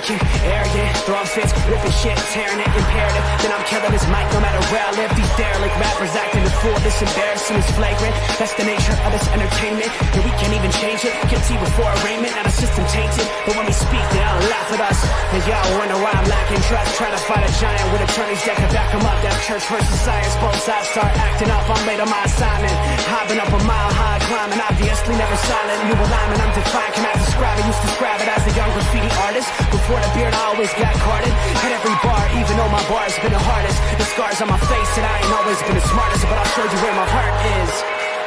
Arrogant, arrogant, throwing fits, ripping shit, tearing it, imperative. Then I'm killing this mic no matter where I live. These derelict rappers acting the fool, this embarrassing is flagrant. That's the nature of this entertainment, and we can't even change it. Guilty before arraignment, now the system tainted. But when we speak, they all laugh at us. And y'all wonder why I'm lacking trust. Trying to fight a giant with attorneys that can back them up. That's church versus science, both sides start acting up. I'm late on my assignment, hopping up a mile high, climbing, obviously never silent. New alignment, I'm defiant, can I describe it? Used to describe it as a young graffiti artist. Before the beard, I always got carded. Hit every bar, even though my bar's been the hardest. The scars on my face, and I ain't always been the smartest. But I'll show you where my heart is.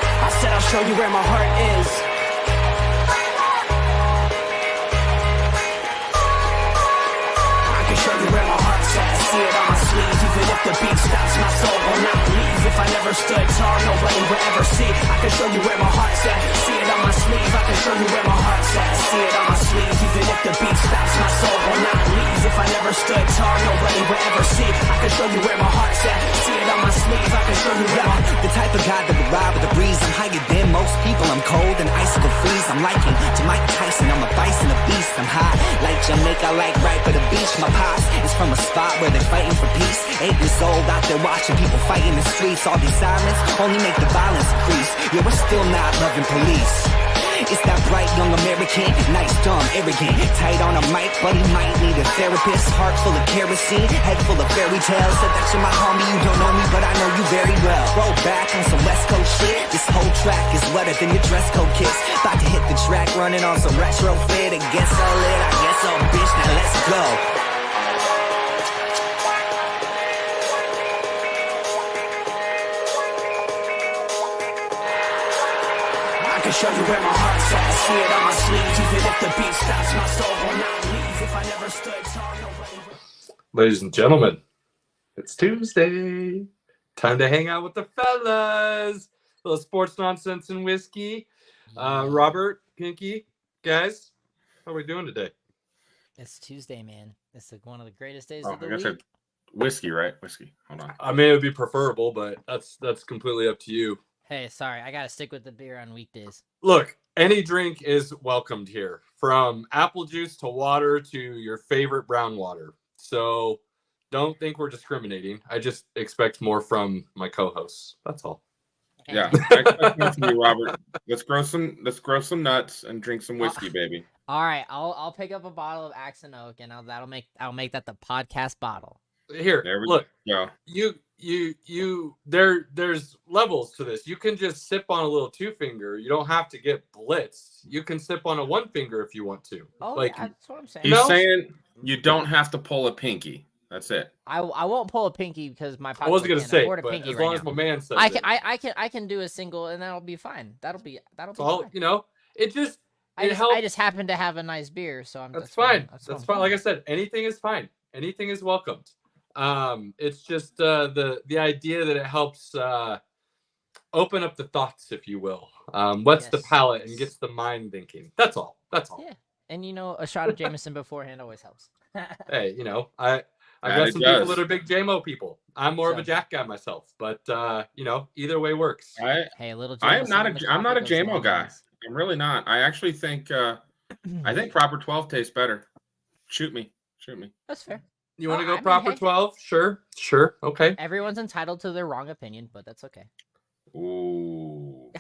I said I'll show you where my heart is. I can show you where my heart's at. See it on my sleeve. Even if the beat stops, my soul will not leave. If I never stood tall, nobody will ever see. I can show you where my heart's at. See it on my sleeve. I can show you where my heart's at. See it on my sleeve. Even if the beat stops, my soul will not leave. If I never stood tall, nobody will ever see. I can show you where my heart's at. See it on my sleeve. I can show you where the type of guy that would ride with the breeze. I'm higher than most people. I'm cold and icicle freeze. I'm liking to Mike Tyson. I'm a bison, a beast. I'm hot like Jamaica, like right by the beach. My pops is from a spot where they're fighting for peace. 8 years old, out there watching people fight in the streets. All these sirens only make the violence increase. Yeah, we're still not loving police. It's that bright young American, nice, dumb, arrogant. Tight on a mic, but he might need a therapist. Heart full of kerosene, head full of fairy tales. Said that you're my homie, you don't know me, but I know you very well. Roll back on some West Coast shit. This whole track is wetter than your dress code kiss. About to hit the track, running on some retro fit. I guess so lit, I guess so bitch, now let's go. Show you where my heart's at. See it on my sleeve. Even if the beat stops, my soul will not leave. If I never stood tall, nobody will. Ladies and gentlemen, it's Tuesday. Time to hang out with the fellas. A little sports nonsense and whiskey. Robert, Pinky, guys, how are we doing today? It's Tuesday, man. It's like one of the greatest days of the week. Said whiskey, right? Whiskey. Hold on. I mean, it would be preferable, but that's completely up to you. Hey, sorry, I gotta stick with the beer on weekdays. Look, any drink is welcomed here, from apple juice to water to your favorite brown water. So don't think we're discriminating. I just expect more from my co-hosts. That's all. Yeah, I expect more from you, Robert. Let's grow some nuts and drink some whiskey, baby. All right, I'll pick up a bottle of Axe and Oak, and I'll make that the podcast bottle. Here, look. Go. There's levels to this. You can just sip on a little 2-finger. You don't have to get blitzed. You can sip on a 1-finger if you want to. Oh, like, yeah, that's what I'm saying. He's saying you don't have to pull a pinky. That's it. I won't pull a pinky because my pocket I wasn't gonna say, afford a but pinky as right long as now. my man says I can do a single and that'll be fine. That'll be all, fine. you know. It helps. I just happen to have a nice beer, so that's fine. That's fine. Like I said, anything is fine. Anything is welcomed. It's just the idea that it helps open up the thoughts, if you will. Whets the palate and gets the mind thinking. That's all. Yeah. And a shot of Jameson beforehand always helps. Hey, I got some people that are big JMO people. I'm more of a Jack guy myself, but either way works. Hey, a little. I'm not a JMO guy. I'm really not. I actually think proper 12 tastes better. Shoot me. That's fair. You want to go proper 12? Sure. Okay. Everyone's entitled to their wrong opinion, but that's okay. Ooh.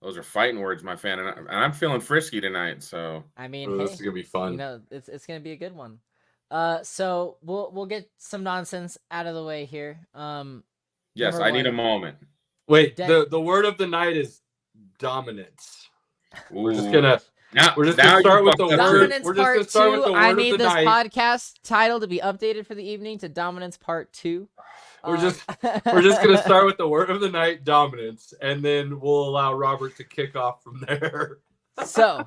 Those are fighting words, my fan, and I'm feeling frisky tonight. So I mean, this is gonna be fun. It's gonna be a good one. So we'll get some nonsense out of the way here. Yes, I need a moment. Wait, the word of the night is dominance. Ooh. We're just gonna start with the word. Dominance We're just Part gonna start with the 2. word I of need the this night. podcast title to be updated for the evening to Dominance Part 2. We're just gonna start with the word of the night, dominance, and then we'll allow Robert to kick off from there. So,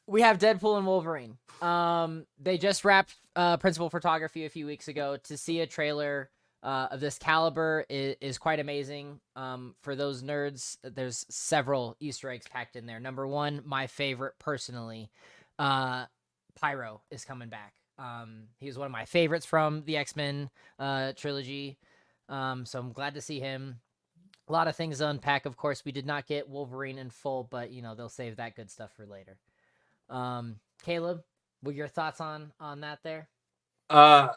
we have Deadpool and Wolverine. They just wrapped principal photography a few weeks ago. To see a trailer of this caliber is quite amazing. For those nerds, there's several Easter eggs packed in there. Number one, my favorite personally, Pyro is coming back. He was one of my favorites from the X-Men trilogy. So I'm glad to see him. A lot of things to unpack. Of course, we did not get Wolverine in full, but they'll save that good stuff for later. Caleb, What your thoughts on that there? Well,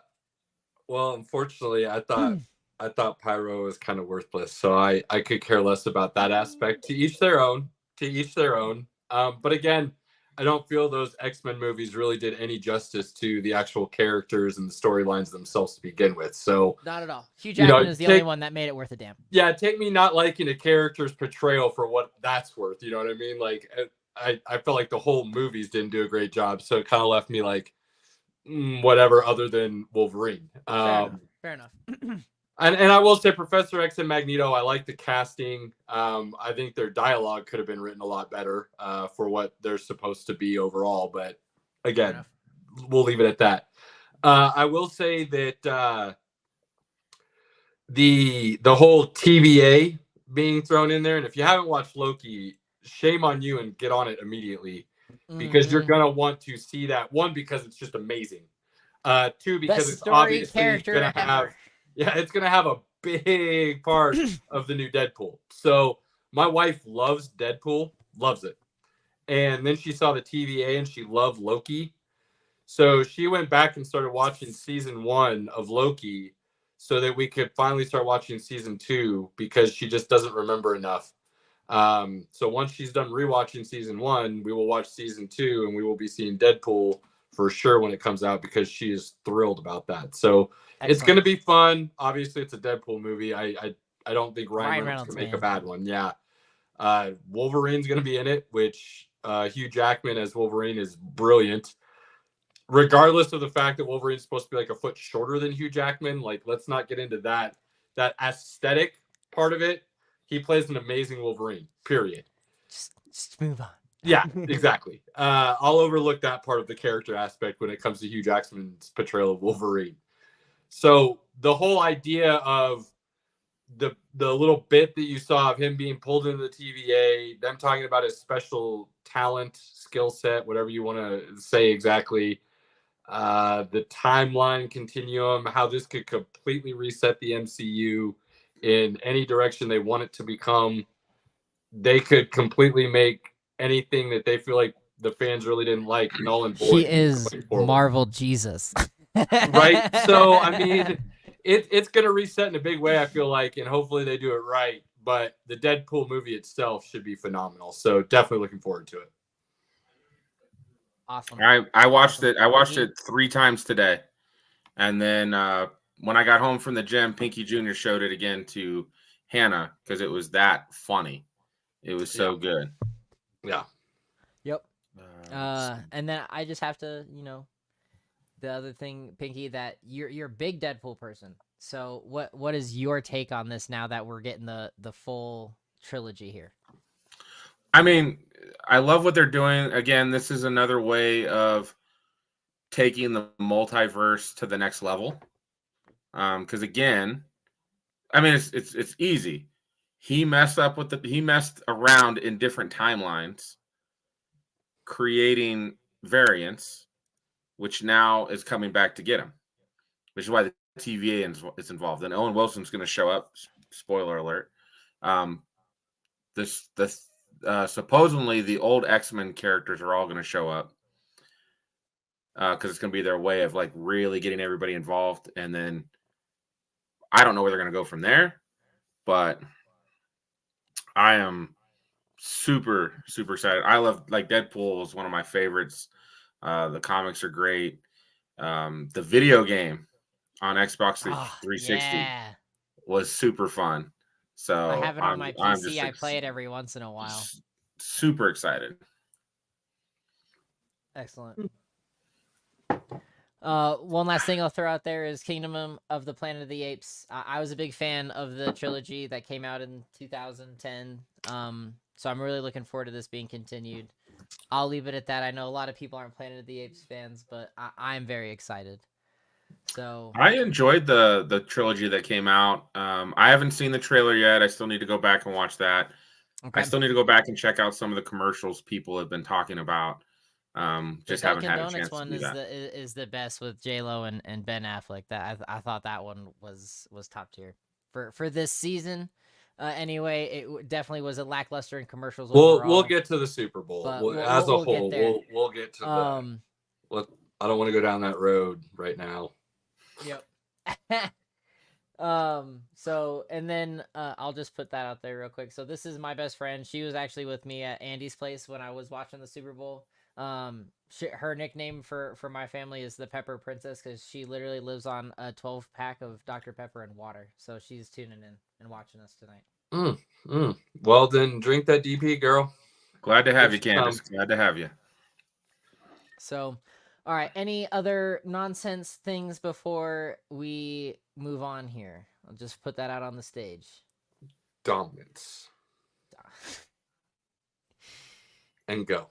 unfortunately, I thought Pyro was kind of worthless, so I could care less about that aspect. To each their own. To each their own. But again, I don't feel those X-Men movies really did any justice to the actual characters and the storylines themselves to begin with. So not at all. Hugh Jackman is the only one that made it worth a damn. Yeah, take me not liking a character's portrayal for what that's worth. You know what I mean? Like, I felt like the whole movies didn't do a great job, so it kind of left me like whatever, other than Wolverine. Fair enough. And I will say, Professor X and Magneto, I like the casting. I think their dialogue could have been written a lot better for what they're supposed to be overall. But again, we'll leave it at that. I will say that the whole TVA being thrown in there, and if you haven't watched Loki, shame on you and get on it immediately, because you're gonna want to see that. One, because it's just amazing. Two, because it's obviously gonna have. Yeah, it's going to have a big part of the new Deadpool. So my wife loves Deadpool, loves it. And then she saw the TVA and she loved Loki. So she went back and started watching season 1 of Loki so that we could finally start watching season 2, because she just doesn't remember enough. So once she's done rewatching season 1, we will watch season 2 and we will be seeing Deadpool for sure when it comes out, because she is thrilled about that. So It's going to be fun. Obviously, it's a Deadpool movie. I don't think Ryan Reynolds can make a bad one. Yeah. Wolverine's going to be in it, which Hugh Jackman as Wolverine is brilliant. Regardless of the fact that Wolverine's supposed to be like a foot shorter than Hugh Jackman, like, let's not get into that aesthetic part of it. He plays an amazing Wolverine, period. Just move on. Yeah, exactly. I'll overlook that part of the character aspect when it comes to Hugh Jackman's portrayal of Wolverine. So the whole idea of the little bit that you saw of him being pulled into the TVA, them talking about his special talent, skill set, whatever you want to say exactly, the timeline continuum, how this could completely reset the MCU in any direction they want it to become. They could completely make anything that they feel like the fans really didn't like null and void. He is Marvel Jesus. Right? So, I mean, it's going to reset in a big way, I feel like, and hopefully they do it right. But the Deadpool movie itself should be phenomenal. So definitely looking forward to it. Awesome. I watched it. I watched it 3 times today. And then when I got home from the gym, Pinky Jr. showed it again to Hannah because it was that funny. It was so good. Yeah. Yep. And then I just have to, the other thing, Pinky, that you're a big Deadpool person. So what is your take on this now that we're getting the full trilogy here? I mean, I love what they're doing. Again, this is another way of taking the multiverse to the next level. Because again, I mean, it's easy. He messed around in different timelines, creating variants, which now is coming back to get him, which is why the TVA is involved. And Owen Wilson's going to show up. Spoiler alert. Supposedly the old X-Men characters are all going to show up because it's going to be their way of like really getting everybody involved. And then I don't know where they're going to go from there, but I am super, super excited. I love, like, Deadpool is one of my favorites. The comics are great. The video game on Xbox 360 was super fun. So I have it on my PC. I play it every once in a while. Super excited. Excellent. One last thing I'll throw out there is Kingdom of the Planet of the Apes. I was a big fan of the trilogy that came out in 2010. So I'm really looking forward to this being continued. I'll leave it at that. I know a lot of people aren't Planet of the Apes fans, but I'm very excited. So I enjoyed the trilogy that came out. I haven't seen the trailer yet. I still need to go back and watch that. Okay. I still need to go back and check out some of the commercials people have been talking about. Just haven't had a chance to do that. Is the best with J-Lo and Ben Affleck. That I thought that one was top tier for this season. Anyway, it definitely was a lackluster in commercials. We'll get to the Super Bowl as a whole. We'll get to I don't want to go down that road right now. Yep. So, and then I'll just put that out there real quick. So this is my best friend. She was actually with me at Andy's place when I was watching the Super Bowl. Her nickname for my family is the Pepper Princess because she literally lives on a 12-pack of Dr. Pepper and water. So she's tuning in and watching us tonight. Well, then drink that DP, girl. Glad to have you, Candace. Glad to have you. So, all right. Any other nonsense things before we move on here? I'll just put that out on the stage. Dominance. And go.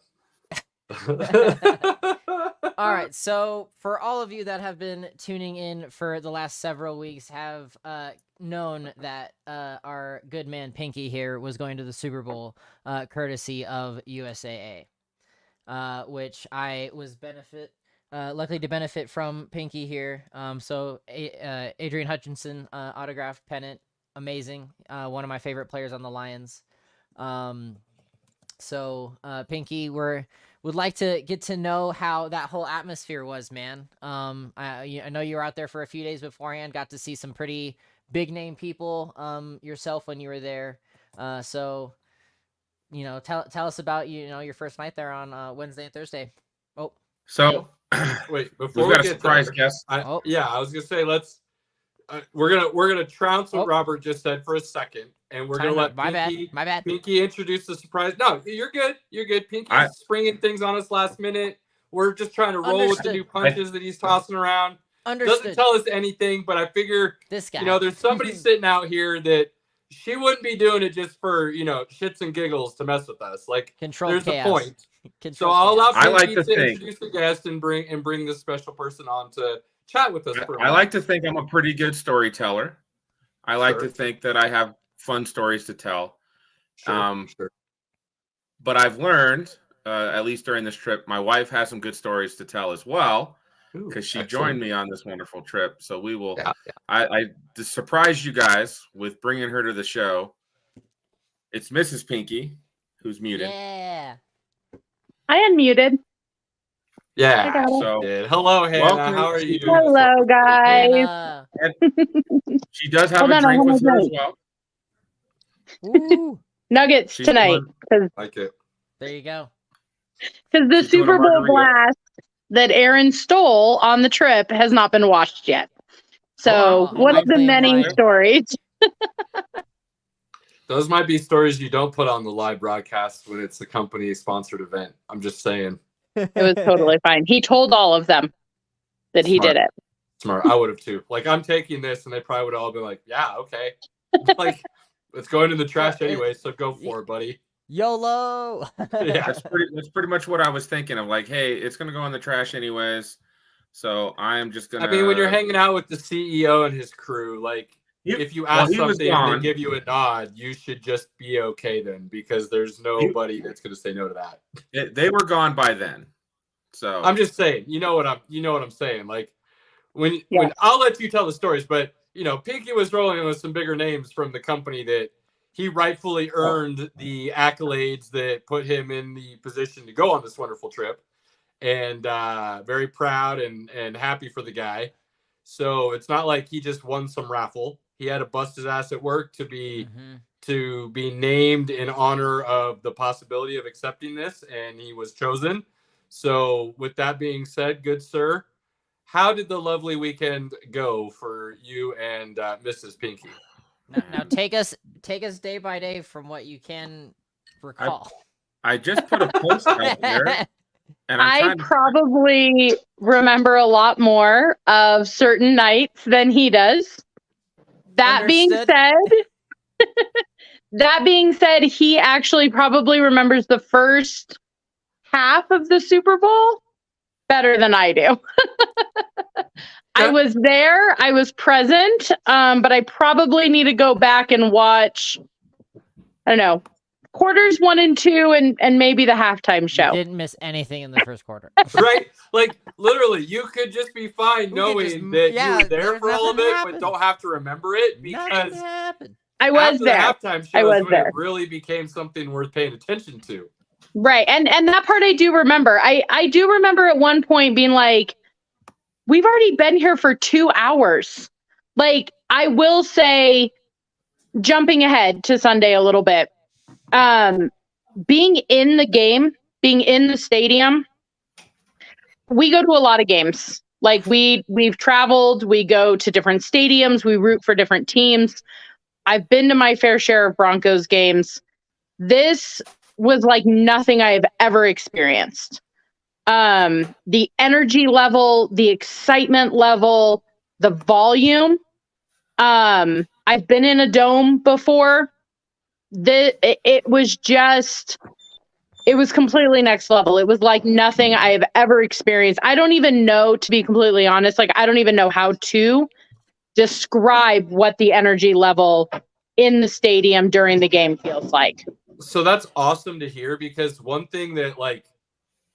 All right. So for all of you that have been tuning in for the last several weeks have known that our good man Pinky here was going to the Super Bowl courtesy of USAA, which I was luckily to benefit from Pinky here. So Adrian Hutchinson autographed pennant, amazing. One of my favorite players on the Lions. So Pinky, would like to get to know how that whole atmosphere was, man. I know you were out there for a few days beforehand, got to see some pretty big name people yourself when you were there. So, tell us about, your first night there on Wednesday and Thursday. Oh, so wait, before we've got we a get surprise there, guest. Yeah, I was gonna say we're gonna trounce what Robert just said for a second, and we're gonna let my bad. Pinky introduce the surprise. No, you're good. Pinky's springing things on us last minute. We're just trying to roll with the new punches that he's tossing around. Doesn't tell us anything, but I figure this guy. There's somebody sitting out here that she wouldn't be doing it just for shits and giggles to mess with us. Like, there's a point. So I'll allow Pinky to introduce the guest and bring this special person on to chat with us. I like to think I'm a pretty good storyteller. I like to think that I have fun stories to tell. Sure. But I've learned, at least during this trip, my wife has some good stories to tell as well, because she joined me on this wonderful trip. So we will. Yeah. I surprise you guys with bringing her to the show. It's Mrs. Pinky, who's muted. Yeah. I unmuted. Yeah. So hello, Hannah. Welcome. How are you? Hello, guys. She does have a drink with her as well. Ooh. Nuggets tonight. Like it. There you go. Because the Super Bowl blast that Aaron stole on the trip has not been watched yet. So one of the many stories. Those might be stories you don't put on the live broadcast when it's a company-sponsored event. I'm just saying. It was totally fine. He told all of them that he did it. Smart. I would have too. Like, I'm taking this, and they probably would all be like, yeah, okay. Like, it's going in the trash anyway, so go for it, buddy. YOLO. Yeah, that's pretty much what I was thinking of. Like, hey, it's gonna go in the trash anyways, so I am just gonna. I mean, when you're hanging out with the CEO and his crew, like, if you ask something and they give you a nod, you should just be okay then, because there's nobody that's gonna say no to that. They were gone by then, so I'm just saying. You know what I'm saying. Like, when I'll let you tell the stories, but Pinky was rolling with some bigger names from the company that he rightfully earned the accolades that put him in the position to go on this wonderful trip, and very proud and happy for the guy. So it's not like he just won some raffle. He had to bust his ass at work to be named in honor of the possibility of accepting this, and he was chosen. So with that being said, good sir, how did the lovely weekend go for you and Mrs. Pinky? Now take us day by day from what you can recall. I just put a post out there. And I probably remember a lot more of certain nights than he does. That being said, he actually probably remembers the first half of the Super Bowl better than I do. I was there, I was present, but I probably need to go back and watch, I don't know, quarters 1 and 2 and maybe the halftime show. You didn't miss anything in the first quarter. Right? Like, literally, you could just be fine knowing that you were there for all of it, but don't have to remember it, because I was there. The halftime show is when it really became something worth paying attention to. Right. And that part I do remember. I do remember at one point being like, we've already been here for 2 hours. Like, I will say, jumping ahead to Sunday a little bit, being in the game, being in the stadium, we go to a lot of games. Like, we've traveled, we go to different stadiums, we root for different teams. I've been to my fair share of Broncos games. This was like nothing I have ever experienced. The energy level, the excitement level, the volume. I've been in a dome before. It was completely next level. It was like nothing I have ever experienced. I don't even know, to be completely honest, like I don't even know how to describe what the energy level in the stadium during the game feels like. So that's awesome to hear, because one thing that like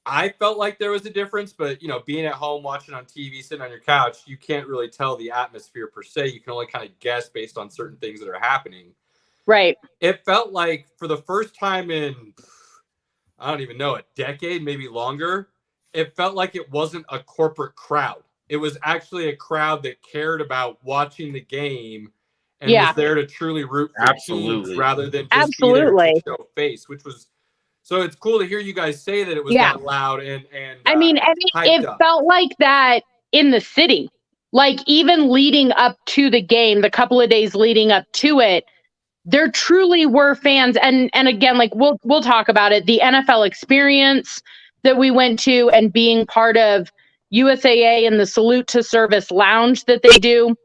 I felt like there was a difference, but being at home, watching on TV, sitting on your couch, you can't really tell the atmosphere per se. You can only kind of guess based on certain things that are happening. Right. It felt like for the first time in, I don't even know, a decade, maybe longer, it felt like it wasn't a corporate crowd. It was actually a crowd that cared about watching the game and was there to truly root for teams rather than just be there to show face, which was, so it's cool to hear you guys say that it was that loud and I mean, it felt like that in the city. Like, even leading up to the game, the couple of days leading up to it, there truly were fans. And again, like we'll talk about it, the NFL experience that we went to and being part of USAA and the Salute to Service lounge that they do,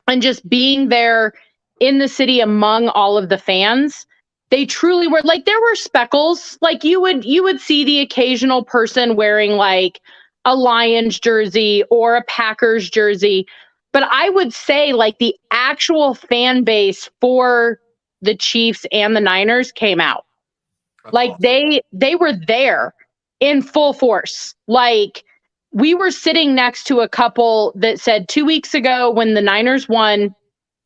and just being there in the city among all of the fans. They truly were, like, there were speckles. Like, you would see the occasional person wearing like a Lions jersey or a Packers jersey. But I would say like the actual fan base for the Chiefs and the Niners came out. That's like awesome. They were there in full force. Like, we were sitting next to a couple that said 2 weeks ago when the Niners won,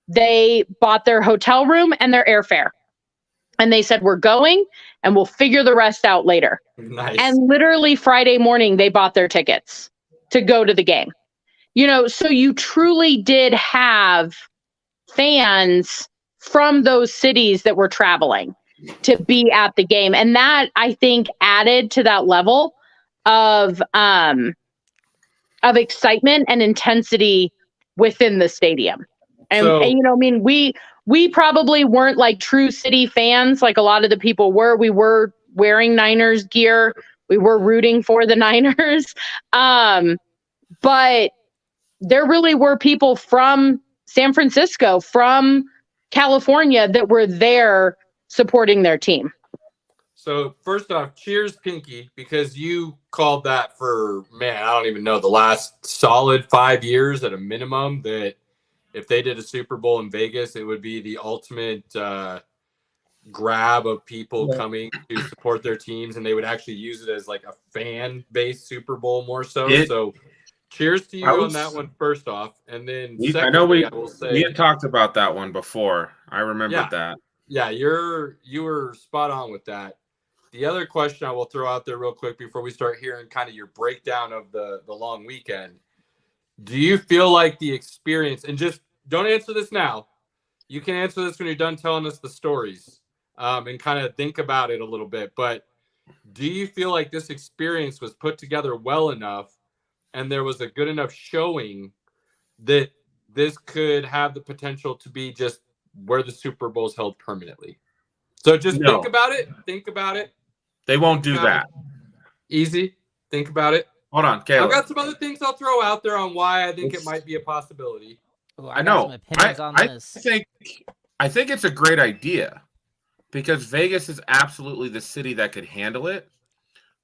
they bought their hotel room and their airfare. And they said, we're going and we'll figure the rest out later. Nice. And literally Friday morning, they bought their tickets to go to the game. So you truly did have fans from those cities that were traveling to be at the game. And that, I think, added to that level of excitement and intensity within the stadium. And we probably weren't like true city fans like a lot of the people were. We were wearing Niners gear. We were rooting for the Niners. But there really were people from San Francisco, from California, that were there supporting their team. So first off, cheers, Pinky, because you called that for, man, I don't even know, the last solid 5 years at a minimum, that if they did a Super Bowl in Vegas, it would be the ultimate grab of people coming to support their teams, and they would actually use it as like a fan-based Super Bowl more so. So cheers to you on that one first off. And then I know we had talked about that one before. I remember that. Yeah, you were spot on with that. The other question I will throw out there real quick before we start hearing kind of your breakdown of the long weekend. Do you feel like the experience, and just don't answer this now, you can answer this when you're done telling us the stories, and kind of think about it a little bit, but do you feel like this experience was put together well enough and there was a good enough showing that this could have the potential to be just where the Super Bowl is held permanently? So just think about it. Think about it. They won't do that. Easy. Think about it. Hold on, Caleb. I've got some other things I'll throw out there on why I think it might be a possibility. Ooh, I know. I think it's a great idea, because Vegas is absolutely the city that could handle it,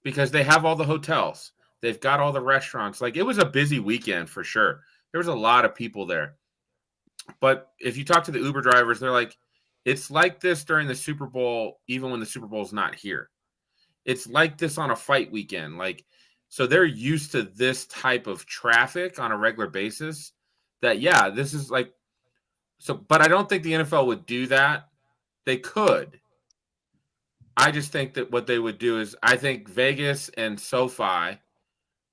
because they have all the hotels. They've got all the restaurants. Like, it was a busy weekend for sure. There was a lot of people there. But if you talk to the Uber drivers, they're like, it's like this during the Super Bowl, even when the Super Bowl's not here. It's like this on a fight weekend. Like, so they're used to this type of traffic on a regular basis. That, this is like, so, but I don't think the NFL would do that. They could. I just think that what they would do is, I think Vegas and SoFi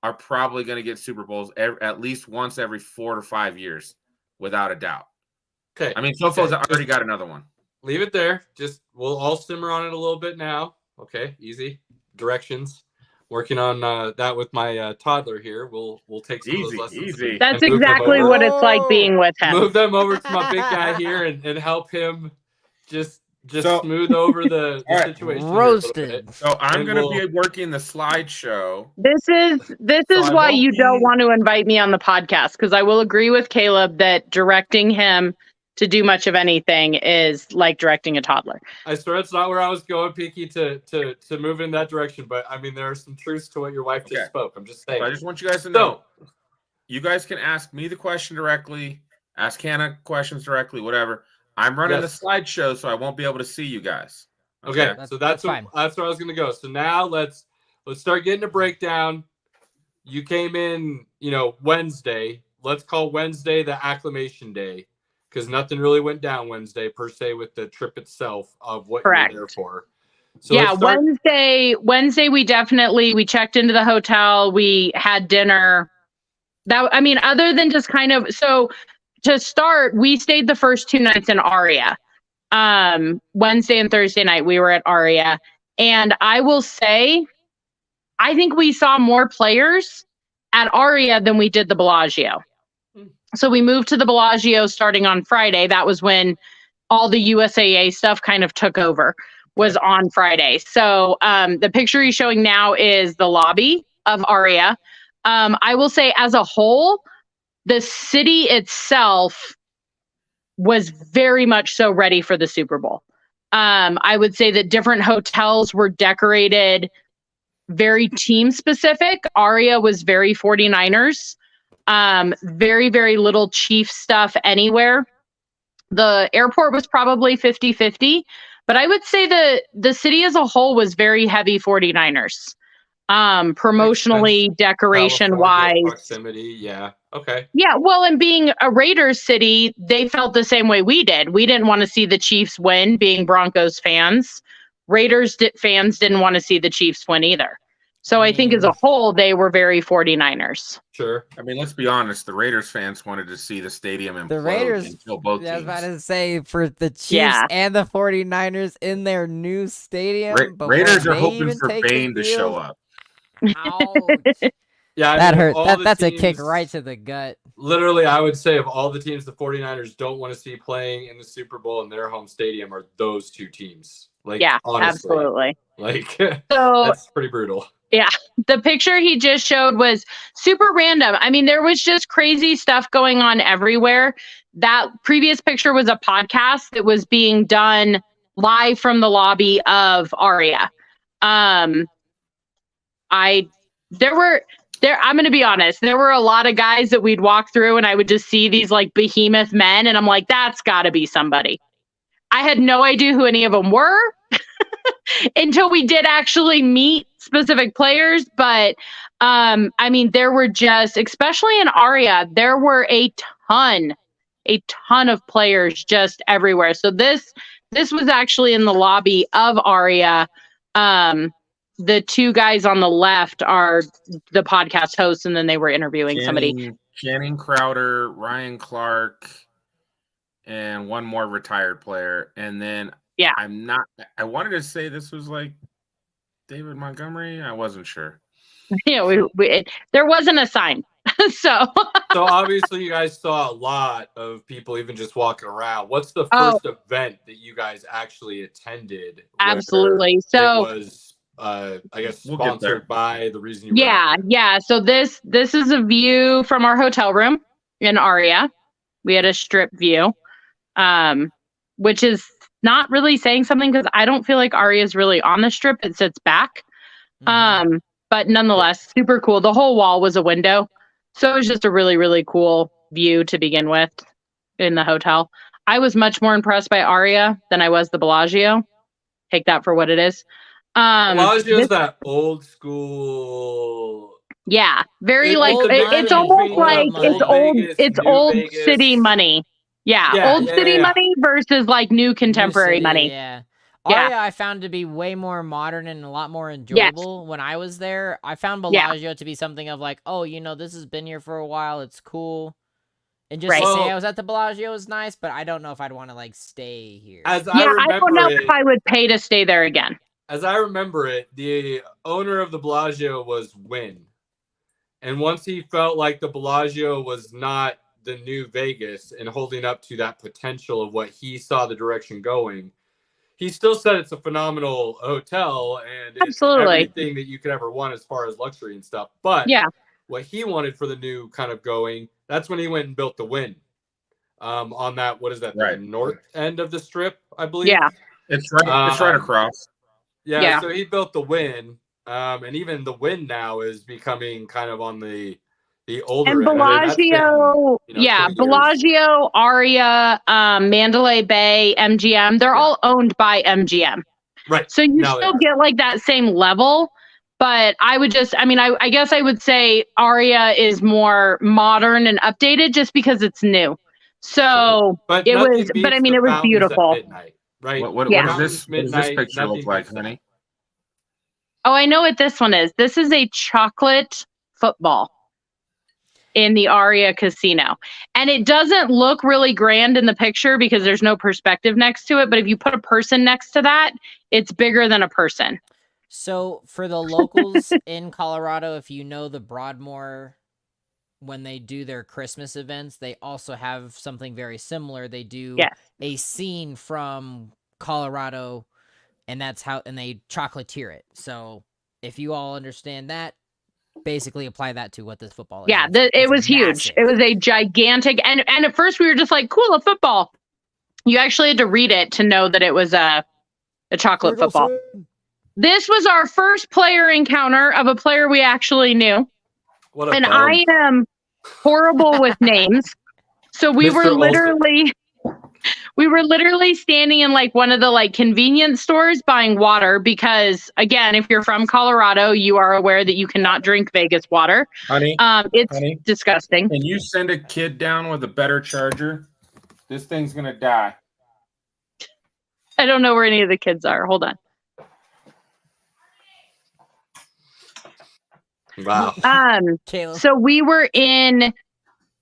are probably going to get Super Bowls at least once every 4 to 5 years, without a doubt. Okay. I mean, SoFi's already got another one. Leave it there. Just we'll all simmer on it a little bit now. Okay, easy directions. Working on that with my toddler here. We'll take some of those lessons. Easy. That's and move them exactly over. what it's like being with him. Move them over to my big guy here and help him just So- smooth over the All right. situation. here a little Roasted. bit. So I'm And going to we'll- be working the slideshow. This is I why won't you don't be- want to invite me on the podcast, because I will agree with Caleb that directing him to do much of anything is like directing a toddler. I swear it's not where I was going, Peaky, to move in that direction. But I mean, there are some truths to what your wife just Okay. spoke. I'm just saying. So I just want you guys to know. So, You guys can ask me the question directly, ask Hannah questions directly, whatever. I'm running Yes. the slideshow, so I won't be able to see you guys. okay, That's so that's fine. where I was going to go. So now let's start getting a breakdown. You came in, Wednesday. Let's call Wednesday the acclimation day, because nothing really went down Wednesday per se with the trip itself of what Correct. you're there for. So Yeah, let's start- Wednesday we checked into the hotel, we had dinner. Other than just kind of, so to start, we stayed the first 2 nights in Aria. Wednesday and Thursday night we were at Aria, and I will say, I think we saw more players at Aria than we did the Bellagio. So we moved to the Bellagio starting on Friday. That was when all the USAA stuff kind of took over, was on Friday. So the picture he's showing now is the lobby of Aria. I will say, as a whole, the city itself was very much so ready for the Super Bowl. I would say that different hotels were decorated very team specific. Aria was very 49ers. Very, very little Chief stuff anywhere. The airport was probably 50-50, but I would say the city as a whole was very heavy 49ers. Promotionally, decoration California wise. proximity, yeah. Okay. Yeah, well, and being a Raiders city, they felt the same way we did. We didn't want to see the Chiefs win, being Broncos fans. Raiders fans didn't want to see the Chiefs win either. So I think as a whole, they were very 49ers. Sure. I mean, let's be honest. The Raiders fans wanted to see the stadium implode The Raiders, and kill both I was teams. about to say, for the Chiefs Yeah. and the 49ers in their new stadium. before Raiders are they hoping even for take the Bane to show field. up. Ouch. Yeah, I That mean, hurt. all the That's a kick teams- right to the gut. Literally, I would say of all the teams the 49ers don't want to see playing in the Super Bowl in their home stadium are those 2 teams. Like, Yeah, honestly, absolutely. like So that's pretty brutal. the picture he just showed was super random. I mean, there was just crazy stuff going on everywhere. That previous picture was a podcast that was being done live from the lobby of Aria. I'm going to be honest. There were a lot of guys that we'd walk through and I would just see these like behemoth men. And I'm like, that's gotta be somebody. I had no idea who any of them were until we did actually meet specific players. But there were just, especially in Aria, there were a ton of players just everywhere. So this was actually in the lobby of Aria. The 2 guys on the left are the podcast hosts, and then they were interviewing somebody. Channing Crowder, Ryan Clark, and one more retired player. And then I wanted to say this was like David Montgomery. I wasn't sure. There wasn't a sign. So obviously you guys saw a lot of people even just walking around. What's the first event that you guys actually attended? Absolutely. So it was I guess We'll get there. sponsored by the reason you were yeah. So this is a view from our hotel room in Aria. We had a strip view, which is not really saying something because I don't feel like Aria is really on the strip. It sits back. But nonetheless, super cool. The whole wall was a window. So it was just a really, really cool view to begin with in the hotel. I was much more impressed by Aria than I was the Bellagio. Take that for what it is. Bellagio is that old school. Yeah, very It's like old it's money. almost Old like money. it's old Vegas, it's new old Vegas. city money. Yeah, Yeah, old yeah, city yeah. money versus like new New contemporary city, money. Yeah. Yeah. Aria I found to be way more modern and a lot more enjoyable when I was there. I found Bellagio to be something of like, oh, this has been here for a while. It's cool. And just Right. to say Well- I was at the Bellagio is nice, but I don't know if I'd want to like stay here. As I Yeah, I remember don't know it, if I would pay to stay there again. as I remember it, the owner of the Bellagio was Wynn. And once he felt like the Bellagio was not the new Vegas and holding up to that potential of what he saw the direction going, he still said it's a phenomenal hotel and it's Absolutely. everything that you could ever want as far as luxury and stuff. But Yeah. what he wanted for the new kind of going, that's when he went and built the Wynn on that, what is that, Right. the north end of the strip, I believe. Yeah. It's right across. Yeah, so he built the Wynn, and even the Wynn now is becoming kind of on the older And end. That's been, Bellagio, 20 years. Bellagio, Aria, Mandalay Bay, MGM, they're all owned by MGM. Right. So you Now they still are. get like that same level. But I would just, I guess I would say Aria is more modern and updated just because it's new. So But it nothing was, beats but I mean, the it was fountains at beautiful. midnight, right? What Yeah. does this Midnight, picture nothing look like, beats that. honey? Oh, I know what this one is. This is a chocolate football in the Aria Casino. And it doesn't look really grand in the picture because there's no perspective next to it. But if you put a person next to that, it's bigger than a person. So for the locals in Colorado, if you know the Broadmoor, when they do their Christmas events, they also have something very similar. They do a scene from Colorado, and they chocolatier it. So if you all understand that, basically apply that to what this football is. Yeah, it was huge. It was a gigantic, and at first we were just like, cool, a football. You actually had to read it to know that it was a chocolate football. This was our first player encounter of a player we actually knew. What a And bum. I am horrible with names. So we were Mr. literally standing in like one of the like convenience stores buying water because again, if you're from Colorado, you are aware that you cannot drink Vegas water. Honey, It's disgusting. Can you send a kid down with a better charger? This thing's gonna die. I don't know where any of the kids are. Hold on. Wow. So we were in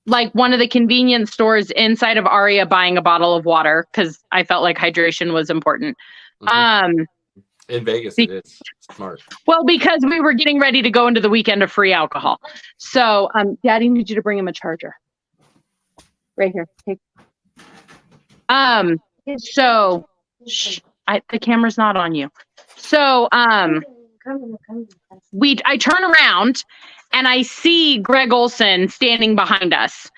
like one of the convenience stores inside of Aria buying a bottle of water because I felt like hydration was important. In Vegas, it is smart. Well, because we were getting ready to go into the weekend of free alcohol. So, Daddy needs you to bring him a charger. Right here. Take. So, the camera's not on you. So, I turn around and I see Greg Olson standing behind us.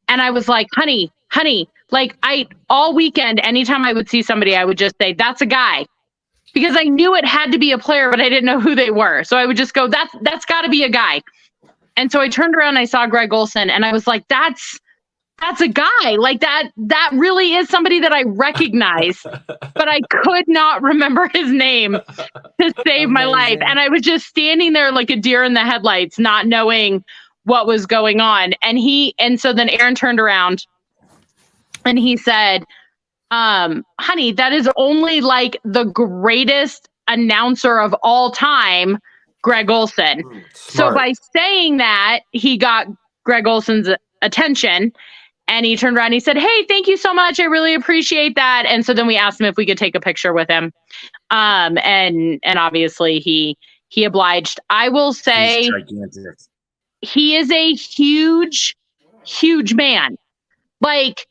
And I was like, honey, like all weekend, anytime I would see somebody, I would just say, that's a guy. Because I knew it had to be a player, but I didn't know who they were. So I would just go, that's got to be a guy. And so I turned around and I saw Greg Olson and I was like, that's a guy. Like that really is somebody that I recognize, but I could not remember his name to save my life. And I was just standing there like a deer in the headlights, not knowing what was going on. And so then Aaron turned around and he said, honey, that is only like the greatest announcer of all time, Greg Olson. So by saying that, he got Greg Olson's attention and he turned around and he said, hey, thank you so much. I really appreciate that. And so then we asked him if we could take a picture with him. And obviously he obliged. I will say he is a huge, huge man. Like,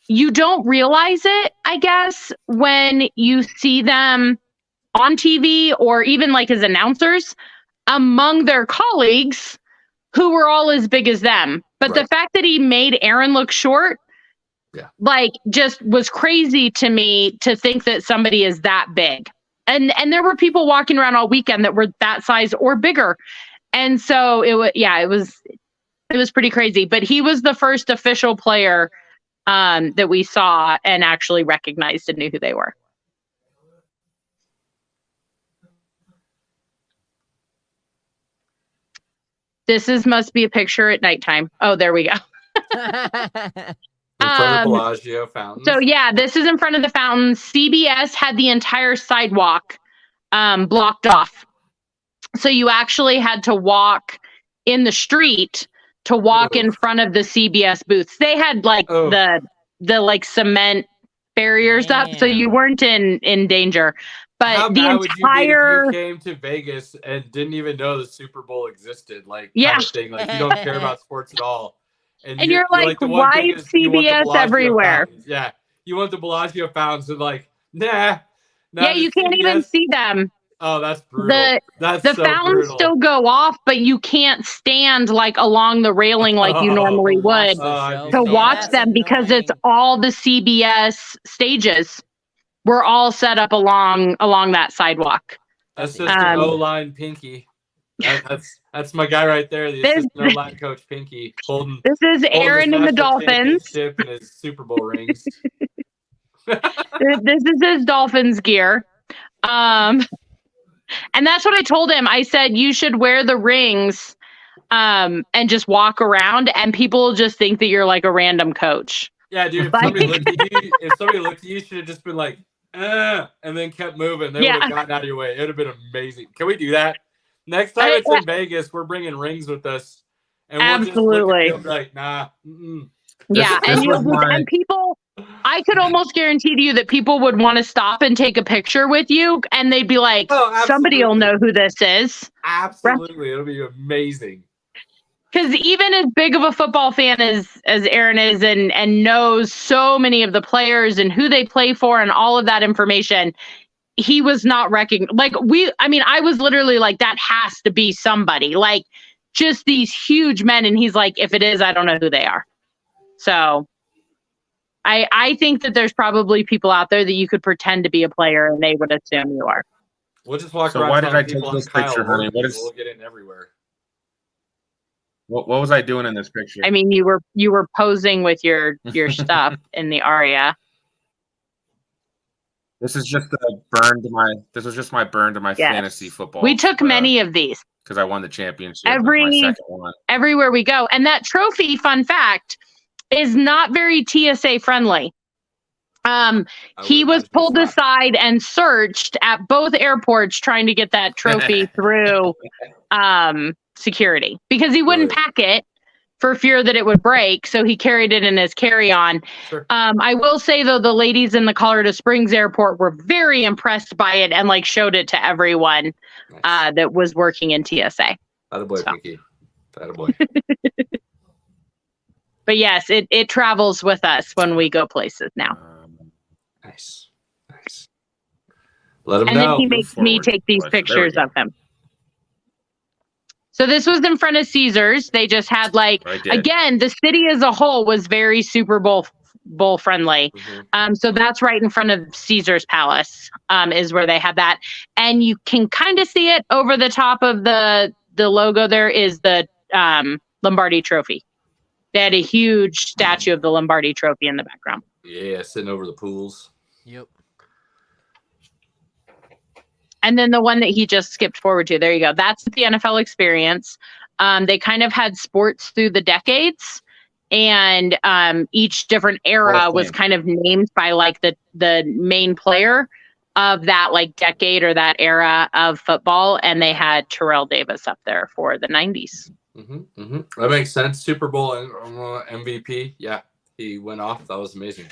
you don't realize it, I guess, when you see them on TV or even like as announcers among their colleagues who were all as big as them. But the fact that he made Aaron look short, like just was crazy to me to think that somebody is that big. And there were people walking around all weekend that were that size or bigger. And so it was pretty crazy. But he was the first official player that we saw and actually recognized and knew who they were. Must be a picture at nighttime. Oh, there we go. In front of Bellagio fountains. So yeah, this is in front of the fountains. CBS had the entire sidewalk blocked off. So you actually had to walk in the street to walk in front of the CBS booths. They had like the like cement barriers up, so you weren't in danger. But how the bad would you be if entire you came to Vegas and didn't even know the Super Bowl existed? Like Yeah. kind of thing. Like you don't care about sports at all. And you're like, the one why thing is you want the CBS Bellagio everywhere? fountains. Yeah. You want the Bellagio fountains and like, nah. Yeah, you can't even CBS. see them. Oh, that's brutal. That's The so fountains brutal. still go off, but you can't stand like along the railing like you normally would to watch them because it's all the CBS stages. We're all set up along that sidewalk. That's just an O-line Pinky. That's my guy right there. The assistant O-line coach Pinky holding. This is Aaron and the national Dolphins. championship and his Super Bowl rings. This is his Dolphins gear. And that's what I told him. I said, you should wear the rings and just walk around, and people will just think that you're like a random coach. Yeah, dude. If somebody looked at you, you should have just been like, and then kept moving. They would have gotten out of your way. It would have been amazing. Can we do that? Next time it's in Vegas, we're bringing rings with us. And Absolutely. We'll just look at them like, nah. Yeah, and people, I could almost guarantee to you that people would want to stop and take a picture with you, and they'd be like, somebody will know who this is. Absolutely. It'll be amazing. Because even as big of a football fan as Aaron is and knows so many of the players and who they play for and all of that information, he was not recognized. I was literally like, that has to be somebody. Like, just these huge men. And he's like, if it is, I don't know who they are. So I think that there's probably people out there that you could pretend to be a player and they would assume you are. We'll just walk so around. Why did I take this picture, honey? We'll get in everywhere. What was I doing in this picture? I mean, you were posing with your stuff in the aria. This is just my burn to my fantasy football. We took many of these because I won the championship. My second one. Everywhere we go, and that trophy, fun fact, is not very TSA friendly. He was pulled aside and searched at both airports trying to get that trophy through security because he wouldn't pack it for fear that it would break. So he carried it in his carry-on. Sure. I will say, though, the ladies in the Colorado Springs airport were very impressed by it and like showed it to everyone that was working in TSA. Attaboy, Pinky. Attaboy. But yes, it travels with us when we go places now. Nice. Let him know. And then he makes me take these pictures of him. So this was in front of Caesars. They just had again, the city as a whole was very Super Bowl friendly. Mm-hmm. So that's right in front of Caesars Palace is where they had that. And you can kind of see it over the top of the logo. There is the Lombardi Trophy. They had a huge statue of the Lombardi Trophy in the background. Yeah, sitting over the pools. Yep. And then the one that he just skipped forward to, there you go. That's the NFL experience. They kind of had sports through the decades, and each different era was kind of named by like the main player of that like decade or that era of football. And they had Terrell Davis up there for the 90s. Mm-hmm, mm-hmm. That makes sense. Super Bowl MVP. Yeah, he went off. That was amazing.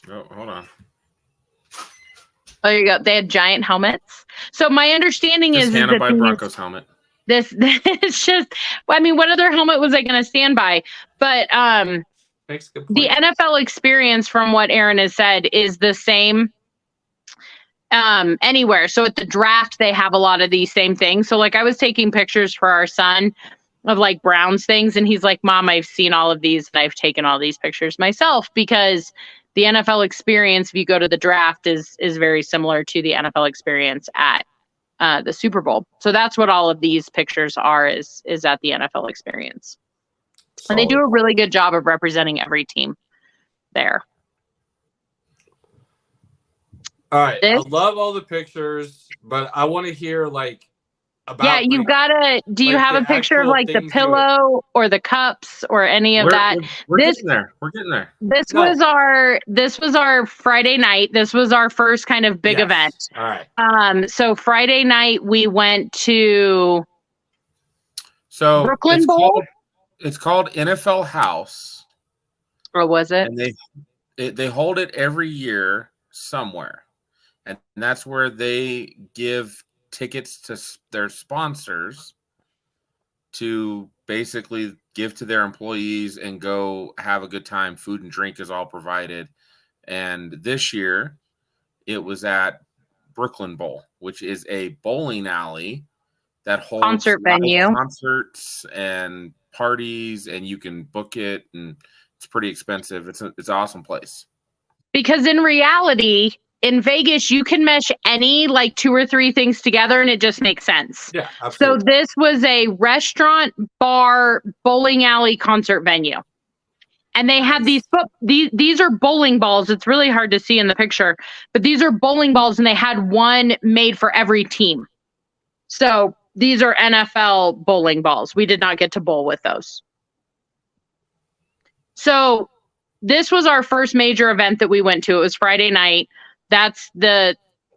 Oh, hold on. There you go. They had giant helmets. So my understanding is handled by Broncos helmet. This is just. I mean, what other helmet was I going to stand by? But makes a good point. The NFL experience, from what Aaron has said, is the same anywhere. So at the draft, they have a lot of these same things. So like I was taking pictures for our son of like Browns things, and he's like, "Mom, I've seen all of these, and I've taken all these pictures myself," because the NFL experience, if you go to the draft, is very similar to the NFL experience at the Super Bowl. So that's what all of these pictures are, is at the NFL experience. And they do a really good job of representing every team there. All right. I love all the pictures, but I want to hear like Yeah, you gotta. Do you like have the a picture of actual like the things you would- pillow or the cups or any of that? We're This getting there. We're getting there. this No. was our Friday night. This was our first kind of big Yes. event. All right. So Friday night we went to So Brooklyn Bowl, it's called NFL House, or was it? and they hold it every year somewhere, and that's where they give tickets to their sponsors to basically give to their employees and go have a good time. Food and drink is all provided. And this year it was at Brooklyn Bowl, which is a bowling alley that holds Concert live venue. concerts and parties, and you can book it, and it's pretty expensive. It's an awesome place. Because in reality, in Vegas, you can mesh any like 2 or 3 things together and it just makes sense. Yeah, So absolutely. this was a restaurant, bar, bowling alley, concert venue. And they had these are bowling balls. It's really hard to see in the picture, but these are bowling balls, and they had one made for every team. So these are NFL bowling balls. We did not get to bowl with those. So this was our first major event that we went to. It was Friday night. That's the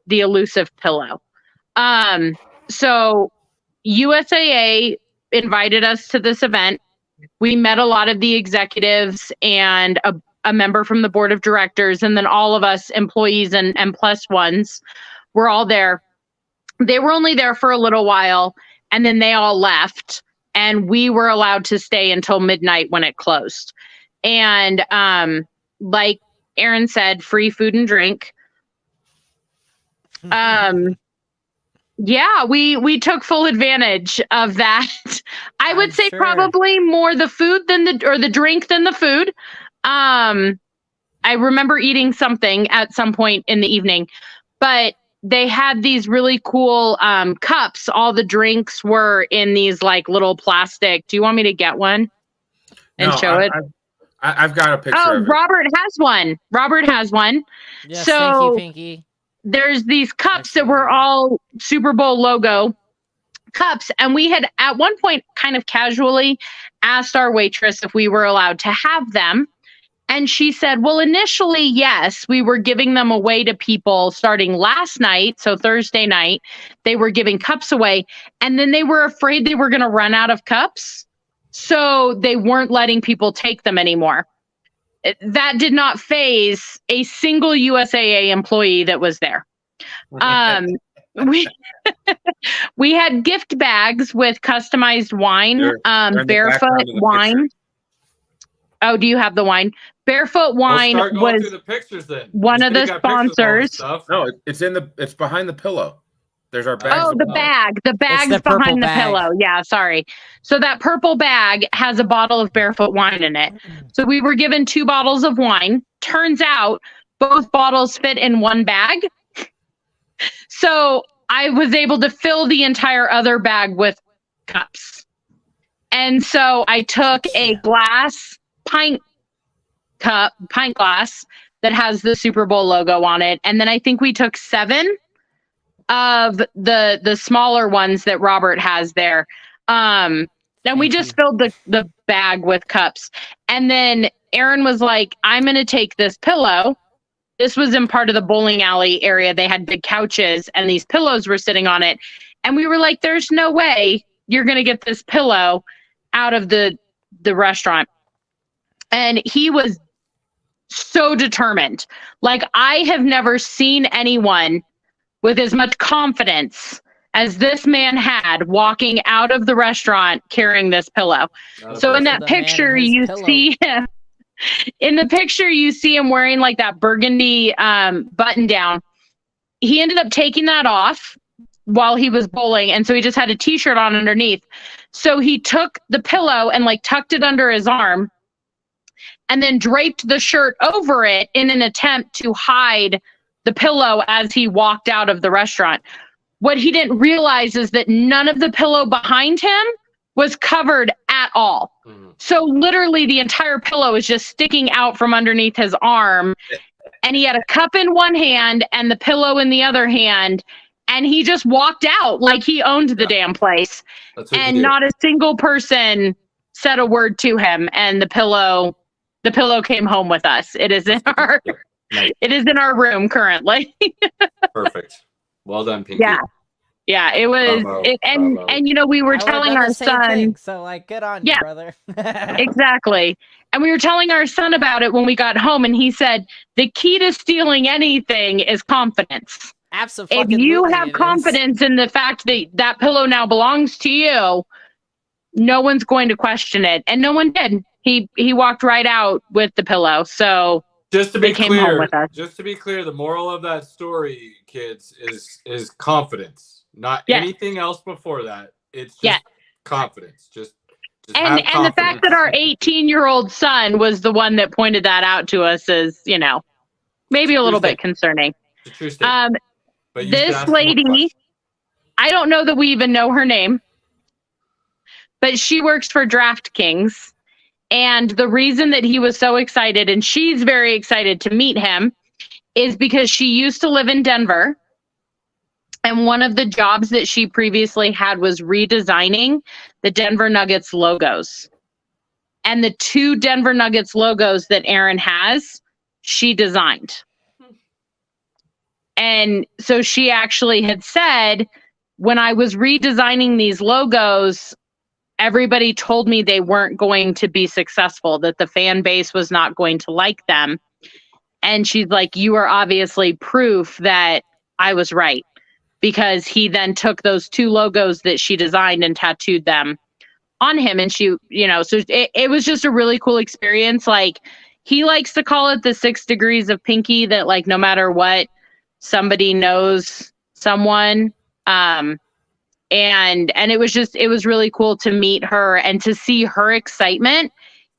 elusive pillow. So USAA invited us to this event. We met a lot of the executives and a member from the board of directors, and then all of us employees and plus ones were all there. They were only there for a little while, and then they all left, and we were allowed to stay until midnight when it closed. And like Aaron said, free food and drink. Yeah, we took full advantage of that. I would say sure. probably more the food than the drink than the food. I remember eating something at some point in the evening, but they had these really cool cups. All the drinks were in these like little plastic. Do you want me to get one and show it? I've got a picture. Oh, of it. Robert has one. Yes, So- thank you, Pinky. There's these cups that were all Super Bowl logo cups. And we had at one point kind of casually asked our waitress if we were allowed to have them. And she said, well, initially, yes, we were giving them away to people starting last night. So Thursday night, they were giving cups away. And then they were afraid they were going to run out of cups. So they weren't letting people take them anymore. That did not faze a single USAA employee that was there. We had gift bags with customized wine, They're in the Barefoot background of the wine. picture. Oh, do you have the wine? Barefoot Wine We'll start going was through the pictures then. one You of still the got pictures of all this sponsors. stuff. No, it's behind the pillow. There's our bags. Oh, of the wine. bag. The bag's the purple behind the bag. pillow. Yeah, sorry. So that purple bag has a bottle of Barefoot wine in it. So we were given 2 bottles of wine. Turns out both bottles fit in one bag. So I was able to fill the entire other bag with cups. And so I took a glass pint glass that has the Super Bowl logo on it. And then I think we took 7 of the smaller ones that Robert has there. And we just filled the bag with cups. And then Aaron was like, I'm going to take this pillow. This was in part of the bowling alley area. They had big couches and these pillows were sitting on it. And we were like, there's no way you're going to get this pillow out of the restaurant. And he was so determined. Like, I have never seen anyone with as much confidence as this man had walking out of the restaurant carrying this pillow. So in that The man picture, and his you pillow. see him. In the picture, you see him wearing like that burgundy button down. He ended up taking that off while he was bowling, and so he just had a t-shirt on underneath. So he took the pillow and like tucked it under his arm and then draped the shirt over it in an attempt to hide the pillow as he walked out of the restaurant. What he didn't realize is that none of the pillow behind him was covered at all. Mhm. So literally the entire pillow is just sticking out from underneath his arm. And he had a cup in one hand and the pillow in the other hand. And he just walked out like he owned the damn place. That's what And you do. not a single person said a word to him. And the pillow came home with us. It is in our Nice. it is in our room currently. Perfect. Well done, Pinky. Yeah, it was Bravo, and bravo. you know, we were I would've telling done our the same son thing, so like, good on you, Yeah. brother. exactly. And we were telling our son about it when we got home, and he said the key to stealing anything is confidence. If you have confidence in the fact that that pillow now belongs to you, no one's going to question it. And no one did. He walked right out with the pillow. So Just to they be came home clear, with us. the moral of that story, kids, is confidence. Not Yes. anything else before that. It's just Yeah. confidence. Just And have the fact that our 18-year-old son was the one that pointed that out to us is, you know, maybe a little bit concerning. It's a true statement. But you should This ask more lady, questions. I don't know that we even know her name, but she works for DraftKings. And the reason that he was so excited, and she's very excited to meet him, is because she used to live in Denver. And one of the jobs that she previously had was redesigning the Denver Nuggets logos. And the 2 Denver Nuggets logos that Aaron has, she designed. And so she actually had said, when I was redesigning these logos, everybody told me they weren't going to be successful, that the fan base was not going to like them. And she's like, you are obviously proof that I was right. Because he then took those 2 logos that she designed and tattooed them on him. And she, you know, so it was just a really cool experience. Like, he likes to call it the 6 degrees of Pinky, that like, no matter what, somebody knows someone. And it was really cool to meet her and to see her excitement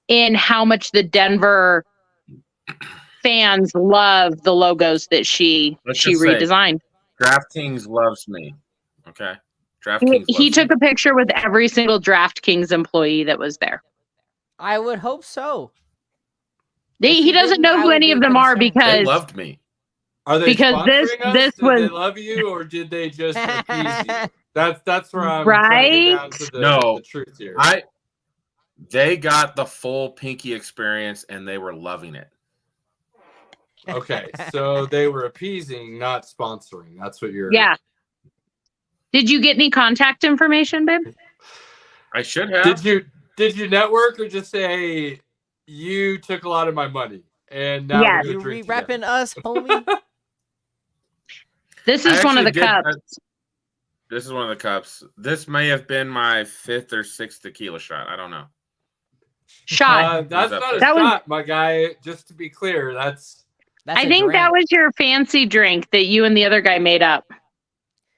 in how much the Denver fans love the logos that she redesigned. DraftKings loves me. Okay. DraftKings. He took a picture with every single DraftKings employee that was there. I would hope so. He doesn't know who any of them are They because loved me. Are they because sponsoring us? this Did was they love you, or did they just appease you? That's where I'm Right? trying to get down to the truth here. They got the full Pinky experience and they were loving it. Okay, so they were appeasing, not sponsoring. That's what you're. Yeah. Did you get any contact information, babe? I should have. Did you network or just say, hey, you took a lot of my money and now Yes. we're You gonna drink re-repping together? us, homie? This I is one of the actually did- cups. This is one of the cups. This may have been my 5th or 6th tequila shot. I don't know. Shot. That's not a That was- shot, my guy. Just to be clear, that's I think that was your fancy drink that you and the other guy made up.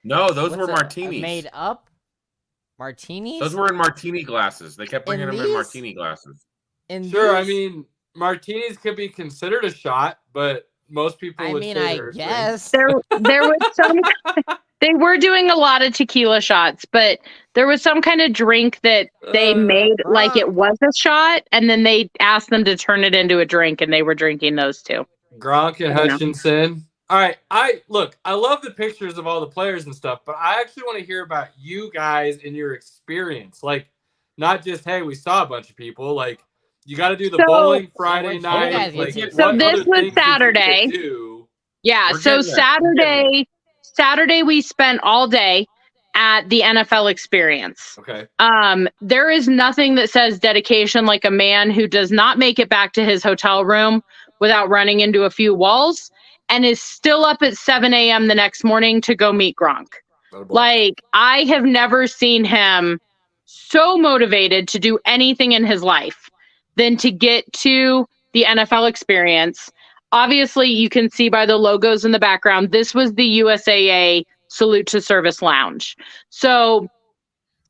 No, those What's were a martinis. made up martinis. Those were in martini glasses. They kept bringing In them in these? martini glasses. sure. I these? mean, martinis could be considered a shot, but most people I would mean, say I they're a drink. guess. There was some. They were doing a lot of tequila shots, but there was some kind of drink that they made like it was a shot, and then they asked them to turn it into a drink, and they were drinking those too. Gronk and I know. Hutchinson. All right, I love the pictures of all the players and stuff, but I actually want to hear about you guys and your experience. Like, not just, hey, we saw a bunch of people. Like, you got to do the So- bowling Friday where'd you night. guys Like, get to? So what this other was things did you get Saturday. to do? Yeah. We're So getting there. Saturday we spent all day at the NFL experience. Okay. There is nothing that says dedication like a man who does not make it back to his hotel room without running into a few walls and is still up at 7 a.m. the next morning to go meet Gronk. Like, I have never seen him so motivated to do anything in his life than to get to the NFL experience. Obviously, you can see by the logos in the background, this was the USAA Salute to Service Lounge. So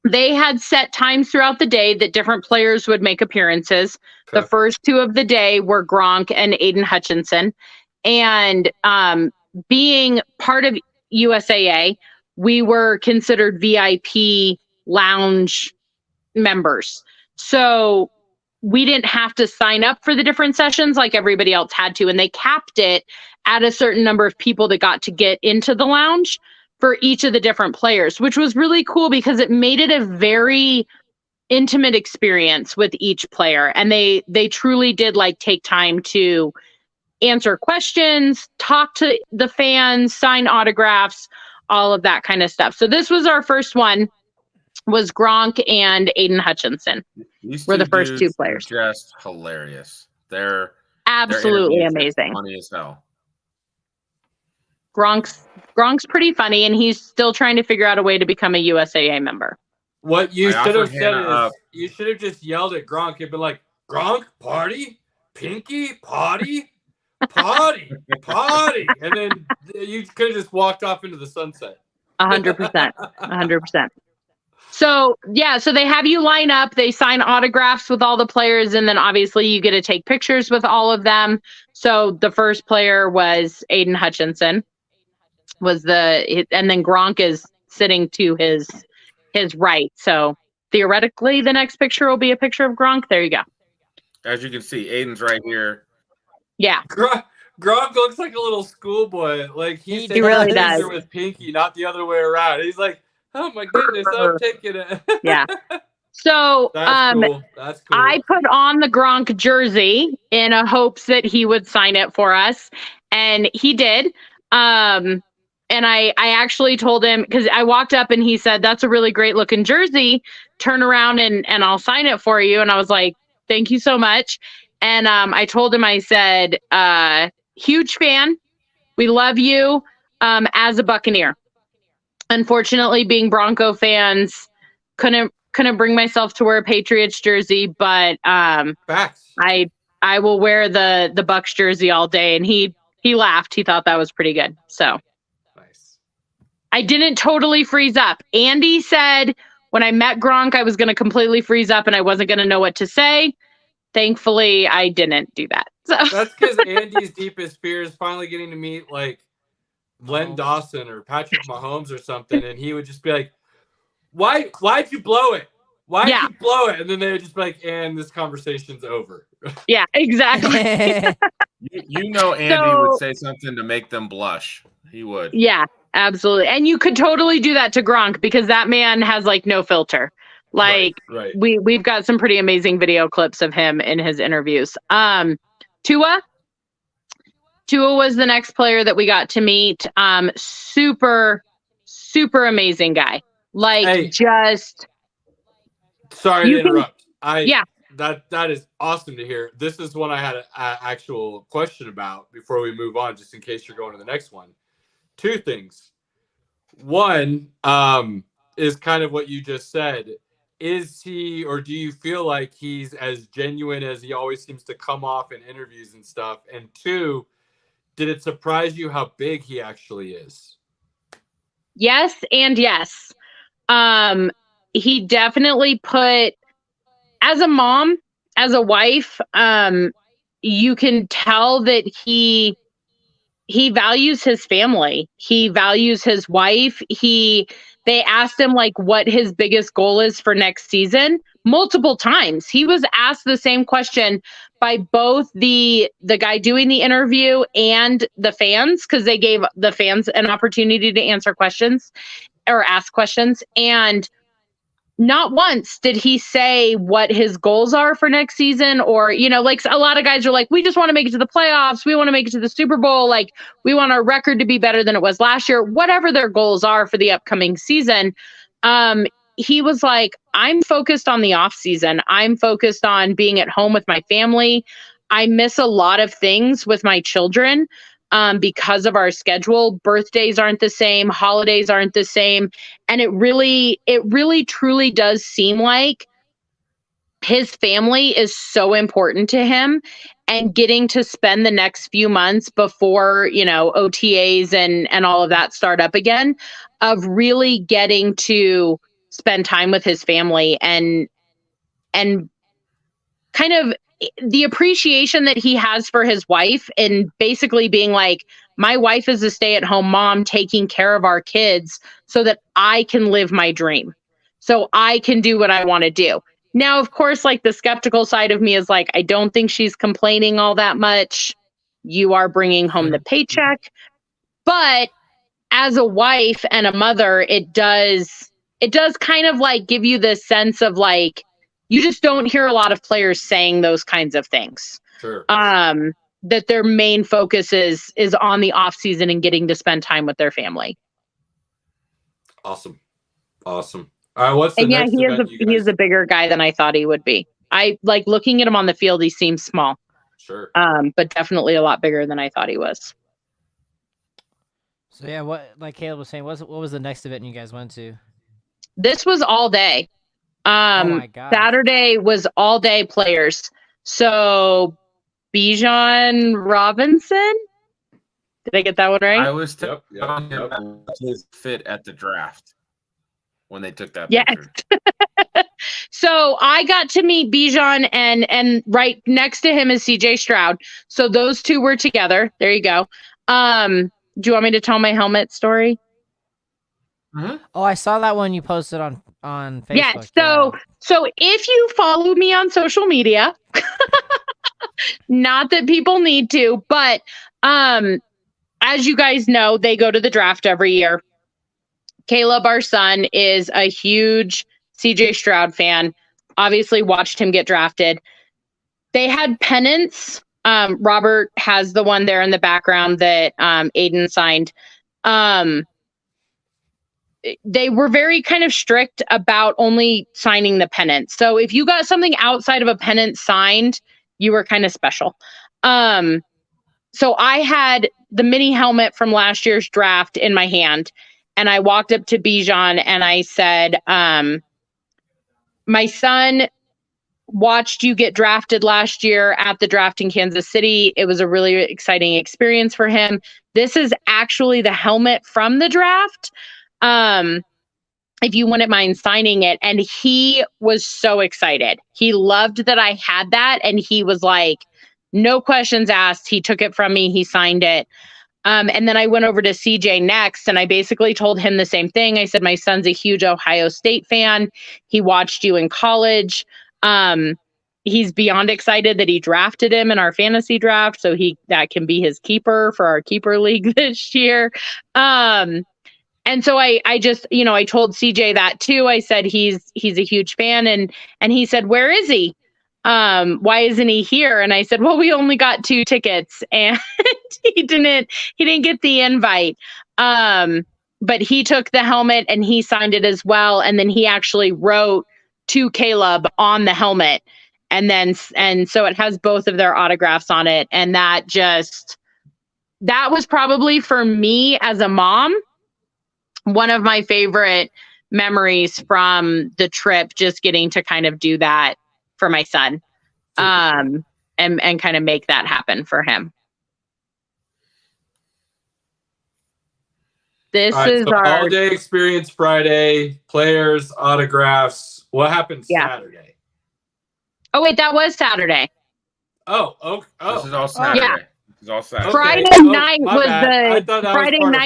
they had set times throughout the day that different players would make appearances. Okay. The first 2 of the day were Gronk and Aiden Hutchinson. And being part of USAA, we were considered VIP lounge members. So we didn't have to sign up for the different sessions like everybody else had to. And they capped it at a certain number of people that got to get into the lounge for each of the different players, which was really cool because it made it a very intimate experience with each player. And they truly did like take time to answer questions, talk to the fans, sign autographs, all of that kind of stuff. So this was our first one, was Gronk and Aiden Hutchinson. These were the two first two dudes are players. just hilarious. They're Absolutely their interviews are amazing. funny as hell. Gronk's pretty funny, and he's still trying to figure out a way to become a USAA member. What you I should have offered said Hannah is you should have just yelled at Gronk and been like, Gronk, party, Pinky, potty, potty, potty. And then you could have just walked off into the sunset. 100%. 100%. So, yeah, so they have you line up, they sign autographs with all the players, and then obviously you get to take pictures with all of them. So the first player was Aiden Hutchinson, and then Gronk is sitting to his right. So theoretically, the next picture will be a picture of Gronk. There you go. As you can see, Aiden's right here. Yeah. Gronk looks like a little schoolboy. Like He taking really a does. picture with Pinky, not the other way around. He's like, oh my goodness, I'm taking it. Yeah. So That's cool. That's cool. I put on the Gronk jersey in a hopes that he would sign it for us, and he did. And I actually told him, because I walked up and he said, "That's a really great looking jersey. Turn around and I'll sign it for you." And I was like, "Thank you so much." And I told him, I said, "Huge fan. We love you as a Buccaneer. Unfortunately, being Bronco fans, couldn't bring myself to wear a Patriots jersey, but Facts. I will wear the Bucs jersey all day." And he laughed. He thought that was pretty good. So Nice. I didn't totally freeze up. Andy said when I met Gronk, I was going to completely freeze up and I wasn't going to know what to say. Thankfully, I didn't do that. So That's because Andy's deepest fear is finally getting to meet like Len Dawson or Patrick Mahomes or something, and he would just be like, why'd you blow it? Why'd you blow it? And then they would just be like, and this conversation's over. yeah, exactly. You know Andy would say something to make them blush. He would. Yeah, absolutely. And you could totally do that to Gronk because that man has like no filter. Like right. we've got some pretty amazing video clips of him in his interviews. Tua was the next player that we got to meet. Super amazing guy. Like, Hey. just Sorry to interrupt. Yeah. That is awesome to hear. This is one I had an actual question about before we move on, just in case you're going to the next one. Two things. One is kind of what you just said. Is he, or do you feel like he's as genuine as he always seems to come off in interviews and stuff? And two, did it surprise you how big he actually is? Yes and yes. He definitely put, as a mom, as a wife, you can tell that he values his family. He values his wife. They asked him like what his biggest goal is for next season multiple times. He was asked the same question by both the guy doing the interview and the fans, because they gave the fans an opportunity to answer questions or ask questions. And not once did he say what his goals are for next season, or, you know, like a lot of guys are like, we just want to make it to the playoffs. We want to make it to the Super Bowl. Like, we want our record to be better than it was last year, whatever their goals are for the upcoming season. He was like, I'm focused on the off season. I'm focused on being at home with my family. I miss a lot of things with my children. Because of our schedule. Birthdays aren't the same, holidays aren't the same. And it really truly does seem like his family is so important to him, and getting to spend the next few months before, you know, OTAs and all of that start up again, of really getting to spend time with his family and kind of the appreciation that he has for his wife, and basically being like, my wife is a stay-at-home mom taking care of our kids so that I can live my dream, so I can do what I want to do. Now, of course, like the skeptical side of me is like, I don't think she's complaining all that much. You are bringing home the paycheck. But as a wife and a mother, it does kind of like give you this sense of like, you just don't hear a lot of players saying those kinds of things. Sure. That their main focus is on the off season and getting to spend time with their family. Awesome. All right, what's the next event you guys... he is a bigger guy than I thought he would be. I like looking at him on the field, he seems small. Sure. But definitely a lot bigger than I thought he was. So yeah, what like Caleb was saying, what was the next event you guys went to? This was all day. Oh my God. Saturday was all day players. So Bijan Robinson. Did I get that one right? I was telling him his fit at the draft when they took that yes. picture. So I got to meet Bijan and right next to him is CJ Stroud. So those two were together. There you go. Do you want me to tell my helmet story? Mm-hmm. Oh, I saw that one you posted on Facebook. Yeah. So if you follow me on social media, not that people need to, but as you guys know, they go to the draft every year. Caleb, our son, is a huge CJ Stroud fan. Obviously watched him get drafted. They had pennants. Robert has the one there in the background that Aiden signed. They were very kind of strict about only signing the pennant. So if you got something outside of a pennant signed, you were kind of special. So I had the mini helmet from last year's draft in my hand, and I walked up to Bijan and I said, my son watched you get drafted last year at the draft in Kansas City. It was a really exciting experience for him. This is actually the helmet from the draft. If you wouldn't mind signing it. And he was so excited. He loved that I had that. And he was like, no questions asked. He took it from me. He signed it. And then I went over to CJ next, and I basically told him the same thing. I said, my son's a huge Ohio State fan. He watched you in college. He's beyond excited that he drafted him in our fantasy draft. So that can be his keeper for our keeper league this year. And so I just, I told CJ that too. I said, he's a huge fan. And he said, where is he? Why isn't he here? And I said, well, we only got 2 tickets and he didn't get the invite. But he took the helmet and he signed it as well. And then he actually wrote to Caleb on the helmet. And so it has both of their autographs on it. And that was probably for me as a mom, one of my favorite memories from the trip, just getting to kind of do that for my son, and kind of make that happen for him. This is so our all-day experience Friday, players, autographs. What happened Saturday? Oh, wait, that was Saturday. Oh. This is all Saturday. Yeah. This is all Saturday. Friday night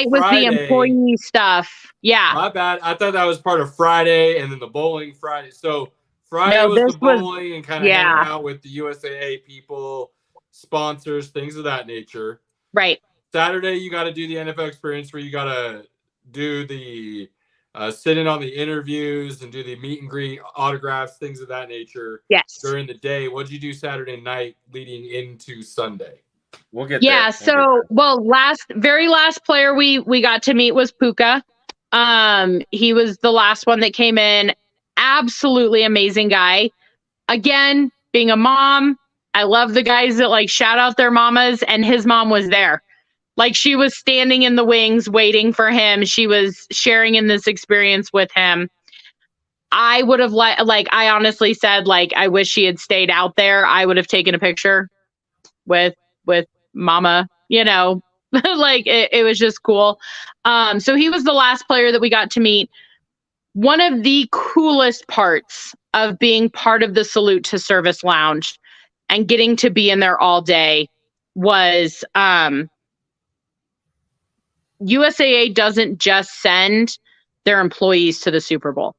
was the employee stuff. Yeah. My bad. I thought that was part of Friday and then the bowling Friday. So Friday was the bowling and kind of hanging out with the USAA people, sponsors, things of that nature. Right. Saturday, you got to do the NFL experience where you got to do the sit in on the interviews and do the meet and greet, autographs, things of that nature. Yes. During the day. What did you do Saturday night leading into Sunday? We'll get there. Very last player we got to meet was Puka. He was the last one that came in. Absolutely amazing guy. Again, being a mom, I love the guys that like shout out their mamas, and his mom was there. Like, she was standing in the wings waiting for him. She was sharing in this experience with him. I would have I honestly said, like, I wish she had stayed out there. I would have taken a picture with mama, like it was just cool. So he was the last player that we got to meet. One of the coolest parts of being part of the Salute to Service Lounge and getting to be in there all day was USAA doesn't just send their employees to the Super Bowl.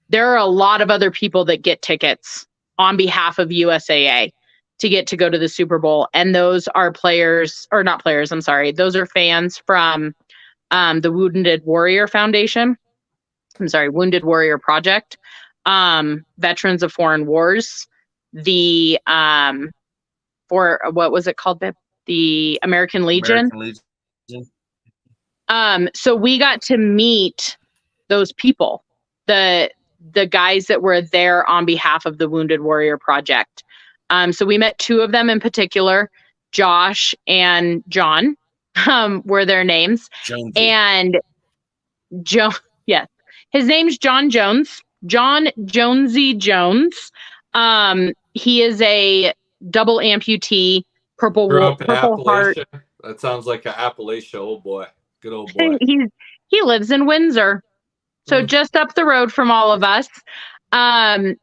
There are a lot of other people that get tickets on behalf of USAA to get to go to the Super Bowl. And those are those are fans from the Wounded Warrior Foundation. I'm sorry, Wounded Warrior Project, Veterans of Foreign Wars, the for what was it called? The American Legion. So we got to meet those people, the guys that were there on behalf of the Wounded Warrior Project. So we met two of them in particular, Josh and John, were their names. Jonesy. And yes, his name's John Jones. John Jonesy Jones. He is a double amputee, Purple Heart. That sounds like an Appalachia old boy. Good old boy. He lives in Windsor, so just up the road from all of us.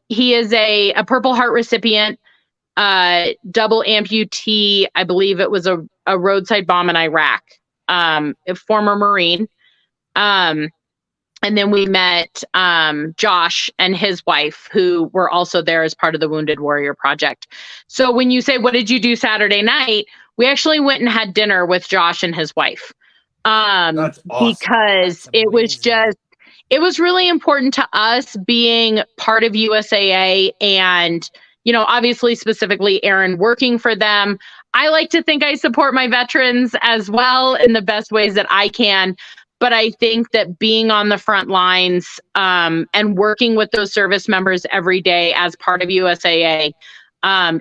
He is a Purple Heart recipient, double amputee. I believe it was a roadside bomb in Iraq. A former Marine. And then we met Josh and his wife, who were also there as part of the Wounded Warrior Project. So when you say, what did you do Saturday night? We actually went and had dinner with Josh and his wife. That's awesome. Because it was really important to us being part of USAA and, obviously specifically Aaron working for them. I like to think I support my veterans as well in the best ways that I can. But I think that being on the front lines and working with those service members every day as part of USAA,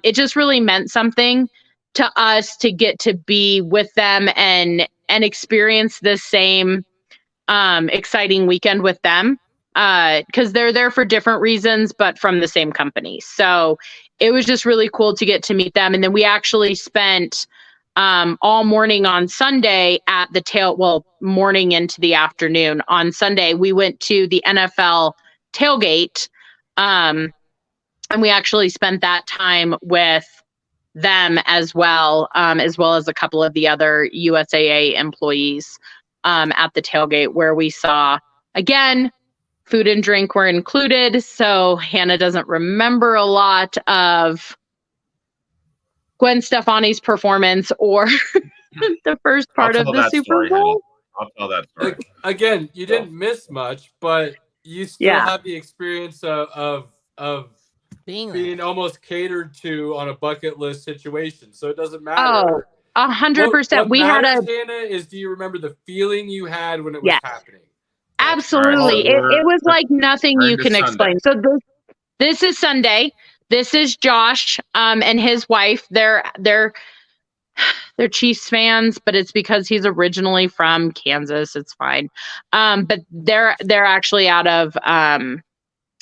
it just really meant something to us to get to be with them and experience the same exciting weekend with them, because they're there for different reasons, but from the same company. So it was just really cool to get to meet them. And then we actually spent all morning on Sunday at the morning into the afternoon on Sunday, we went to the NFL tailgate. And we actually spent that time with them as well as a couple of the other USAA employees at the tailgate, where we saw, again, food and drink were included. So Hannah doesn't remember a lot of Gwen Stefani's performance or the first part of the Super Bowl. I'll tell that story. Again, you didn't miss much, but you still have the experience of being almost catered to on a bucket list situation. So it doesn't matter. Oh, 100%. We had Hannah, is do you remember the feeling you had when it was happening? Absolutely. It was like nothing you can explain. So this is Sunday. This is Josh and his wife. They're Chiefs fans, but it's because he's originally from Kansas. It's fine. But they're actually out of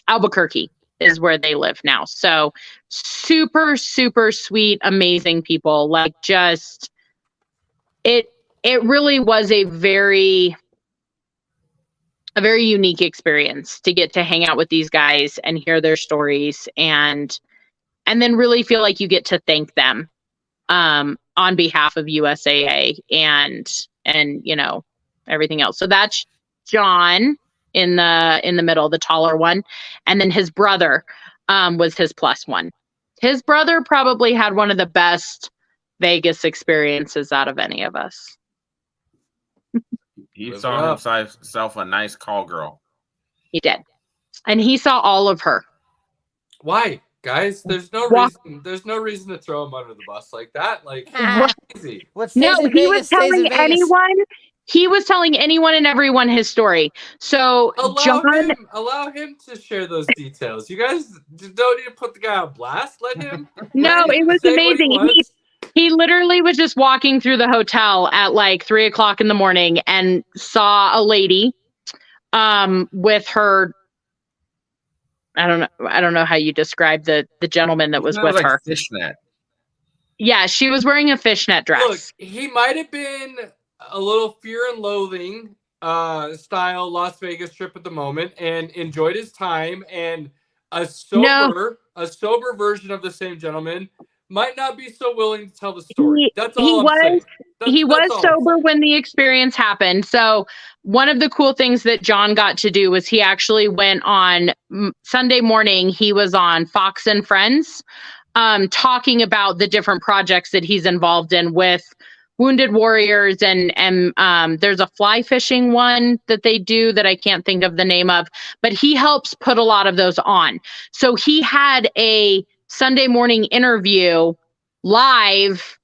Albuquerque is where they live now. So super, super sweet, amazing people. Like, just it really was a very unique experience to get to hang out with these guys and hear their stories and then really feel like you get to thank them on behalf of USAA and everything else. So that's John in the middle, the taller one, and then his brother was his plus one. His brother probably had one of the best Vegas experiences out of any of us. He saw himself a nice call girl. He did. And he saw all of her. Why, guys? There's no reason. There's no reason to throw him under the bus like that. Like, easy. He was telling anyone. He was telling anyone and everyone his story. So allow him to share those details. You guys don't need to put the guy on blast. Let him. No, it was amazing. He literally was just walking through the hotel at like 3:00 in the morning and saw a lady with her. I don't know how you describe the gentleman that was with her. Fishnet. Yeah, she was wearing a fishnet dress. Look, he might have been a little Fear and Loathing style Las Vegas trip at the moment and enjoyed his time, and a sober version of the same gentleman might not be so willing to tell the story. That's all I'm saying. He was sober when the experience happened. So one of the cool things that John got to do was he actually went on Sunday morning. He was on Fox and Friends talking about the different projects that he's involved in with Wounded Warriors, and there's a fly fishing one that they do that I can't think of the name of, but he helps put a lot of those on. So he had a Sunday morning interview live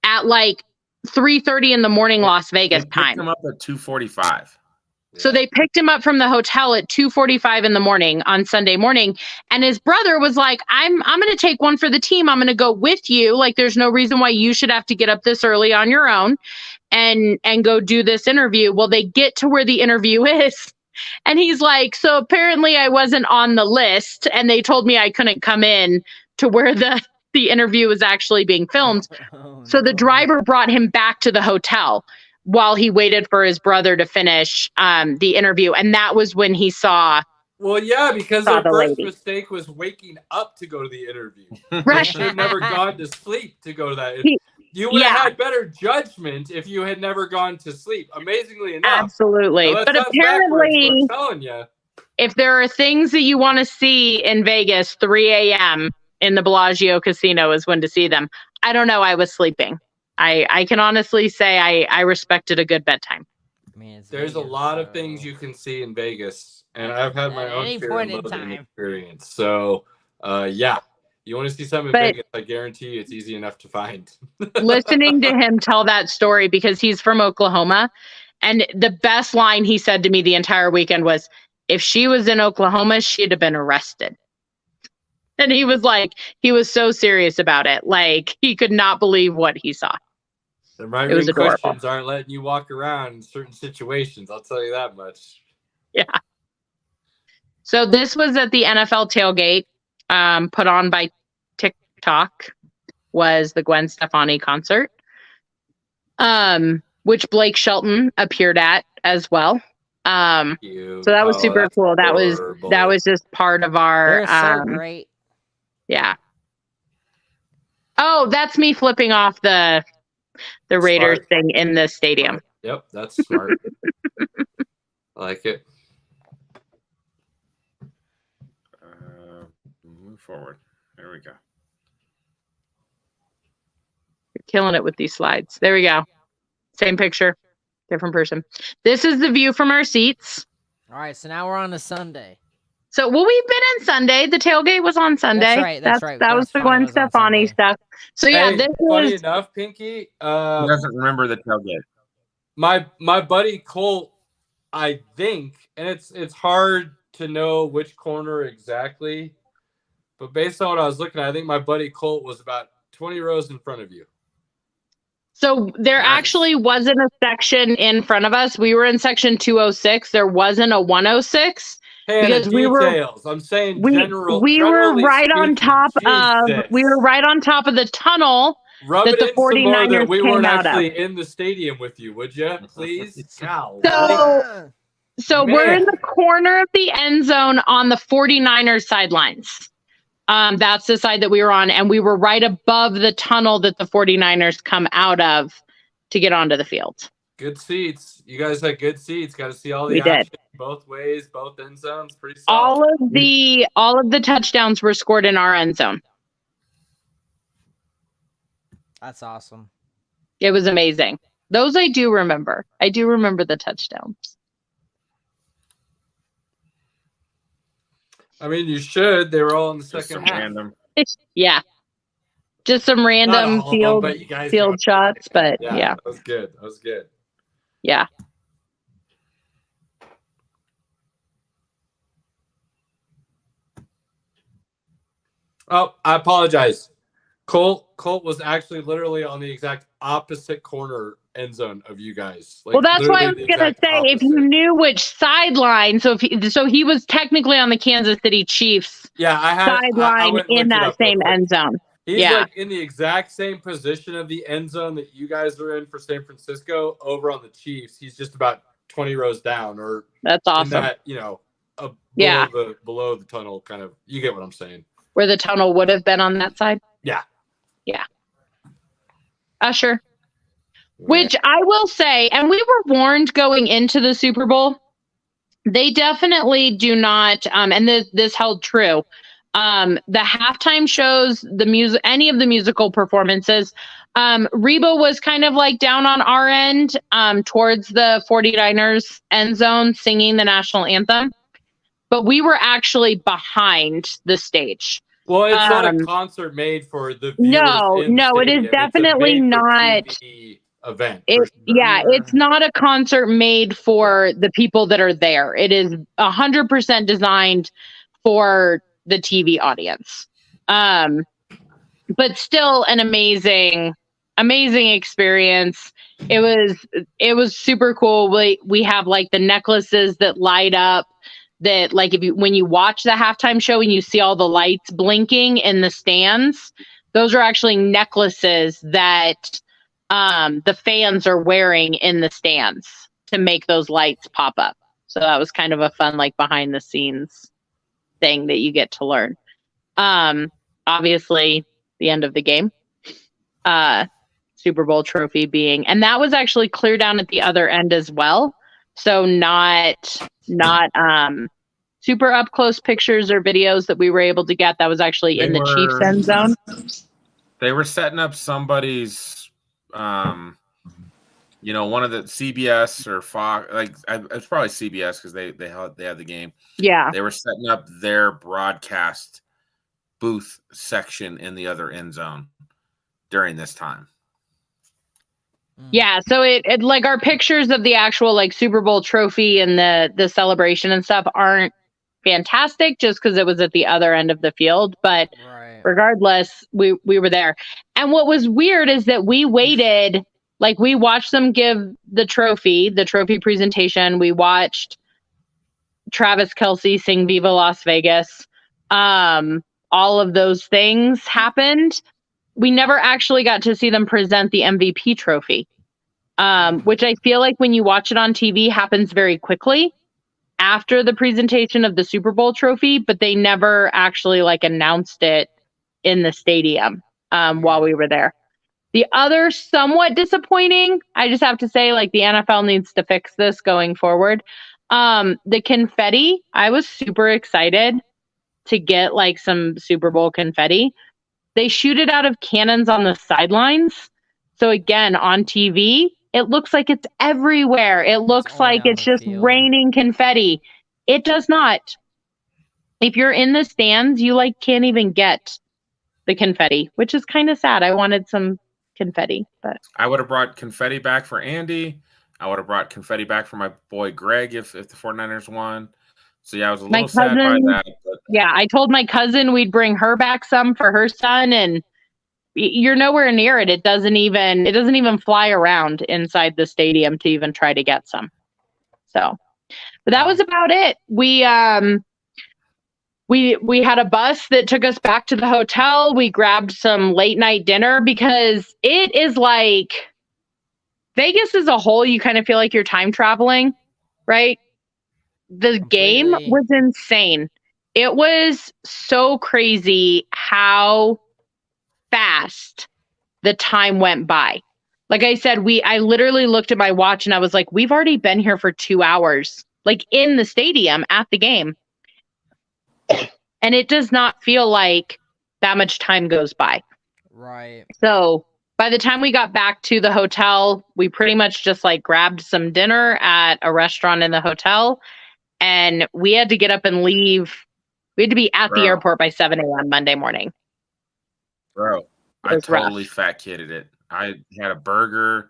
at like 3:30 in the morning Las Vegas They picked time. him up at 2:45. So they picked him up from the hotel at 2:45 in the morning on Sunday morning. And his brother was like, I'm going to take one for the team. I'm going to go with you. Like, there's no reason why you should have to get up this early on your own and go do this interview. Well, they get to where the interview is. And he's like, so apparently I wasn't on the list. And they told me I couldn't come in to where the interview was actually being filmed. So the driver brought him back to the hotel while he waited for his brother to finish the interview. And that was when he saw. Well, yeah, because Saw their the first lady. mistake was waking up to go to the interview. Right. They should have never gone to sleep to go to that. You would have Yeah. had better judgment if you had never gone to sleep. Amazingly enough. Absolutely. Now, that But sounds backwards, apparently, but I'm telling you. if there are things that you want to see in Vegas, 3 a.m. in the Bellagio Casino is when to see them. I don't know. I was sleeping. I can honestly say I respected a good bedtime. I mean, it's There's a Vegas, lot of so- things you can see in Vegas, and I've had my At own any fear point and in loathing time. experience. So, yeah, you want to see something in But- Vegas? I guarantee you, it's easy enough to find. Listening to him tell that story, because he's from Oklahoma, and the best line he said to me the entire weekend was, if she was in Oklahoma, she'd have been arrested. And he was like, he was so serious about it. Like, he could not believe what he saw. The right It was wing adorable. questions aren't letting you walk around in certain situations. I'll tell you that much. So this was at the NFL tailgate, put on by TikTok, was the Gwen Stefani concert, which Blake Shelton appeared at as well. You. So that was super that's cool. That adorable. was just part of our They're so great. yeah. Oh, that's me flipping off the Raiders Smart. thing in the stadium. Yep, that's smart. I like it. Move forward. There we go. You're killing it with these slides. There we go. Same picture, different person. This is the view from our seats. All right, so now we're on a Sunday. So, well, we've been in Sunday. The tailgate was on Sunday. right, that's right. That was the Gwen Stefani was on Stefani Sunday. stuff. So yeah, Hey, this funny is enough, Pinky. He doesn't remember the tailgate. My buddy Colt, I think, and it's hard to know which corner exactly, but based on what I was looking at, I think my buddy Colt was about 20 rows in front of you. so there Nice. actually wasn't a section in front of us. We were in section 206. There wasn't a 106. Hannah, Because we were- details. I'm saying We general. we were generally right on speaking. top of Jesus. we were right on top of the tunnel. Rub that it the in some more 49ers that we came weren't out of. actually in the stadium with you, would you? Please, Cal. So- So we're in Man. the corner of the end zone on the 49ers sidelines. That's the side that we were on, and we were right above the tunnel that the 49ers come out of to get onto the field. Good seats. You guys had good seats. Got to see all the We did. action both ways, both end zones. Pretty solid. All of the touchdowns were scored in our end zone. That's awesome. It was amazing. Those I do remember. I do remember the touchdowns. I mean, you should. They were all in the Just second some half. random. Yeah. Just some Not random all of them, but you guys field got- shots, but Yeah, yeah. that was good. That was good. Yeah. Oh, I apologize. Colt was actually literally on the exact opposite corner end zone of you guys. Like, Well, that's why I literally was the gonna exact say if you opposite. knew which sideline. So he was technically on the Kansas City Chiefs Yeah, I sideline went and in looked it that up real same quick. end zone. He's Yeah. like in the exact same position of the end zone that you guys are in for San Francisco over on the Chiefs. He's just about 20 rows down or That's in awesome. that, Yeah. below the tunnel kind of. You get what I'm saying. Where the tunnel would have been on that side. Yeah. Yeah. Sure. Which I will say, and we were warned going into the Super Bowl, they definitely do not, and this held true. The halftime shows, the music, any of the musical performances, Reba was kind of like down on our end, towards the 49ers end zone singing the national anthem, but we were actually behind the stage. Well, it's not a concert made for the viewers. No, in the no, it is stadium. definitely it's a not. TV event. Yeah, it's not a concert made for the people that are there. It is 100% designed for the TV audience. But still an amazing experience. It was super cool. We have like the necklaces that light up, that like when you watch the halftime show and you see all the lights blinking in the stands, those are actually necklaces that the fans are wearing in the stands to make those lights pop up. So that was kind of a fun like behind the scenes thing that you get to learn. Obviously the end of the game, Super Bowl trophy being, and that was actually clear down at the other end as well. So not super up close pictures or videos that we were able to get. That was actually in the Chiefs end zone. They were setting up somebody's, one of the CBS or Fox, like it's probably CBS because they had the game. Yeah, they were setting up their broadcast booth section in the other end zone during this time. Yeah, so it like our pictures of the actual like Super Bowl trophy and the celebration and stuff aren't fantastic just because it was at the other end of the field, but regardless, we were there. And what was weird is that we waited, like we watched them give the trophy presentation. We watched Travis Kelce sing Viva Las Vegas. All of those things happened. We never actually got to see them present the MVP trophy, which I feel like when you watch it on TV happens very quickly after the presentation of the Super Bowl trophy, but they never actually like announced it in the stadium while we were there. The other somewhat disappointing, I just have to say, like the NFL needs to fix this going forward. The confetti, I was super excited to get like some Super Bowl confetti. They shoot it out of cannons on the sidelines. So again, on TV, it looks like it's everywhere. It looks like it's just raining confetti. It does not. If you're in the stands, you like can't even get the confetti, which is kind of sad. I wanted some confetti, but I would have brought confetti back for Andy. I would have brought confetti back for my boy Greg if the 49ers won. So yeah, I was a little sad by that. But... Yeah, I told my cousin we'd bring her back some for her son, and you're nowhere near it. It doesn't even fly around inside the stadium to even try to get some. So, but that was about it. We had a bus that took us back to the hotel. We grabbed some late night dinner because it is like Vegas as a whole. You kind of feel like you're time traveling, right? The game was insane. It was so crazy how fast the time went by. Like I said, I literally looked at my watch and I was like, we've already been here for 2 hours, like in the stadium at the game. And it does not feel like that much time goes by. Right. So by the time we got back to the hotel, we pretty much just like grabbed some dinner at a restaurant in the hotel. And we had to get up and leave. We had to be at the airport by 7 a.m. Monday morning. Bro, I totally fat kidded it. I had a burger,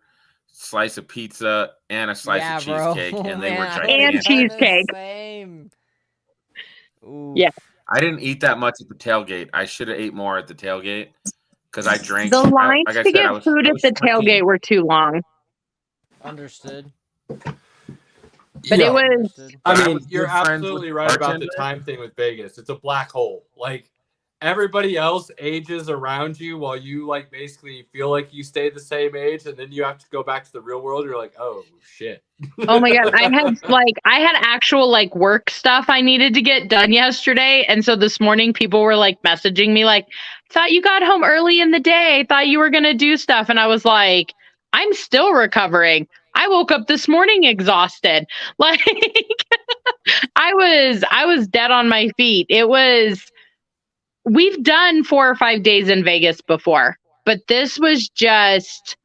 slice of pizza, and a slice of cheesecake, and they were gigantic. And cheesecake. Same. Yeah. I didn't eat that much at the tailgate. I should have ate more at the tailgate because I drank. The lines to get food at the tailgate were too long. Understood. But it was. I mean, you're absolutely right about the time thing with Vegas. It's a black hole. Like everybody else ages around you while you like basically feel like you stay the same age, and then you have to go back to the real world. You're like, oh shit. Oh my god, I had actual like work stuff I needed to get done yesterday, and so this morning people were like messaging me like, "Thought you got home early in the day. Thought you were gonna do stuff," and I was like, "I'm still recovering. I woke up this morning exhausted." Like I was dead on my feet. It was we've done 4 or 5 days in Vegas before, but this was just,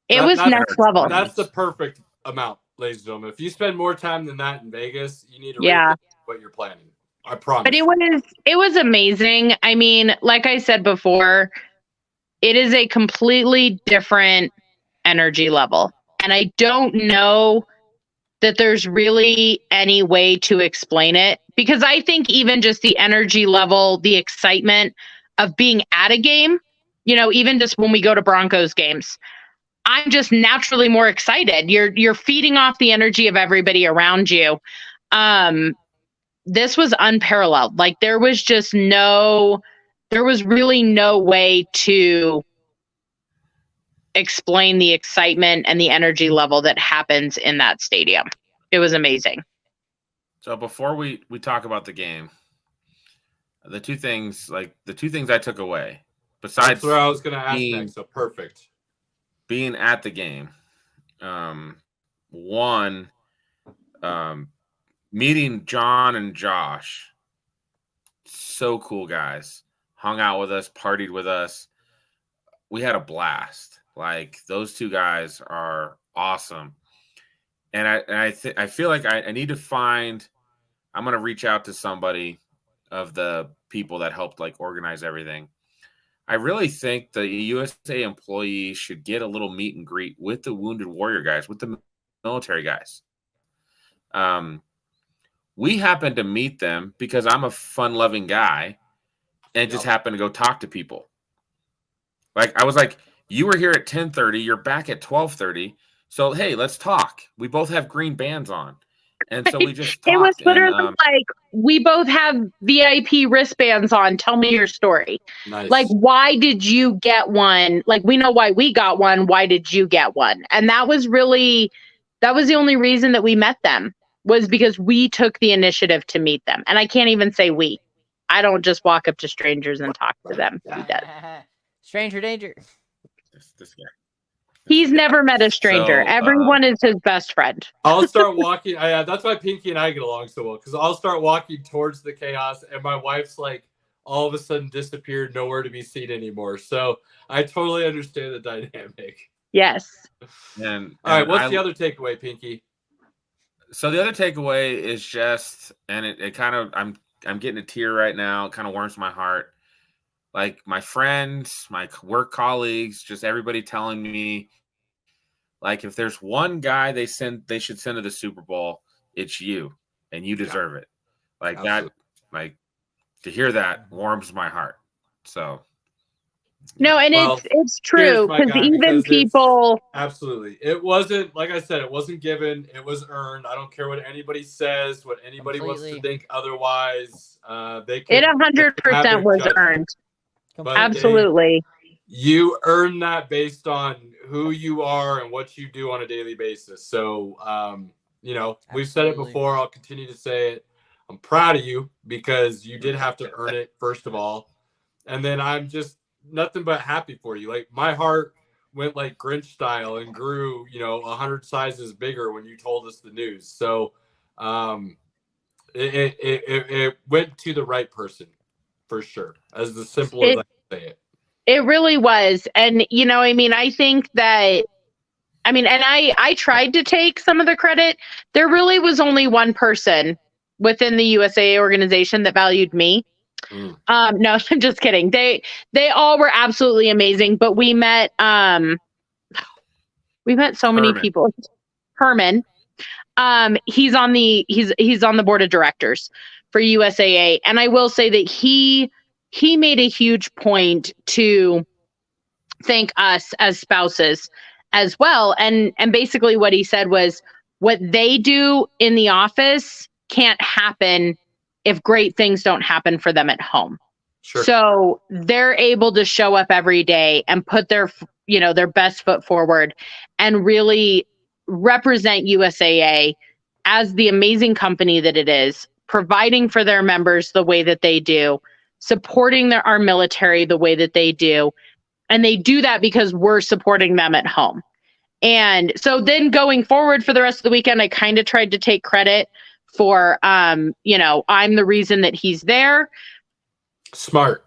it was next level. That's the perfect amount, ladies and gentlemen. If you spend more time than that in Vegas, you need to Yeah. rethink what you're planning. I promise. But it was amazing. I mean, like I said before, it is a completely different energy level. And I don't know that there's really any way to explain it, because I think even just the energy level, the excitement of being at a game, you know, even just when we go to Broncos games, I'm just naturally more excited. You're feeding off the energy of everybody around you. This was unparalleled. Like there was really no way to explain the excitement and the energy level that happens in that stadium. It was amazing. So before we talk about the game, the two things I took away, besides that's where I was going to ask next. So perfect. Being at the game, one, meeting John and Josh, so cool guys, hung out with us, partied with us. We had a blast. Like those two guys are awesome. And I feel like I need to find, I'm going to reach out to somebody of the people that helped like organize everything. I really think the USA employees should get a little meet and greet with the Wounded Warrior guys, with the military guys. We happened to meet them because I'm a fun-loving guy and just happened to go talk to people. Like I was like, you were here at 10:30, you're back at 12:30. So hey, let's talk. We both have green bands on. And so we just talked. It was literally like, we both have VIP wristbands on. Tell me your story. Nice. Like, why did you get one? Like, we know why we got one. Why did you get one? And that was the only reason that we met them, was because we took the initiative to meet them. And I can't even say we. I don't just walk up to strangers and talk to them. He does. Stranger danger. This guy. He's never met a stranger. So, Everyone is his best friend. I'll start walking. That's why Pinky and I get along so well, because I'll start walking towards the chaos, and my wife's like all of a sudden disappeared, nowhere to be seen anymore. So I totally understand the dynamic. Yes. And all right, what's the other takeaway, Pinky? So the other takeaway is just, and it kind of, I'm getting a tear right now. It kind of warms my heart. Like my friends, my work colleagues, just everybody telling me, like, if there's one guy they should send to the Super Bowl, it's you, and you deserve it. Like absolutely. That, like to hear that warms my heart. So no, and it's true, because even people, absolutely, it wasn't, like I said, it wasn't given, it was earned. I don't care what anybody says, what anybody wants to think otherwise. It 100% was earned. But absolutely. You earn that based on who you are and what you do on a daily basis. So, we've said it before. I'll continue to say it. I'm proud of you because you did have to earn it, first of all. And then I'm just nothing but happy for you. Like my heart went like Grinch style and grew, 100 sizes bigger when you told us the news. So, it went to the right person. For sure. As simple as I can say it. It really was. And, I think that, and I tried to take some of the credit. There really was only one person within the USA organization that valued me. No, I'm just kidding. They all were absolutely amazing, but we met so many people. Herman. He's on the board of directors for USAA. And I will say that he made a huge point to thank us as spouses as well. And basically what he said was, what they do in the office can't happen if great things don't happen for them at home. Sure. So they're able to show up every day and put their best foot forward and really represent USAA as the amazing company that it is, providing for their members the way that they do, supporting our military the way that they do. And they do that because we're supporting them at home. And so then going forward for the rest of the weekend, I kind of tried to take credit for, I'm the reason that he's there. Smart.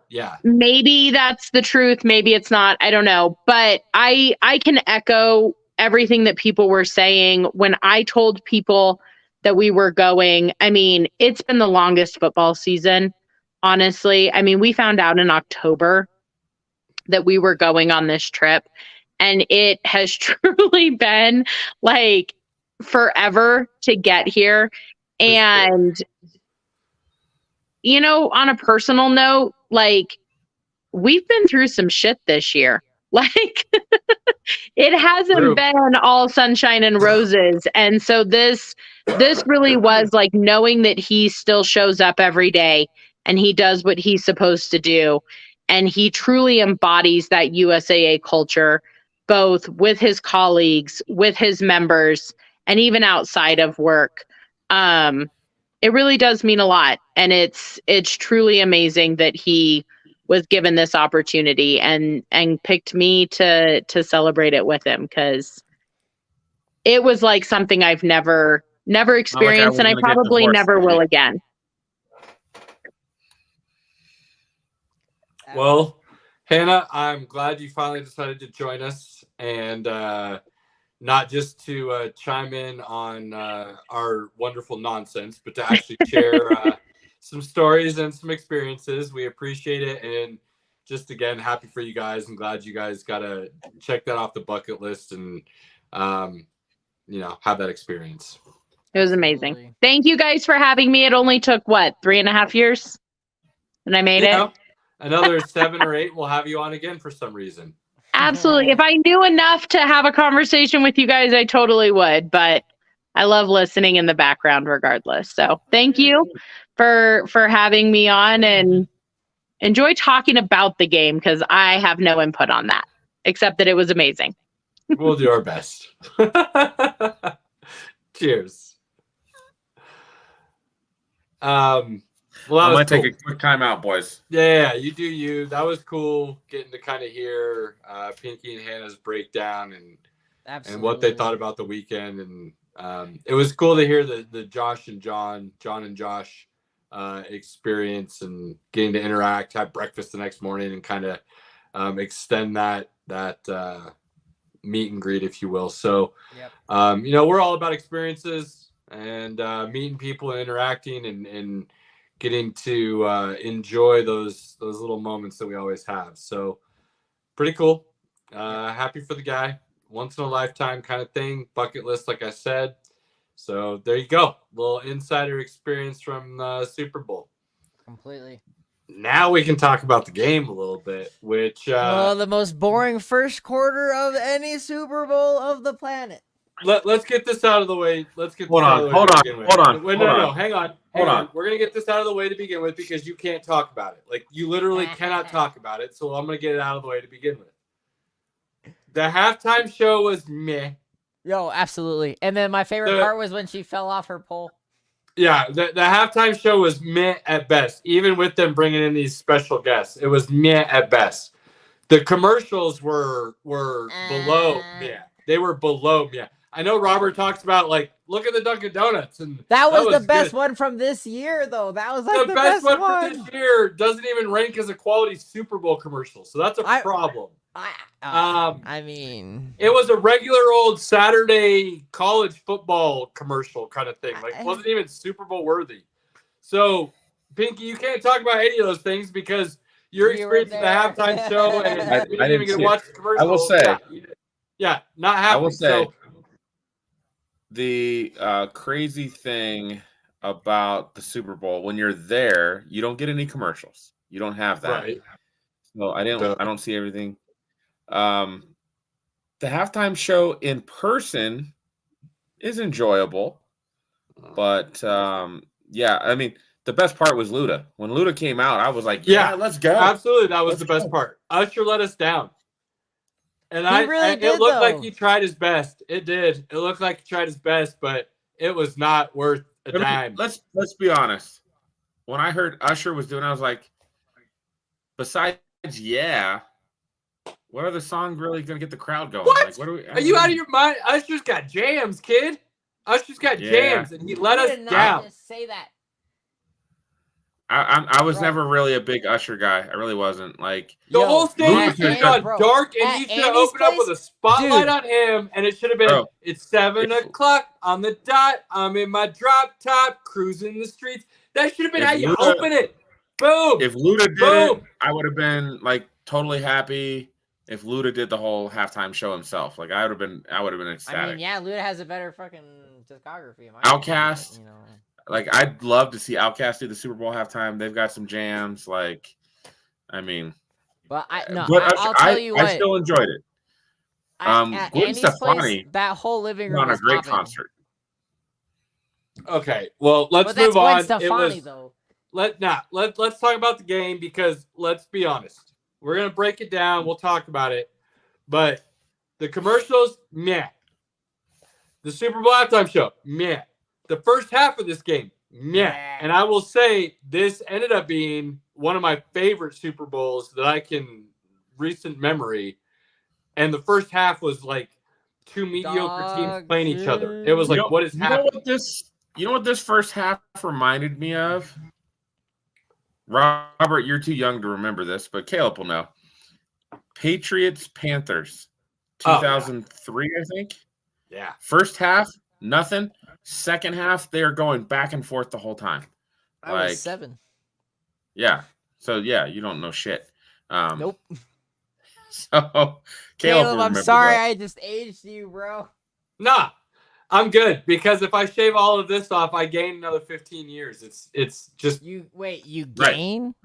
Yeah. Maybe that's the truth. Maybe it's not. I don't know. But I can echo everything that people were saying when I told people that we were going. I mean, it's been the longest football season, honestly. I mean, we found out in October that we were going on this trip, and it has truly been like forever to get here. And you know, on a personal note, like, we've been through some shit this year. Like, it hasn't True. been all sunshine and roses. And so this really was like knowing that he still shows up every day and he does what he's supposed to do. And he truly embodies that USAA culture, both with his colleagues, with his members, and even outside of work. It really does mean a lot. And it's truly amazing that he was given this opportunity and picked me to celebrate it with him, because it was like something I've never experienced, and I probably never will again. Well, Hannah, I'm glad you finally decided to join us, and not just to chime in on our wonderful nonsense, but to actually share some stories and some experiences. We appreciate it. And just again, happy for you guys. I'm glad you guys got to check that off the bucket list and, have that experience. It was amazing. Thank you guys for having me. It only took 3.5 years and I made it. Another 7 or 8, we'll have you on again for some reason. Absolutely. If I knew enough to have a conversation with you guys, I totally would, but I love listening in the background regardless. So thank you for having me on, and enjoy talking about the game, because I have no input on that, except that it was amazing. We'll do our best. Cheers. Well, I might take a quick time out, boys. Yeah, you do you. That was cool getting to kind of hear Pinky and Hannah's breakdown and what they thought about the weekend. And it was cool to hear the Josh and John and Josh experience, and getting to interact, have breakfast the next morning, and kind of extend that meet and greet, if you will. So, we're all about experiences and meeting people and interacting and getting to enjoy those little moments that we always have. So pretty cool. Happy for the guy. Once in a lifetime kind of thing. Bucket list, like I said. So there you go. Little insider experience from Super Bowl. Completely. Now we can talk about the game a little bit, which the most boring first quarter of any Super Bowl of the planet. Let's get this out of the way. Hold on. Hang on. We're gonna get this out of the way to begin with, because you can't talk about it. Like, you literally cannot talk about it. So I'm gonna get it out of the way to begin with. The halftime show was meh. Yo, absolutely. And then my favorite part was when she fell off her pole. Yeah, the halftime show was meh at best. Even with them bringing in these special guests, it was meh at best. The commercials were below meh. They were below meh. I know Robert talks about, like, look at the Dunkin' Donuts, and that was the best one from this year, though. That was like the best one for this year. Doesn't even rank as a quality Super Bowl commercial, so that's a problem. I mean, it was a regular old Saturday college football commercial kind of thing. Like, it wasn't even Super Bowl worthy. So, Pinky, you can't talk about any of those things because you're experiencing the halftime show, and we didn't even get to watch the commercial. I will say, not happening. I will say, the crazy thing about the Super Bowl, when you're there, you don't get any commercials. You don't have that. Right. So I don't see everything. The halftime show in person is enjoyable, but I mean, the best part was Luda. When Luda came out, I was like, yeah, let's go. Absolutely, that was the best part. Usher let us down. And it looked like he tried his best. It did. It looked like he tried his best, but it was not worth a dime. Let's be honest. When I heard Usher was doing it, I was like, besides, what other song really going to get the crowd going? What? Like, are you out of your mind? Usher's got jams, kid. Usher's got jams, and he let us down. Just say that. I was Bro. never really a big Usher guy. I really wasn't. Like, The Yo, whole stage Luda should have should- gone bro, dark, and at he should have Andy's opened up with a place- spotlight dude. on him, and it should have been, Bro, it's 7 if- o'clock on the dot. I'm in my drop top, cruising the streets. That should have been If how you Luda- open it. Boom. if Luda did Boom. it, I would have been like totally happy. If Luda did the whole halftime show himself, like I would have been ecstatic. I mean, yeah, Luda has a better fucking discography. In my Outkast? opinion, but, you know. Like I'd love to see Outkast do the Super Bowl halftime. They've got some jams. Like, I mean, But I'll Usher, tell you what. I still enjoyed it. At Gwen Andy's place, Stefani that whole living room On a was great popping. concert. Okay, well, let's But that's move on. Gwen Stefani, though. Let's talk about the game, because let's be honest. We're gonna break it down. We'll talk about it. But the commercials, meh. The Super Bowl halftime show, meh. The first half of this game, meh. And I will say this ended up being one of my favorite Super Bowls that I can recent memory. And the first half was like two mediocre teams playing each other. It was like, what is happening? You know what this first half reminded me of? Robert, you're too young to remember this, but Caleb will know. Patriots Panthers, 2003, I think. Yeah. First half, nothing. Second half, they are going back and forth the whole time. I Like, was 7. Yeah. So yeah, you don't know shit. Nope. So Caleb, Caleb, will I'm remember sorry that. I just aged you, bro. Nah, I'm good, because if I shave all of this off, I gain another 15 years. It's just, You Right. gain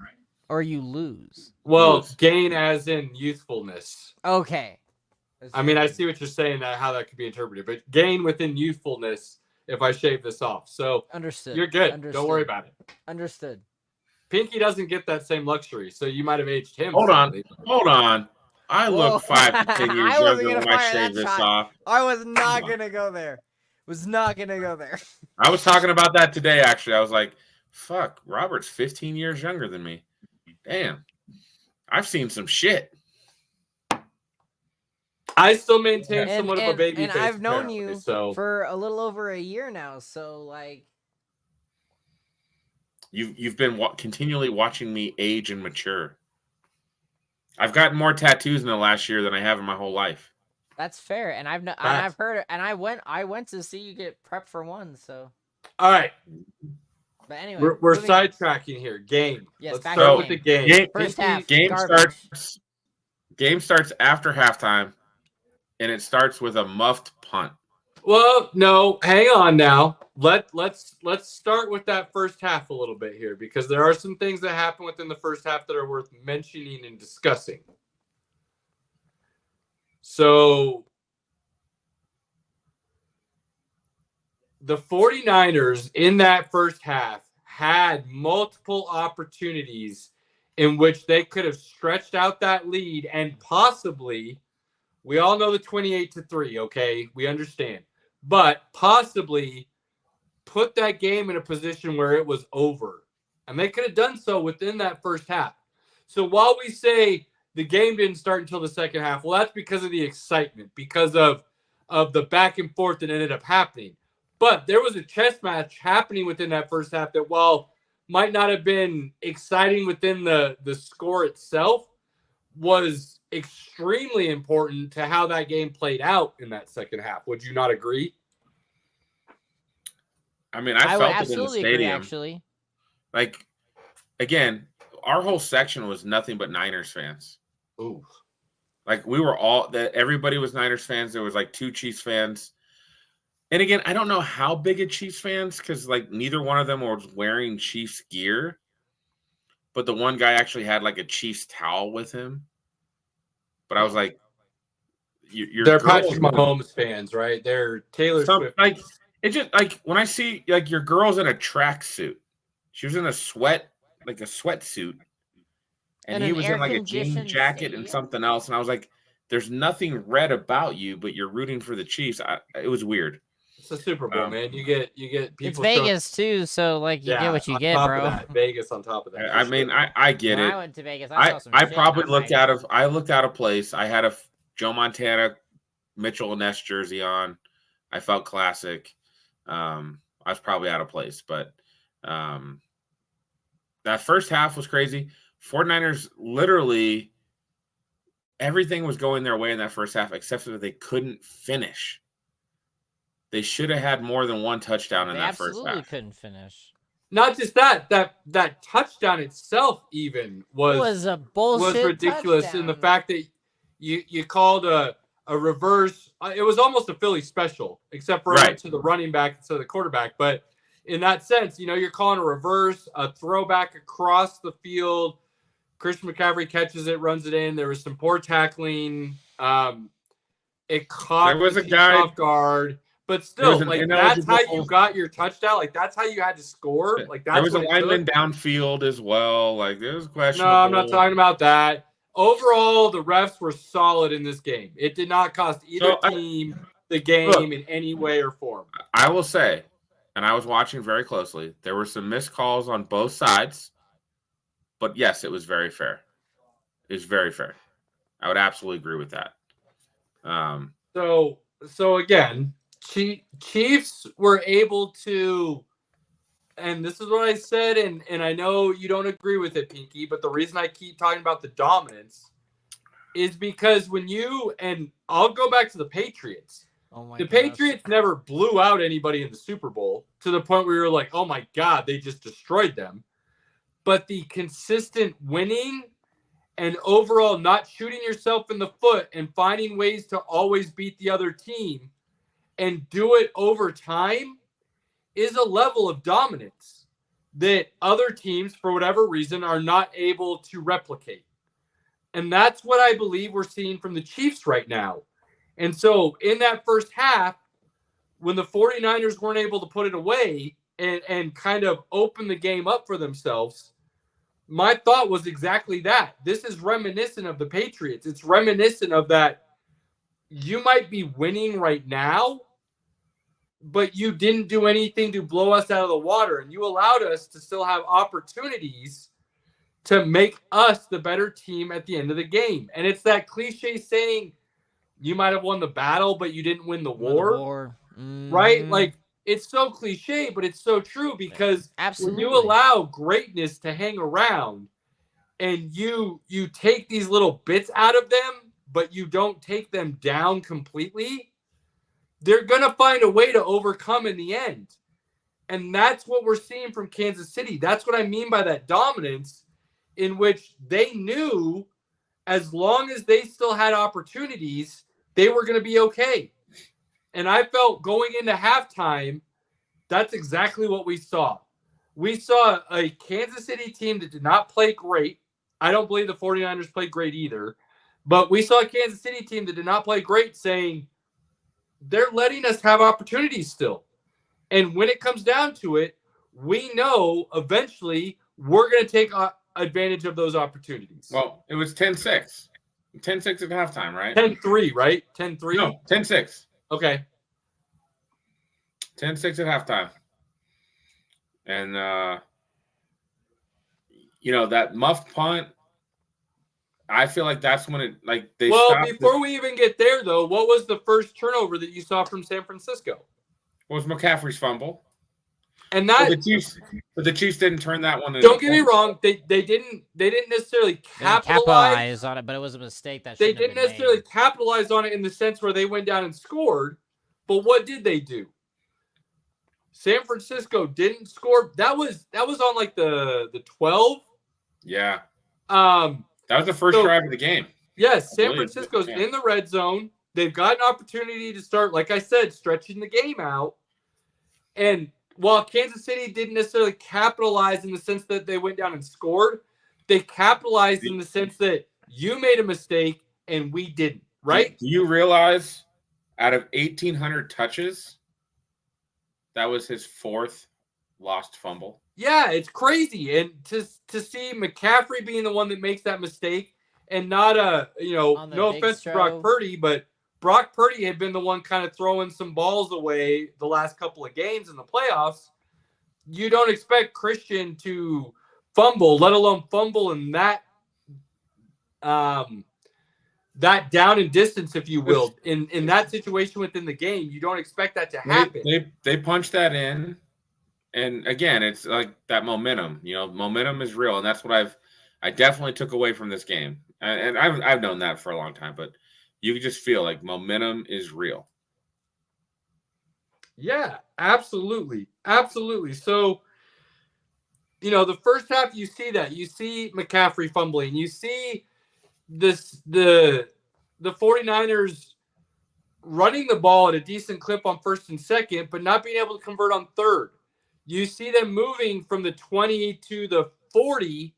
or you lose? well, Lose. gain as in youthfulness. Okay. I mean, I see what you're saying, how that could be interpreted, but gain within youthfulness if I shave this off. So Understood. you're good. Understood. Don't worry about it. Understood. Pinky doesn't get that same luxury, so you might have aged him. Hold on. slightly. Hold on. I Whoa. look 5 to 10 years I wasn't younger gonna when I fire that shave this shot. off. I was not Come on. gonna go there. Was not gonna go there. I was talking about that today, actually. I was like, fuck, Robert's 15 years younger than me. Damn. I've seen some shit. I still maintain somewhat of a baby and face. I've known apparently, you so for a little over a year now, so like You've been continually watching me age and mature. I've gotten more tattoos in the last year than I have in my whole life. that's fair. And I've heard, and I went to see you get prepped for one. So, all right, but anyway, we're moving on. sidetracking here. Game. Yes, Let's back start to with the game. game. First half, Game garbage. starts after halftime, and it starts with a muffed punt. Well, no, hang on now. Let's start with that first half a little bit here, because there are some things that happen within the first half that are worth mentioning and discussing. So the 49ers in that first half had multiple opportunities in which they could have stretched out that lead and possibly, we all know the 28-3, okay? We understand. But possibly put that game in a position where it was over. And they could have done so within that first half. So while we say the game didn't start until the second half, well, that's because of the excitement, because of the back and forth that ended up happening. But there was a chess match happening within that first half that, while might not have been exciting within the score itself, was extremely important to how that game played out in that second half. Would you not agree? I mean, I I would felt it in the absolutely agree. stadium. Actually, Like, again, our whole section was nothing but Niners fans. Ooh. Like, everybody was Niners fans. There was like 2 Chiefs fans. And again, I don't know how big a Chiefs fans, because like neither one of them was wearing Chiefs gear. But the one guy actually had like a Chiefs towel with him. But I was like, They're Patrick Mahomes fans, right? They're Taylor Swift. Like, it's just like when I see like your girl's in a tracksuit. She was in a sweatsuit. And he was in like a jean jacket and something else. And I was like, there's nothing red about you, but you're rooting for the Chiefs. It was weird. It's a Super Bowl, man. You get people. it's Vegas too, so like you get what you get, bro. Vegas on top of that. I mean, I get When it. I went to Vegas, I saw some I shit, probably and I'm looked like, out of place. I had a Joe Montana, Mitchell Ness jersey on. I felt classic. I was probably out of place, but that first half was crazy. 49ers literally everything was going their way in that first half, except for that they couldn't finish. They should have had more than one touchdown in that first half. They absolutely couldn't finish. Not just that touchdown itself even was a bullshit ridiculous touchdown. in the fact that you called a reverse. It was almost a Philly special, except for it went to the running back instead of the quarterback. But in that sense, you're calling a reverse, a throwback across the field. Christian McCaffrey catches it, runs it in. There was some poor tackling. It caught the guy off guard. But still, that's how you got your touchdown. Like, that's how you had to score. Like, that's there was a lineman downfield as well. Like, there was questionable. No, I'm not talking about that. Overall, the refs were solid in this game. It did not cost either team the game in any way or form. I will say, and I was watching very closely, there were some missed calls on both sides. But yes, it was very fair. It was very fair. I would absolutely agree with that. So again, Chiefs were able to, and this is what I said, and I know you don't agree with it, Pinky, but the reason I keep talking about the dominance is because and I'll go back to the Patriots. The Patriots never blew out anybody in the Super Bowl to the point where you're like, oh my God, they just destroyed them. But the consistent winning and overall not shooting yourself in the foot and finding ways to always beat the other team and do it over time is a level of dominance that other teams, for whatever reason, are not able to replicate. And that's what I believe we're seeing from the Chiefs right now. And so in that first half, when the 49ers weren't able to put it away and kind of open the game up for themselves, my thought was exactly that. This is reminiscent of the Patriots. It's reminiscent of that. You might be winning right now, but you didn't do anything to blow us out of the water, and you allowed us to still have opportunities to make us the better team at the end of the game. And it's that cliche saying, you might have won the battle, but you didn't win the war. Right? Like, it's so cliche, but it's so true, because when you allow greatness to hang around and you take these little bits out of them, but you don't take them down completely, they're going to find a way to overcome in the end. And that's what we're seeing from Kansas City. That's what I mean by that dominance, in which they knew as long as they still had opportunities, they were going to be okay. And I felt going into halftime, that's exactly what we saw. We saw a Kansas City team that did not play great. I don't believe the 49ers played great either. But we saw a Kansas City team that did not play great, saying they're letting us have opportunities still. And when it comes down to it, we know eventually we're going to take advantage of those opportunities. Well, it was 10-6. 10-6 at halftime, right? 10-3, right? 10-3? No, 10-6. Okay. 10-6 at halftime. And, that muffed punt, I feel like that's when it, like, they stopped. Before we even get there, though, what was the first turnover that you saw from San Francisco? It was McCaffrey's fumble. And that, but the Chiefs didn't turn that one. Don't get me wrong; they didn't necessarily capitalize on it, but it was a mistake that they didn't necessarily capitalize on it in the sense where they went down and scored. But what did they do? San Francisco didn't score. That was on like the 12. Yeah. That was the first drive of the game. Yes, San Francisco's in the red zone. They've got an opportunity to start, like I said, stretching the game out. And while Kansas City didn't necessarily capitalize in the sense that they went down and scored, they capitalized in the sense that you made a mistake and we didn't, right? Do you realize out of 1,800 touches, that was his fourth lost fumble? Yeah, it's crazy. And to see McCaffrey being the one that makes that mistake and not no offense to Brock Purdy, but Brock Purdy had been the one kind of throwing some balls away the last couple of games in the playoffs. You don't expect Christian to fumble, let alone fumble in that down and distance, if you will, in that situation within the game. You don't expect that to happen. They punched that in, And again, it's like that momentum. Momentum is real, and that's what I definitely took away from this game. And I've known that for a long time, but you can just feel like momentum is real. Yeah, absolutely. Absolutely. So, the first half, you see that. You see McCaffrey fumbling. You see the 49ers running the ball at a decent clip on first and second, but not being able to convert on third. You see them moving from the 20 to the 40,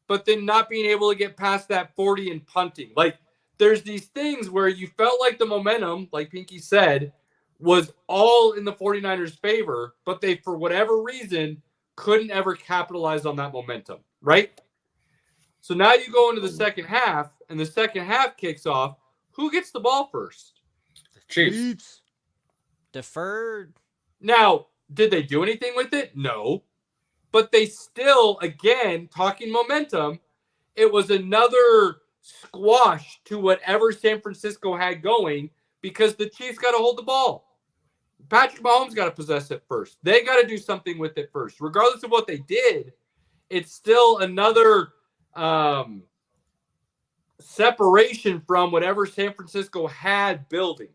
but then not being able to get past that 40 and punting. Like, there's these things where you felt like the momentum, like Pinky said, was all in the 49ers' favor, but they, for whatever reason, couldn't ever capitalize on that momentum, right? So now you go into the second half, and the second half kicks off. Who gets the ball first? Chiefs. Deferred. Now, did they do anything with it? No. But they still, again, talking momentum, it was another squash to whatever San Francisco had going because the Chiefs got to hold the ball. Patrick Mahomes got to possess it first. They got to do something with it first. Regardless of what they did, it's still another separation from whatever San Francisco had building.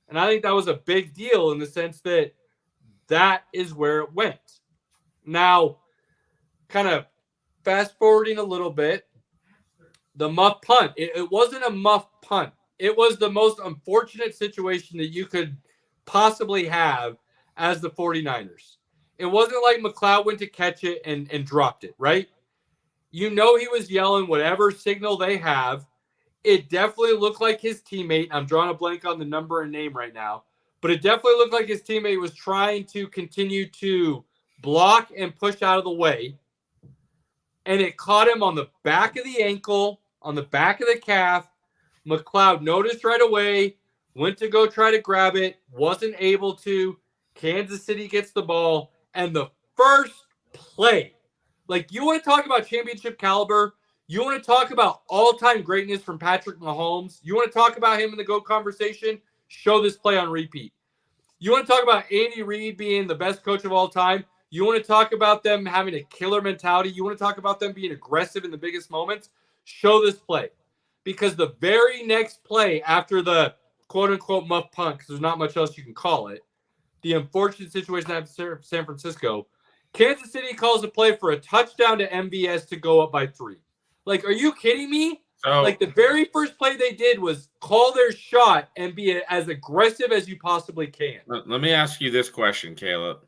And I think that was a big deal in the sense that that is where it went. Now, kind of fast forwarding a little bit, the muff punt. It wasn't a muff punt. It was the most unfortunate situation that you could possibly have as the 49ers. It wasn't like McLeod went to catch it and dropped it, right? He was yelling whatever signal they have. It definitely looked like his teammate. I'm drawing a blank on the number and name right now, but it definitely looked like his teammate was trying to continue to block and push out of the way. And it caught him on the back of the ankle, on the back of the calf. McLeod noticed right away, went to go try to grab it, wasn't able to. Kansas City gets the ball, and the first play, like, you want to talk about championship caliber, you want to talk about all-time greatness from Patrick Mahomes, you want to talk about him in the GOAT conversation, show this play on repeat. You want to talk about Andy Reid being the best coach of all time, you want to talk about them having a killer mentality, you want to talk about them being aggressive in the biggest moments, show this play. Because the very next play after the quote-unquote muff punt, because there's not much else you can call it, the unfortunate situation at San Francisco, Kansas City calls a play for a touchdown to MVS to go up by 3. Like, are you kidding me? So, Like, the very first play they did was call their shot and be as aggressive as you possibly can. let me ask you this question, Caleb.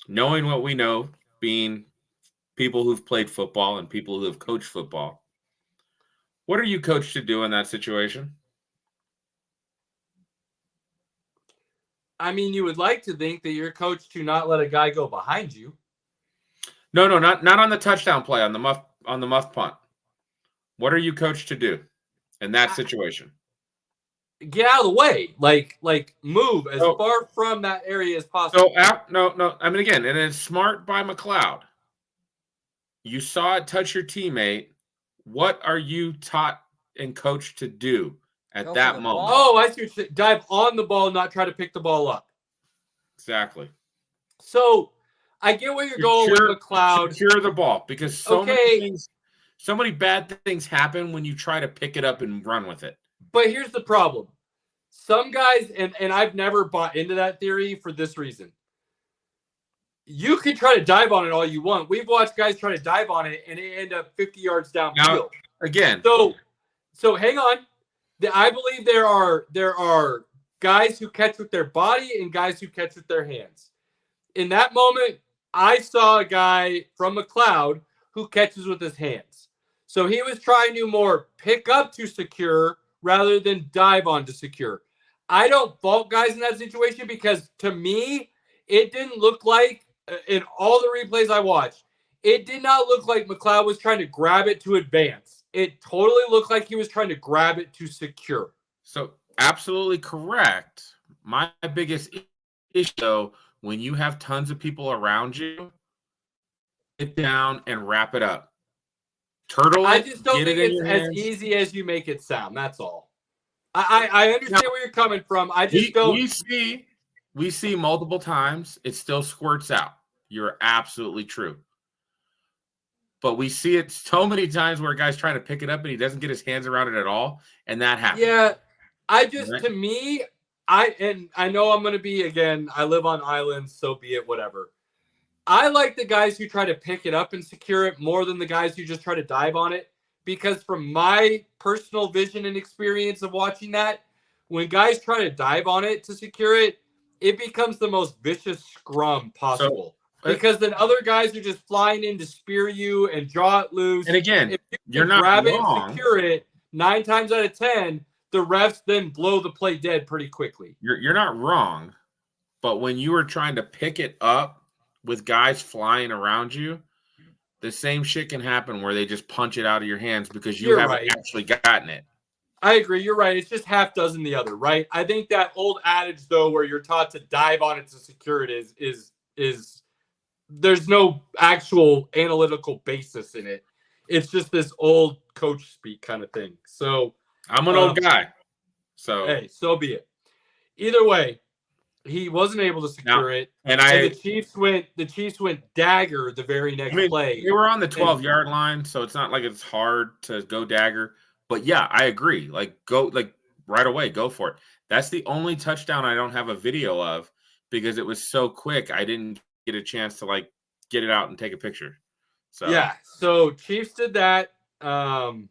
Knowing what we know, being people who've played football and people who have coached football, what are you coached to do in that situation? I mean, you would like to think that you're coached to not let a guy go behind you. No, not on the touchdown play, on the muff punt. What are you coached to do in that situation? Get out of the way. Like move as far from that area as possible. So, no. I mean, again, and it's smart by McLeod. You saw it touch your teammate. What are you taught and coached to do at that moment? Oh, I see what you're saying. Dive on the ball, not try to pick the ball up. Exactly. So I get where you're going with McLeod. Secure the ball, because so many bad things happen when you try to pick it up and run with it. But here's the problem. Some guys, and I've never bought into that theory for this reason. You can try to dive on it all you want. We've watched guys try to dive on it, and they end up 50 yards downfield. Now, again. So hang on. I believe there are guys who catch with their body and guys who catch with their hands. In that moment, I saw a guy from McLeod who catches with his hands. So he was trying to more pick up to secure rather than dive on to secure. I don't fault guys in that situation because, to me, it didn't look like, in all the replays I watched, it did not look like McLeod was trying to grab it to advance. It totally looked like he was trying to grab it to secure. So, absolutely correct. My biggest issue, though, when you have tons of people around you, get down and wrap it up. Turtle it. I just don't think it's as easy as you make it sound. That's all. I understand where you're coming from. I just don't. we see multiple times, it still squirts out. You're absolutely true. But we see it so many times where a guy's trying to pick it up and he doesn't get his hands around it at all, and that happens. Yeah, Right? to me, I know I'm gonna be again. I live on islands, so be it. Whatever. I like the guys who try to pick it up and secure it more than the guys who just try to dive on it. Because from my personal vision and experience of watching that, when guys try to dive on it to secure it, it becomes the most vicious scrum possible. Because then other guys are just flying in to spear you and draw it loose. And again, if you you're not grab it wrong. and secure it 9 times out of 10, the refs then blow the play dead pretty quickly. You're not wrong, but when you were trying to pick it up with guys flying around you, the same shit can happen where they just punch it out of your hands because you haven't actually gotten it. I agree. You're right. It's just half dozen the other, right? I think that old adage though, where you're taught to dive on it to secure it is there's no actual analytical basis in it. It's just this old coach speak kind of thing. So I'm an old guy. So hey, so be it. Either way, he wasn't able to secure it. And the Chiefs went dagger the very next play. They were on the 12-yard line, so it's not like it's hard to go dagger. But yeah, I agree. Go right away, go for it. That's the only touchdown I don't have a video of because it was so quick. I didn't get a chance to get it out and take a picture. So yeah, so Chiefs did that, and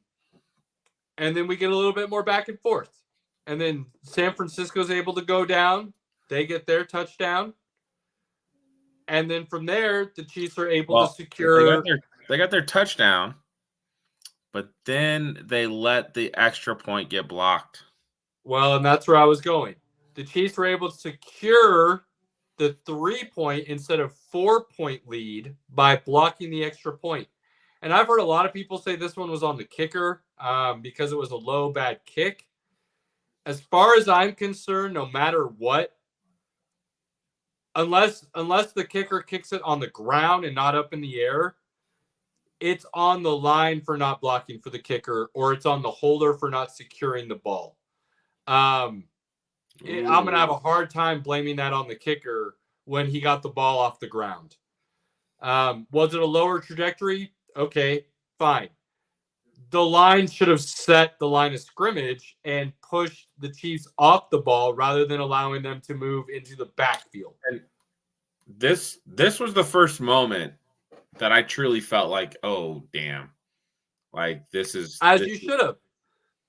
then we get a little bit more back and forth, and then San Francisco's able to go down. They get their touchdown, and then from there, the Chiefs are able to secure. They got their touchdown, but then they let the extra point get blocked. Well, and that's where I was going. The Chiefs were able to secure the 3-point instead of 4-point lead by blocking the extra point. And I've heard a lot of people say this one was on the kicker because it was a low, bad kick. As far as I'm concerned, no matter what, unless the kicker kicks it on the ground and not up in the air, it's on the line for not blocking for the kicker, or it's on the holder for not securing the ball. I'm going to have a hard time blaming that on the kicker when he got the ball off the ground. Was it a lower trajectory? Okay, fine. The line should have set the line of scrimmage and pushed the Chiefs off the ball rather than allowing them to move into the backfield. And this was the first moment that I truly felt like, oh, damn. This is... You should have.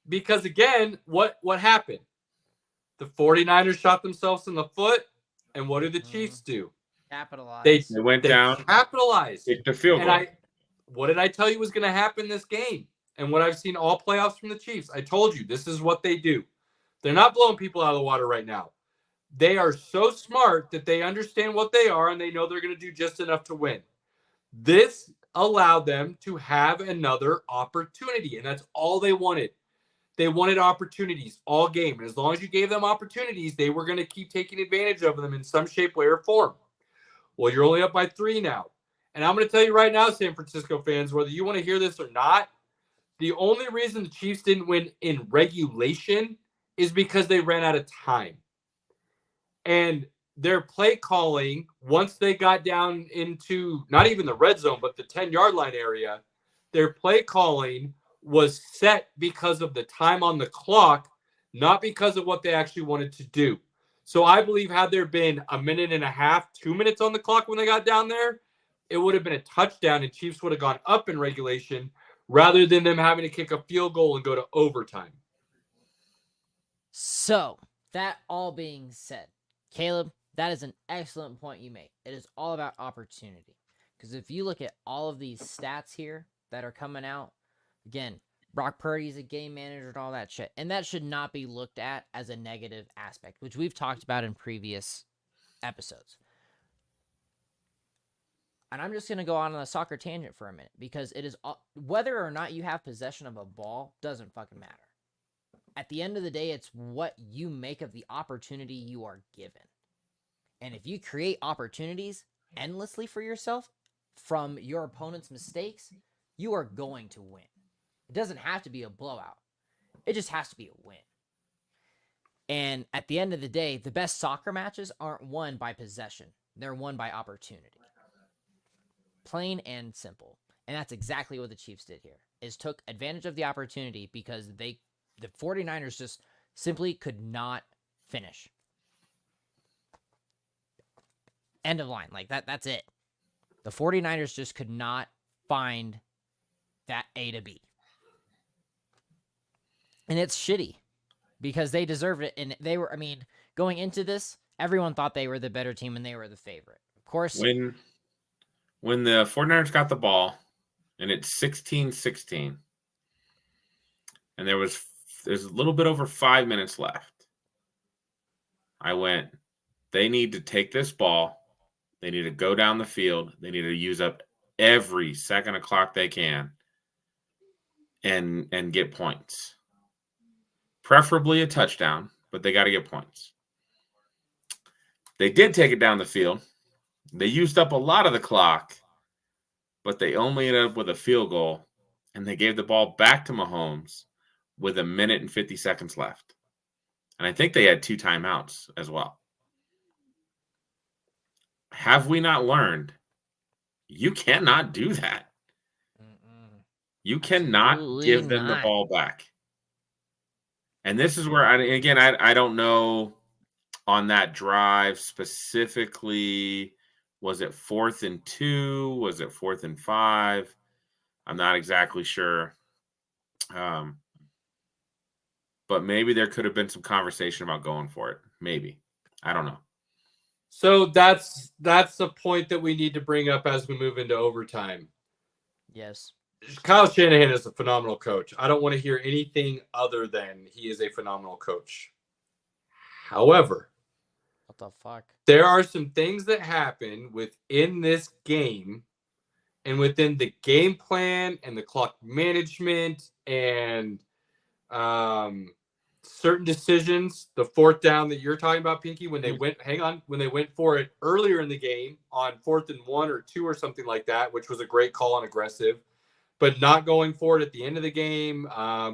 Because, again, what happened? The 49ers shot themselves in the foot, and what did the Chiefs do? Capitalize. They went down. Capitalized. The field goal. What did I tell you was going to happen this game? And what I've seen all playoffs from the Chiefs, I told you, this is what they do. They're not blowing people out of the water right now. They are so smart that they understand what they are, and they know they're going to do just enough to win. This allowed them to have another opportunity, and that's all they wanted. They wanted opportunities all game. And as long as you gave them opportunities, they were going to keep taking advantage of them in some shape, way, or form. Well, you're only up by 3 now. And I'm going to tell you right now, San Francisco fans, whether you want to hear this or not, the only reason the Chiefs didn't win in regulation is because they ran out of time. And their play calling, once they got down into not even the red zone, but the 10-yard line area, their play calling was set because of the time on the clock, not because of what they actually wanted to do. So I believe had there been a minute and a half, 2 minutes on the clock when they got down there, it would have been a touchdown and Chiefs would have gone up in regulation rather than them having to kick a field goal and go to overtime. So, that all being said, Caleb, that is an excellent point you made. It is all about opportunity. Because if you look at all of these stats here that are coming out, again, Brock Purdy's a game manager and all that shit. And that should not be looked at as a negative aspect, which we've talked about in previous episodes. And I'm just going to go on a soccer tangent for a minute because it is whether or not you have possession of a ball doesn't fucking matter. At the end of the day, it's what you make of the opportunity you are given. And if you create opportunities endlessly for yourself from your opponent's mistakes, you are going to win. It doesn't have to be a blowout. It just has to be a win. And at the end of the day, the best soccer matches aren't won by possession. They're won by opportunity. Plain and simple. And that's exactly what the Chiefs did here, is took advantage of the opportunity because the 49ers just simply could not finish. End of line. Like that's it. The 49ers just could not find that A to B. And it's shitty because they deserved it. And they were, I mean, going into this, everyone thought they were the better team and they were the favorite. Of course. When the 49ers got the ball and it's 16-16 and there's a little bit over 5 minutes left, I went, they need to take this ball. They need to go down the field. They need to use up every second of clock they can and get points. Preferably a touchdown, but they got to get points. They did take it down the field. They used up a lot of the clock, but they only ended up with a field goal, and they gave the ball back to Mahomes with 1 minute and 50 seconds left. And I think they had 2 timeouts as well. Have we not learned? You cannot do that. You cannot give them the ball back. And this is where, I don't know on that drive specifically, was it 4th and 2? Was it 4th and 5? I'm not exactly sure. But maybe there could have been some conversation about going for it. Maybe. I don't know. So that's the point that we need to bring up as we move into overtime. Yes. Kyle Shanahan is a phenomenal coach. I don't want to hear anything other than he is a phenomenal coach. However, what the fuck? There are some things that happen within this game and within the game plan and the clock management and certain decisions. The 4th down that you're talking about, Pinky, when they went for it earlier in the game on 4th and 1 or 2 or something like that, which was a great call and aggressive, but not going for it at the end of the game,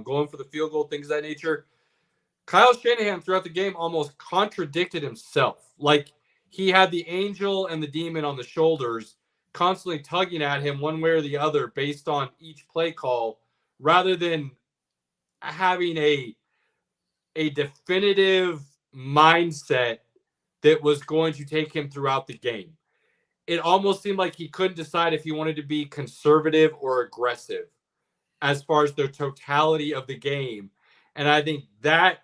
going for the field goal, things of that nature. Kyle Shanahan throughout the game almost contradicted himself. Like he had the angel and the demon on the shoulders constantly tugging at him one way or the other based on each play call, rather than having a definitive mindset that was going to take him throughout the game. It almost seemed like he couldn't decide if he wanted to be conservative or aggressive as far as the totality of the game. And I think that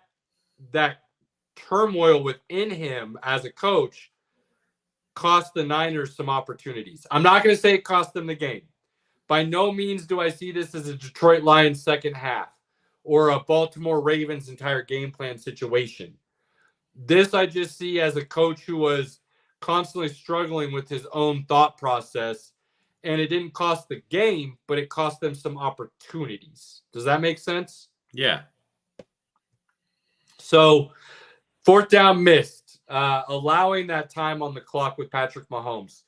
turmoil within him as a coach cost the Niners some opportunities. I'm not going to say it cost them the game. By no means do I see this as a Detroit Lions second half or a Baltimore Ravens entire game plan situation. This I just see as a coach who was constantly struggling with his own thought process, and it didn't cost the game, but it cost them some opportunities. Does that make sense? Yeah. So 4th down missed, allowing that time on the clock with Patrick Mahomes.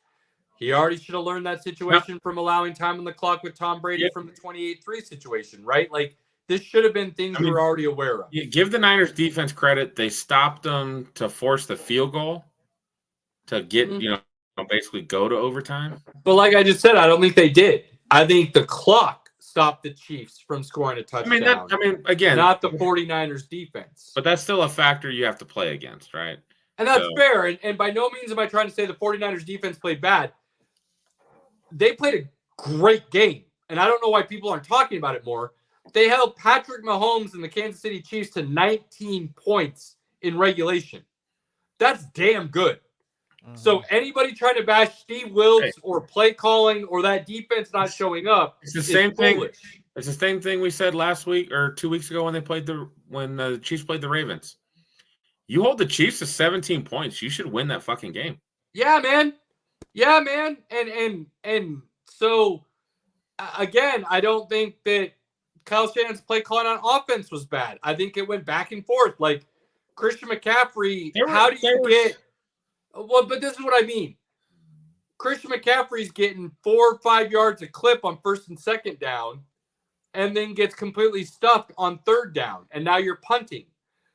He already should have learned that situation from allowing time on the clock with Tom Brady from the 28-3 situation, right? Like, this should have been things we were already aware of. Give the Niners defense credit. They stopped them to force the field goal to get, basically go to overtime. But like I just said, I don't think they did. I think the clock stopped the Chiefs from scoring a touchdown. Again, not the 49ers defense. But that's still a factor you have to play against, right? And that's fair. And by no means am I trying to say the 49ers defense played bad. They played a great game. And I don't know why people aren't talking about it more. They held Patrick Mahomes and the Kansas City Chiefs to 19 points in regulation. That's damn good. So anybody trying to bash Steve Wilkes or play calling or that defense not showing up, it's the same thing. It's the same thing we said last week or 2 weeks ago when the Chiefs played the Ravens. You hold the Chiefs to 17 points, you should win that fucking game. Yeah, man. Yeah, man. And so again, I don't think that Kyle Shanahan's play calling on offense was bad. I think it went back and forth. Like Christian McCaffrey, but this is what I mean. Christian McCaffrey's getting 4 or 5 yards a clip on 1st and 2nd down and then gets completely stuffed on 3rd down. And now you're punting.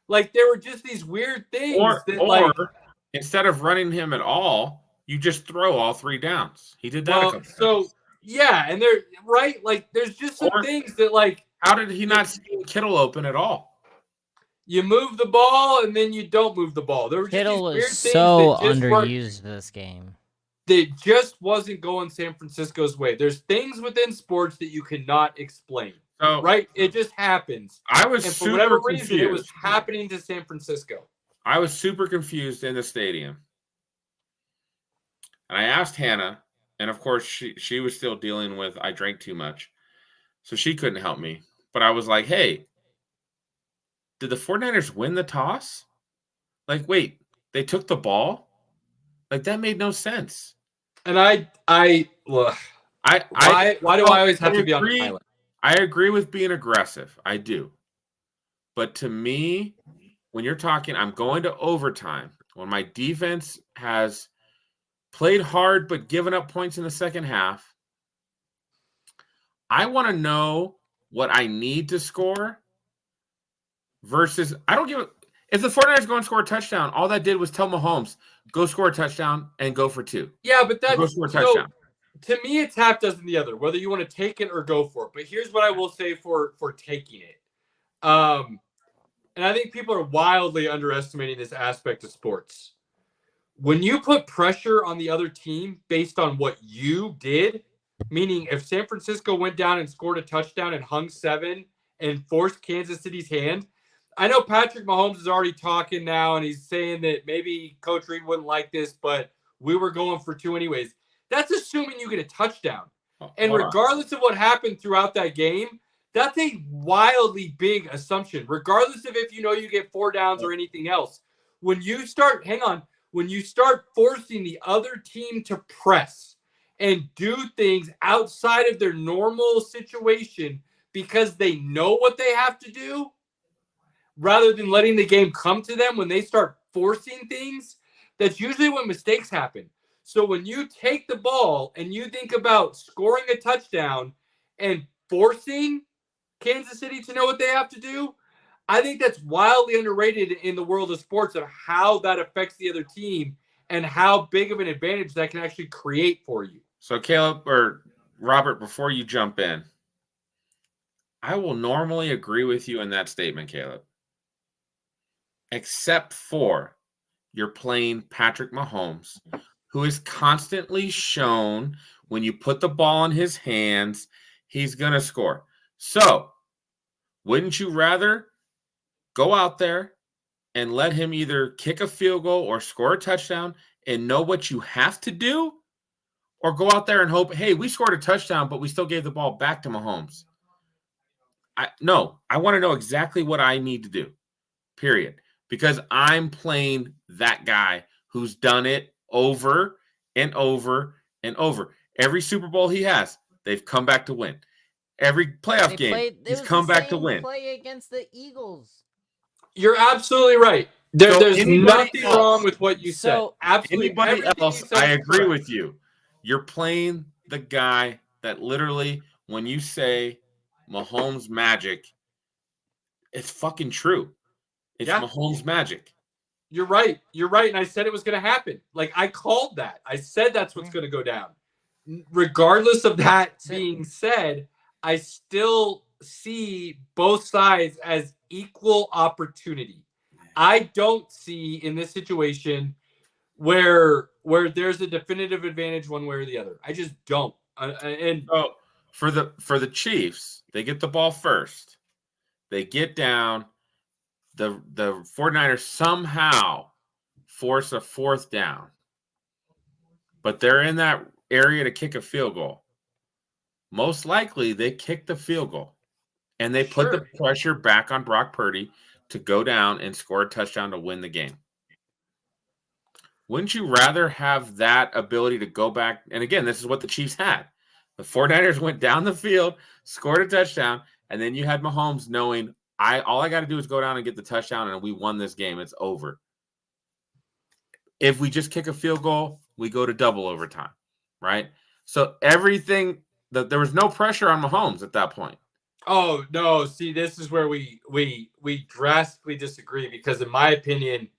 Like there were just these weird things Or that instead of running him at all, you just throw all 3 downs. He did that a couple times. Yeah, and they're right. Like there's just some things that like. How did he not see Kittle open at all? You move the ball and then you don't move the ball. There were just Kittle these weird was things so that just underused this game. That just wasn't going San Francisco's way. There's things within sports that you cannot explain. So, right? It just happens. I was and for super whatever confused. reason, it was happening to San Francisco. I was super confused in the stadium. And I asked Hannah, and of course she was still dealing with I drank too much. So she couldn't help me. But I was like, hey, did the 49ers win the toss? Like, wait, they took the ball? Like, that made no sense. And why do I always have to be on the island? I agree with being aggressive. I do. But to me, when you're talking, I'm going to overtime, when my defense has played hard but given up points in the second half, I want to know what I need to score versus I don't give a if the 49ers go and score a touchdown, all that did was tell Mahomes, go score a touchdown and go for 2. Yeah, but that's go score a touchdown. To me, it's half dozen the other, whether you want to take it or go for it. But here's what I will say for taking it. And I think people are wildly underestimating this aspect of sports. When you put pressure on the other team based on what you did, meaning if San Francisco went down and scored a touchdown and hung 7 and forced Kansas City's hand, I know Patrick Mahomes is already talking now, and he's saying that maybe Coach Reed wouldn't like this, but we were going for 2 anyways. That's assuming you get a touchdown. And regardless of what happened throughout that game, that's a wildly big assumption, regardless of if you know you get 4 downs or anything else. When you start forcing the other team to press and do things outside of their normal situation because they know what they have to do, rather than letting the game come to them when they start forcing things, that's usually when mistakes happen. So when you take the ball and you think about scoring a touchdown and forcing Kansas City to know what they have to do, I think that's wildly underrated in the world of sports of how that affects the other team and how big of an advantage that can actually create for you. So Caleb or Robert, before you jump in, I will normally agree with you in that statement, Caleb. Except for you're playing Patrick Mahomes, who is constantly shown when you put the ball in his hands, he's going to score. So, wouldn't you rather go out there and let him either kick a field goal or score a touchdown and know what you have to do? Or go out there and hope, hey, we scored a touchdown, but we still gave the ball back to Mahomes? No, I want to know exactly what I need to do, period. Because I'm playing that guy who's done it over and over and over. Every Super Bowl he has, they've come back to win. Every playoff game, he's come back to win. Play against the Eagles. You're absolutely right. There's nothing wrong with what you said. Absolutely. Anybody else, I agree with you. You're playing the guy that literally, when you say Mahomes magic, it's fucking true. It's Mahomes magic. You're right. You're right. And I said it was going to happen. Like, I called that. I said that's what's going to go down. Regardless of that being said, I still see both sides as equal opportunity. I don't see in this situation where there's a definitive advantage one way or the other. I just don't. And so for the Chiefs, they get the ball first. They get down. The 49ers somehow force a 4th down. But they're in that area to kick a field goal. Most likely, they kick the field goal. And they put the pressure back on Brock Purdy to go down and score a touchdown to win the game. Wouldn't you rather have that ability to go back? And again, this is what the Chiefs had. The 49ers went down the field, scored a touchdown, and then you had Mahomes knowing, all I got to do is go down and get the touchdown, and we won this game. It's over. If we just kick a field goal, we go to double overtime, right? So everything, there was no pressure on Mahomes at that point. Oh no! See, this is where we drastically disagree because, in my opinion,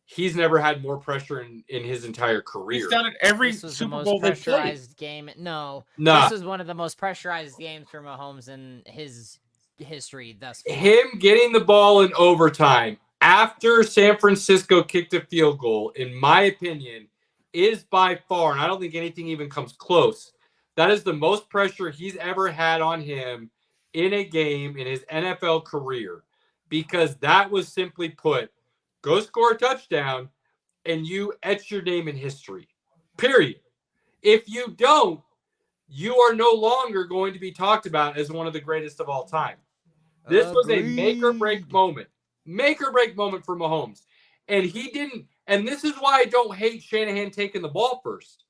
he's never had more pressure in his entire career. He's done it every This was the Super most Bowl they played. pressurized game. No, Nah. this was one of the most pressurized games for Mahomes in his history thus far. Him getting the ball in overtime after San Francisco kicked a field goal, in my opinion, is by far, and I don't think anything even comes close. That is the most pressure he's ever had on him in a game in his NFL career, because that was simply put, go score a touchdown and you etch your name in history. Period. If you don't, you are no longer going to be talked about as one of the greatest of all time. This was a make or break moment. Make or break moment for Mahomes. And he didn't, and this is why I don't hate Shanahan taking the ball first.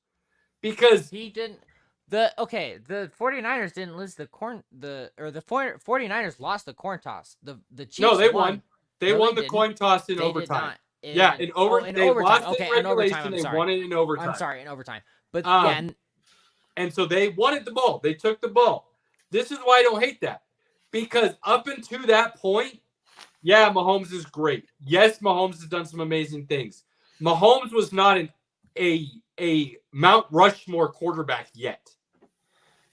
Because he didn't. The 49ers didn't lose the 49ers lost the coin toss. The Chiefs no, they won. They No, won they the coin toss in They overtime. did Yeah, not. in overtime. They overtime. lost Okay, in in overtime. regulation. I'm They sorry. won it in overtime. I'm sorry, in overtime. But and so they wanted the ball. They took the ball. This is why I don't hate that. Because up until that point, yeah, Mahomes is great. Yes, Mahomes has done some amazing things. Mahomes was not a Mount Rushmore quarterback yet.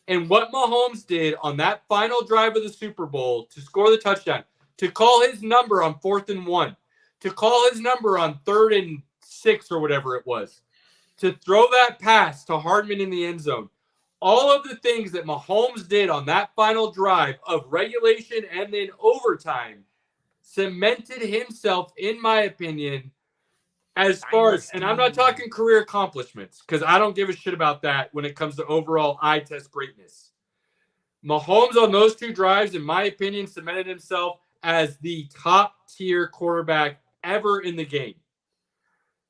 And what Mahomes did on that final drive of the Super Bowl to score the touchdown, to call his number on 4th and 1, to call his number on 3rd and 6 or whatever it was, to throw that pass to Hardman in the end zone, all of the things that Mahomes did on that final drive of regulation and then overtime cemented himself, in my opinion, as far as, and I'm not talking career accomplishments, because I don't give a shit about that when it comes to overall eye test greatness. Mahomes on those two drives, in my opinion, cemented himself as the top tier quarterback ever in the game.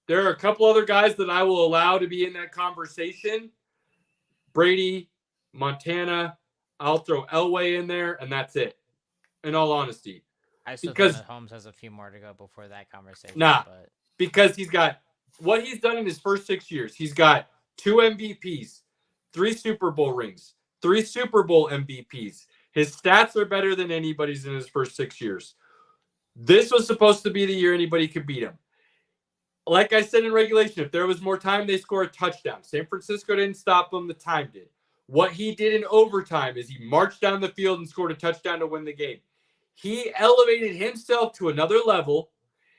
There are a couple other guys that I will allow to be in that conversation. Brady, Montana, I'll throw Elway in there, and that's it, in all honesty. I still think Mahomes has a few more to go before that conversation. But because he's got what he's done in his first 6 years. He's got 2 MVPs, 3 Super Bowl rings, 3 Super Bowl MVPs. His stats are better than anybody's in his first 6 years. This was supposed to be the year anybody could beat him. Like I said in regulation, if there was more time, they score a touchdown. San Francisco didn't stop him. The time did. What he did in overtime is he marched down the field and scored a touchdown to win the game. He elevated himself to another level.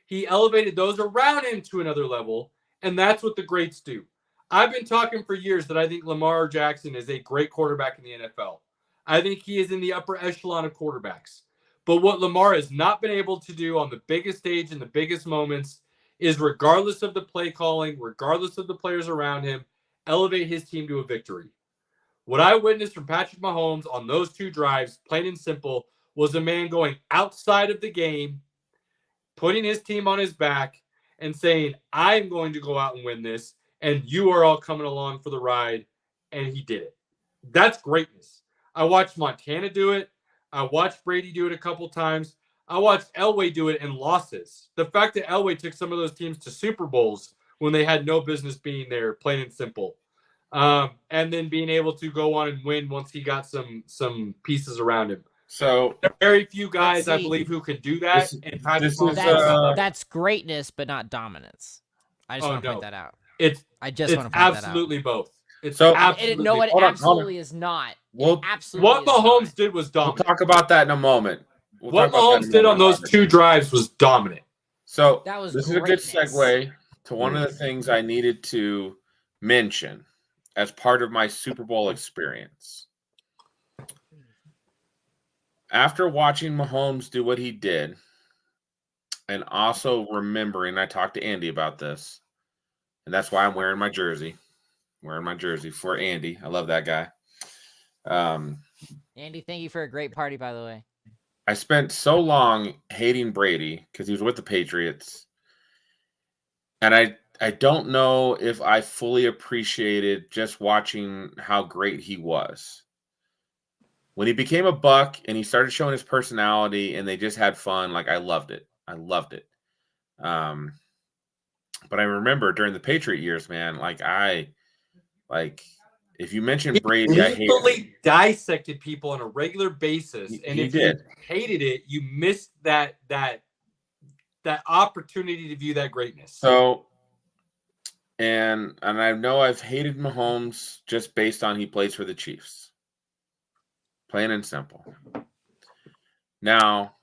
He elevated those around him to another level, and that's what the greats do. I've been talking for years that I think Lamar Jackson is a great quarterback in the NFL. I think he is in the upper echelon of quarterbacks. But what Lamar has not been able to do on the biggest stage in the biggest moments is, regardless of the play calling, regardless of the players around him, elevate his team to a victory. What I witnessed from Patrick Mahomes on those 2 drives, plain and simple, was a man going outside of the game, putting his team on his back and saying, I'm going to go out and win this, and you are all coming along for the ride, and he did it. That's greatness. I watched Montana do it. I watched Brady do it a couple times. I watched Elway do it in losses. The fact that Elway took some of those teams to Super Bowls when they had no business being there, plain and simple. And then being able to go on and win once he got some pieces around him. So there are very few guys, I believe, who can do that. That's greatness, but not dominance. I just want to point that out. It's absolutely both. It's absolutely. No, it absolutely is not. Absolutely. What Mahomes did was dominant. We'll talk about that in a moment. What Mahomes did on those 2 drives was dominant. So this is a good segue to one of the things I needed to mention as part of my Super Bowl experience. After watching Mahomes do what he did, and also remembering, I talked to Andy about this, and that's why I'm wearing my jersey. For Andy. I love that guy. Andy, thank you for a great party, by the way. I spent so long hating Brady because he was with the Patriots, and I don't know if I fully appreciated just watching how great he was. When he became a Buck and he started showing his personality and they just had fun, I loved it. But I remember during the Patriot years, man, If you mention Brady, I hate it. Literally dissected people on a regular basis, and He if did. you hated it, you missed that opportunity to view that greatness. So, and I know I've hated Mahomes just based on he plays for the Chiefs. Plain and simple. Now,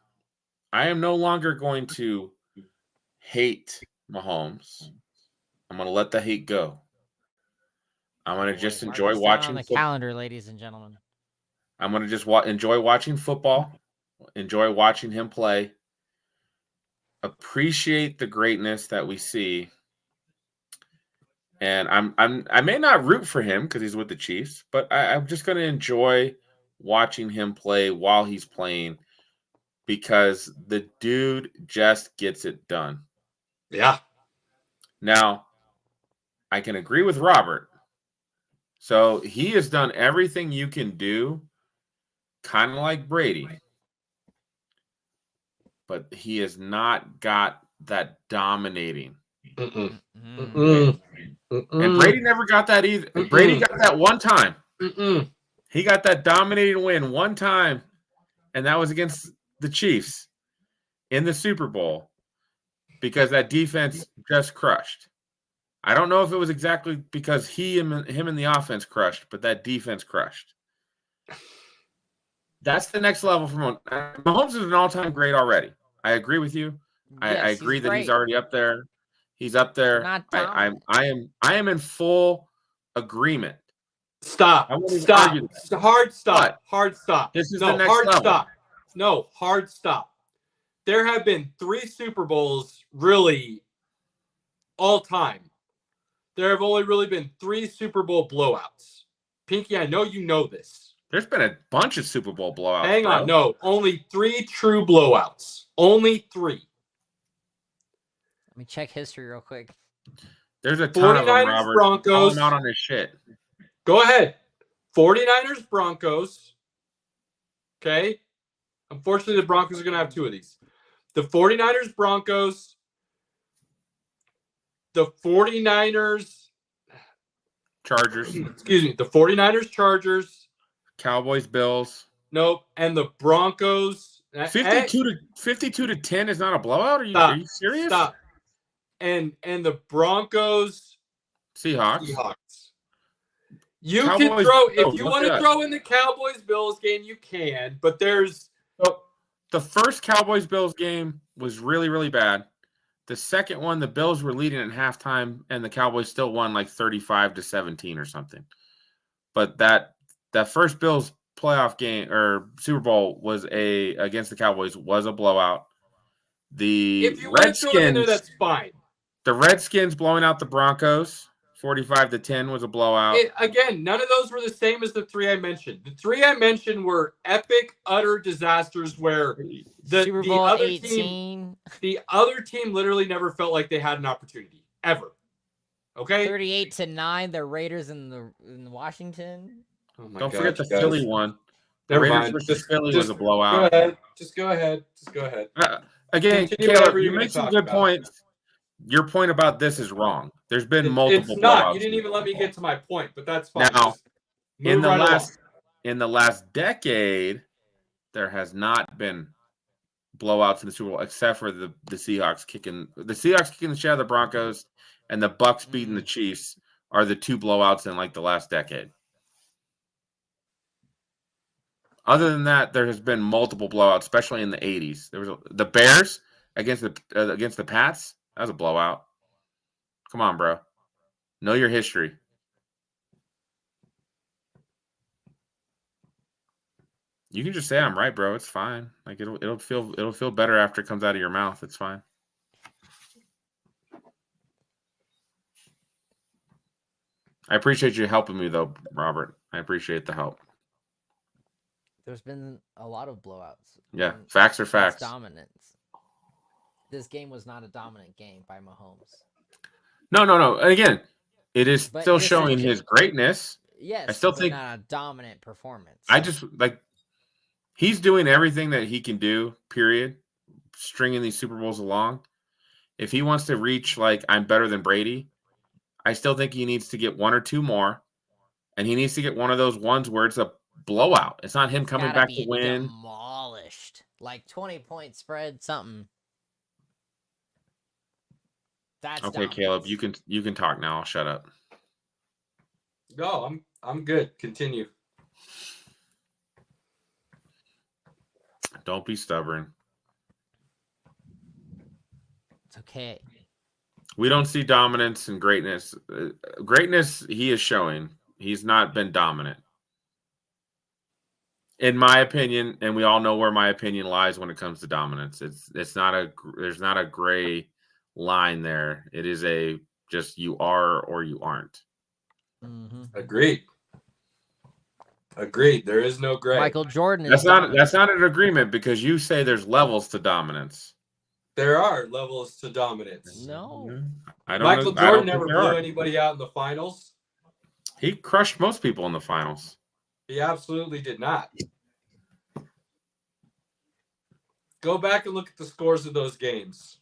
I am no longer going to hate Mahomes. I'm going to let the hate go. I'm going to just enjoy watching on the calendar, ladies and gentlemen. I'm going to just enjoy watching football, enjoy watching him play, appreciate the greatness that we see. And I may not root for him because he's with the Chiefs, but I'm just going to enjoy watching him play while he's playing because the dude just gets it done. Yeah. Now, I can agree with Robert. So he has done everything you can do, kind of like Brady, but he has not got that dominating. Mm-mm. Mm-mm. And Brady never got that either. Brady got that one time. He got that dominating win one time, and that was against the Chiefs in the Super Bowl because that defense just crushed. I don't know if it was exactly because him and the offense crushed, but that defense crushed. That's the next level from Mahomes is an all-time great already. I agree with you. I agree that he's already up there. He's up there. I am in full agreement. Stop. Hard stop. Hard stop. This is the next level. Stop. No, hard stop. There have been 3 Super Bowls really all time. There have only really been 3 Super Bowl blowouts. Pinky, I know you know this. There's been a bunch of Super Bowl blowouts. Hang on. No, only 3 true blowouts. Only 3. Let me check history real quick. There's a ton of them, Robert. Broncos. Out on this shit. Go ahead. 49ers, Broncos. Okay. Unfortunately, the Broncos are going to have 2 of these. The 49ers, Broncos. The 49ers. Chargers. Excuse me. The 49ers, Chargers. Cowboys, Bills. Nope. And the Broncos. 52 to 10 is not a blowout? Are you serious? Stop. And the Broncos. Seahawks. You Cowboys, can throw Bills, if you want to throw in the Cowboys Bills game, you can, but there's the first Cowboys Bills game was really, really bad. The second one, the Bills were leading at halftime, and the Cowboys still won like 35-17 or something. But that first Bills playoff game or Super Bowl was against the Cowboys was a blowout. If you want to throw it in there, that's fine. The Redskins blowing out the Broncos. 45-10 was a blowout. Again, none of those were the same as the 3 I mentioned. The 3 I mentioned were epic, utter disasters where Super Bowl 18. The other team literally never felt like they had an opportunity ever. Okay, 38-9. The Raiders in Washington. Oh my Don't forget the Philly one. Never Raiders mind. versus Philly was a blowout. Go ahead. Again, Caleb, you make some good points. Your point about this is wrong. There's been multiple. It's not. You didn't even let me get to my point, but that's fine. Now, in the last decade, there has not been blowouts in the Super Bowl except for the Seahawks kicking the shit out of the Broncos and the Bucks beating the Chiefs are the 2 blowouts in like the last decade. Other than that, there has been multiple blowouts, especially in the 80s. There was the Bears against the Pats. That was a blowout. Come on, bro. Know your history. You can just say I'm right, bro. It's fine. Like it'll feel better after it comes out of your mouth. It's fine. I appreciate you helping me though, Robert. I appreciate the help. There's been a lot of blowouts. Yeah, facts are facts. Dominance. This game was not a dominant game by Mahomes. No. And again, it is still showing his greatness. Yes, I still think not a dominant performance. I just he's doing everything that he can do. Period. Stringing these Super Bowls along. If he wants to reach I'm better than Brady, I still think he needs to get 1 or 2 more, And he needs to get one of those ones where it's a blowout. It's not him coming Gotta back be to win. demolished. Like 20-point spread, something. That's Okay, dominance. Caleb, you can talk now. I'll shut up. No, I'm good. Continue. Don't be stubborn. It's okay. We don't see dominance and greatness. Greatness he is showing. He's not been dominant. In my opinion, and we all know where my opinion lies when it comes to dominance. There's not a gray line there. It is a just you are or you aren't. Mm-hmm. Agreed. There is no gray. Michael Jordan is That's not an agreement because you say there's levels to dominance. There are levels to dominance. No. Michael Jordan never blew anybody out in the finals. He crushed most people in the finals. He absolutely did not. Go back and look at the scores of those games.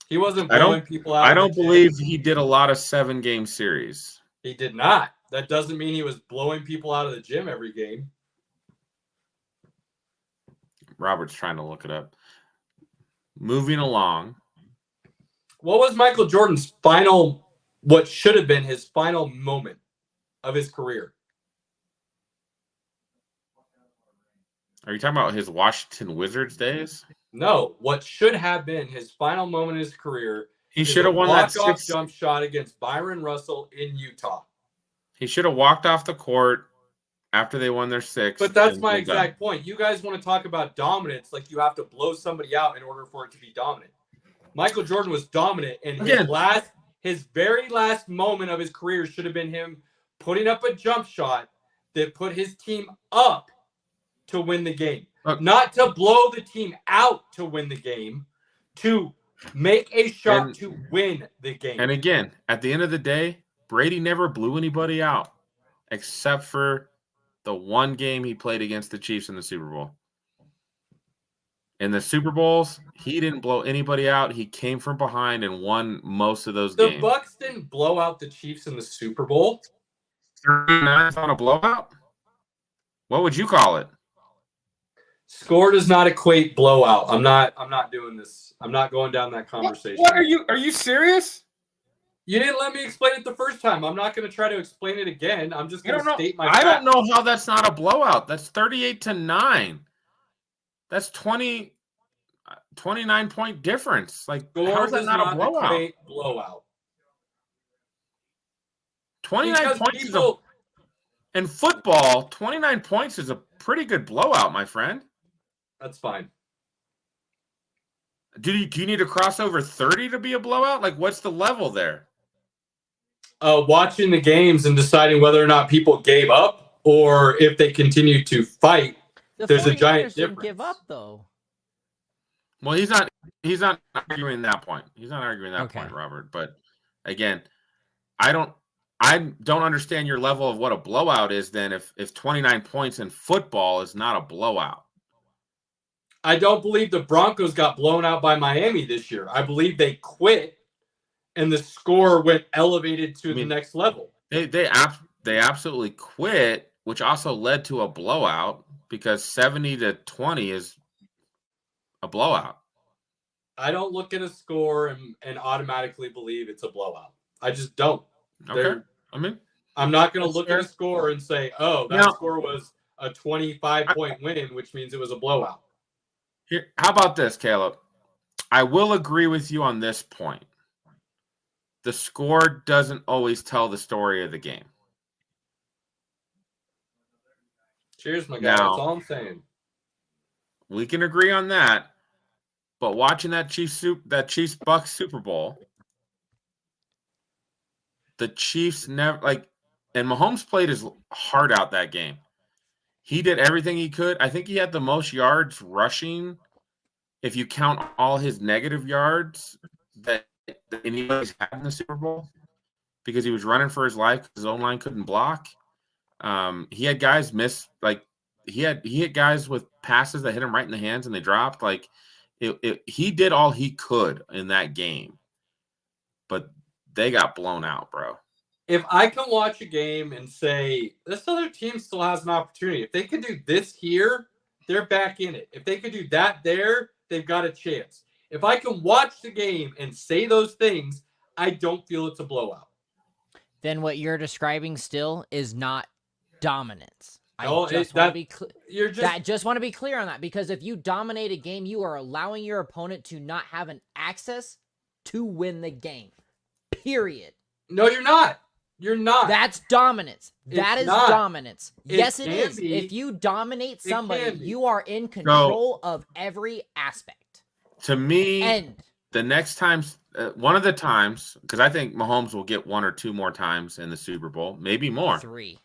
He wasn't blowing people out. I don't believe he did a lot of 7-game series. He did not. That doesn't mean he was blowing people out of the gym every game. Robert's trying to look it up. Moving along. What was Michael Jordan's what should have been his final moment of his career? Are you talking about his Washington Wizards days? No, what should have been his final moment in his career. He should have won that jump shot against Byron Russell in Utah. He should have walked off the court after they won their 6th. But that's my exact point. You guys want to talk about dominance like you have to blow somebody out in order for it to be dominant. Michael Jordan was dominant, and his very last moment of his career should have been him putting up a jump shot that put his team up to win the game. Not to blow the team out to win the game, to make a shot to win the game. And again, at the end of the day, Brady never blew anybody out except for the one game he played against the Chiefs in the Super Bowl. In the Super Bowls, he didn't blow anybody out. He came from behind and won most of those games. The Bucs didn't blow out the Chiefs in the Super Bowl. 39 on a blowout? What would you call it? Score does not equate blowout. I'm not doing this. I'm not going down that conversation. What are you serious? You didn't let me explain it the first time. I'm not going to try to explain it again. I'm just going to state my facts. I don't know how that's not a blowout. That's 38-9. That's 29-point difference. Like, how is that not a blowout? 29 points in football, 29 points is a pretty good blowout, my friend. That's fine. Do you need to cross over 30 to be a blowout? Like, what's the level there? Watching the games and deciding whether or not people gave up or if they continued to fight. There's a giant difference. Give up though. Well, he's not arguing that point. He's not arguing that point, Robert. But again, I don't understand your level of what a blowout is then if 29 points in football is not a blowout. I don't believe the Broncos got blown out by Miami this year. I believe they quit and the score went elevated to the next level. They absolutely quit, which also led to a blowout because 70-20 is a blowout. I don't look at a score and automatically believe it's a blowout. I just don't. Okay. I'm not going to look at a score and say, oh, that score was a 25-point win, which means it was a blowout. Here, how about this, Caleb? I will agree with you on this point. The score doesn't always tell the story of the game. Cheers, my guy. That's all I'm saying. We can agree on that. But watching that Chiefs-Bucs Super Bowl, the Chiefs never and Mahomes played his heart out that game. He did everything he could. I think he had the most yards rushing, if you count all his negative yards that anybody's had in the Super Bowl, because he was running for his life because his own line couldn't block. He had guys miss, he hit guys with passes that hit him right in the hands and they dropped. He did all he could in that game, but they got blown out, bro. if I can watch a game and say, this other team still has an opportunity. If they can do this here, they're back in it. If they can do that there, they've got a chance. If I can watch the game and say those things, I don't feel it's a blowout. Then what you're describing still is not dominance. No, I just want to be clear. Just want to be clear on that, because if you dominate a game, you are allowing your opponent to not have an access to win the game. Period. No, you're not. You're not. That's dominance. That is dominance. Yes, it is. Be. If you dominate somebody, you are in control of every aspect. To me, the next time, one of the times, because I think Mahomes will get 1 or 2 more times in the Super Bowl, maybe more. Three.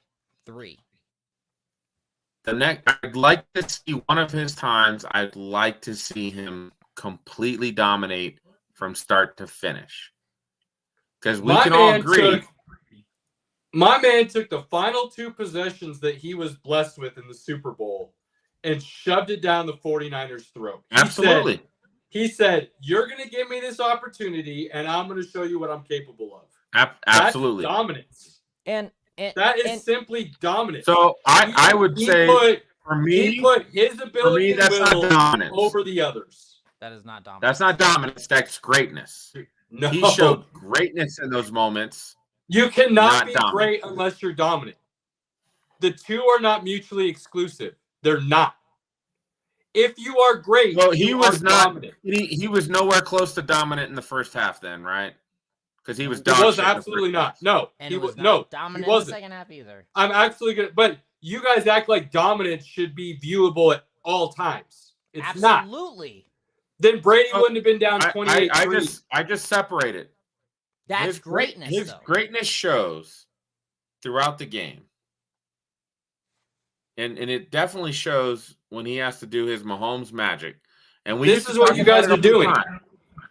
I'd like to see one of his times. I'd like to see him completely dominate from start to finish. Because we can all agree. My man took the final 2 possessions that he was blessed with in the Super Bowl and shoved it down the 49ers' throat. Absolutely. He said, you're going to give me this opportunity, and I'm going to show you what I'm capable of. Absolutely. That's dominance. And that is simply dominance. So I would say, for me, he put his ability that's not dominance over the others. That is not dominance. That's not dominance. That's greatness. No. He showed greatness in those moments. You cannot be great unless you're dominant. The two are not mutually exclusive. They're not. If you are great, well, he was not dominant. He was nowhere close to dominant in the first half then, right? Because he was He was absolutely not. No, and he was not no dominant he wasn't. in the second half either. I'm absolutely good, but you guys act like dominance should be viewable at all times. It's not. Absolutely. Then Brady wouldn't have been down 28-3. I just separate it. That's greatness. His greatness shows throughout the game. And it definitely shows when he has to do his Mahomes magic. And this is what you guys are doing.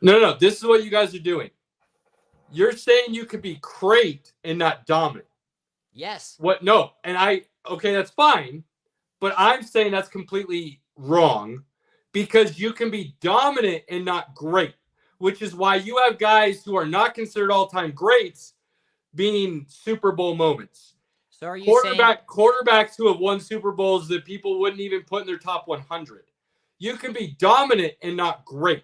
No. This is what you guys are doing. You're saying you could be great and not dominant. Yes. What? No. And okay, that's fine. But I'm saying that's completely wrong because you can be dominant and not great, which is why you have guys who are not considered all-time greats being Super Bowl moments. So are you quarterbacks who have won Super Bowls that people wouldn't even put in their top 100? You can be dominant and not great.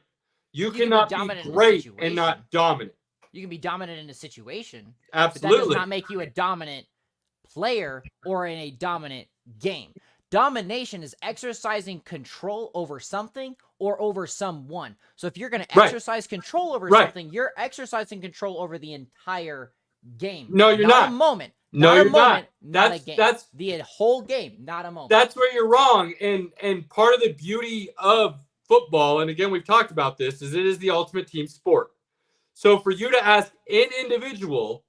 You cannot be great and not dominant. You can be dominant in a situation. Absolutely. But that does not make you a dominant player or in a dominant game. Domination is exercising control over something or over someone. So if you're going to exercise control over something, you're exercising control over the entire game. No, you're not. A moment. No, you're not. Not a game. That's the whole game, not a moment. That's where you're wrong. And part of the beauty of football, and again, we've talked about this, is it is the ultimate team sport. So for you to ask an individual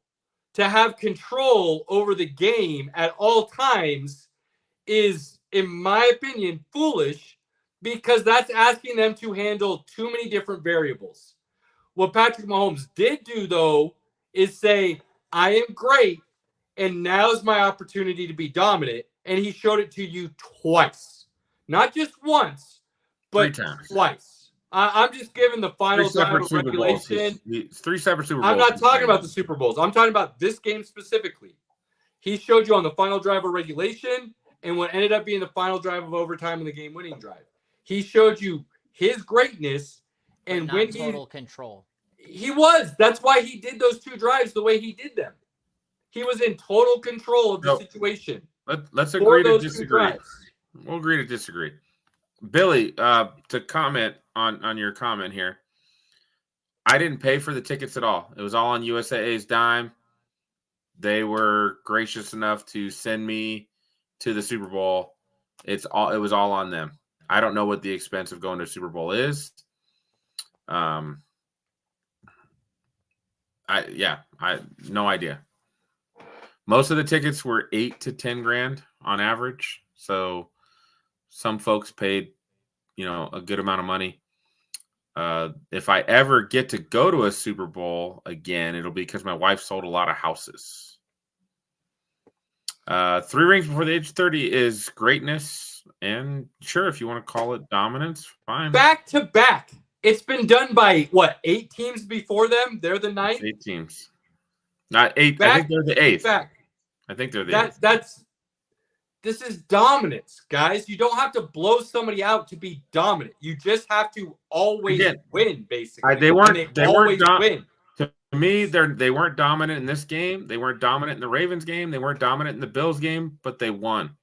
to have control over the game at all times is, in my opinion, foolish because that's asking them to handle too many different variables. What Patrick Mahomes did do, though, is say, I am great, and now's my opportunity to be dominant. And he showed it to you twice. Not just once, but twice. I'm just giving the final drive of regulation. 3 separate Super Bowls. I'm not talking about the Super Bowls. I'm talking about this game specifically. He showed you on the final drive of regulation and what ended up being the final drive of overtime and the game-winning drive. He showed you his greatness and when total control. He was. That's why he did those 2 drives the way he did them. He was in total control of the situation. Let's agree to disagree. We'll agree to disagree. Billy, to comment on your comment here, I didn't pay for the tickets at all. It was all on USAA's dime. They were gracious enough to send me to the Super Bowl. It was all on them. I don't know what the expense of going to Super Bowl is. I no idea. Most of the tickets were $8 to $10 grand on average. So some folks paid, a good amount of money. If I ever get to go to a Super Bowl again, it'll be because my wife sold a lot of houses. 3 rings before the age of 30 is greatness. And sure, if you want to call it dominance, fine. Back to back. It's been done by, 8 teams before them? They're the 9th? 8 teams. Not 8. I think they're the 8th. Back. I think they're the 8th. This is dominance, guys. You don't have to blow somebody out to be dominant. You just have to always win, basically. They weren't win. To me, they weren't dominant in this game. They weren't dominant in the Ravens game. They weren't dominant in the Bills game, but they won.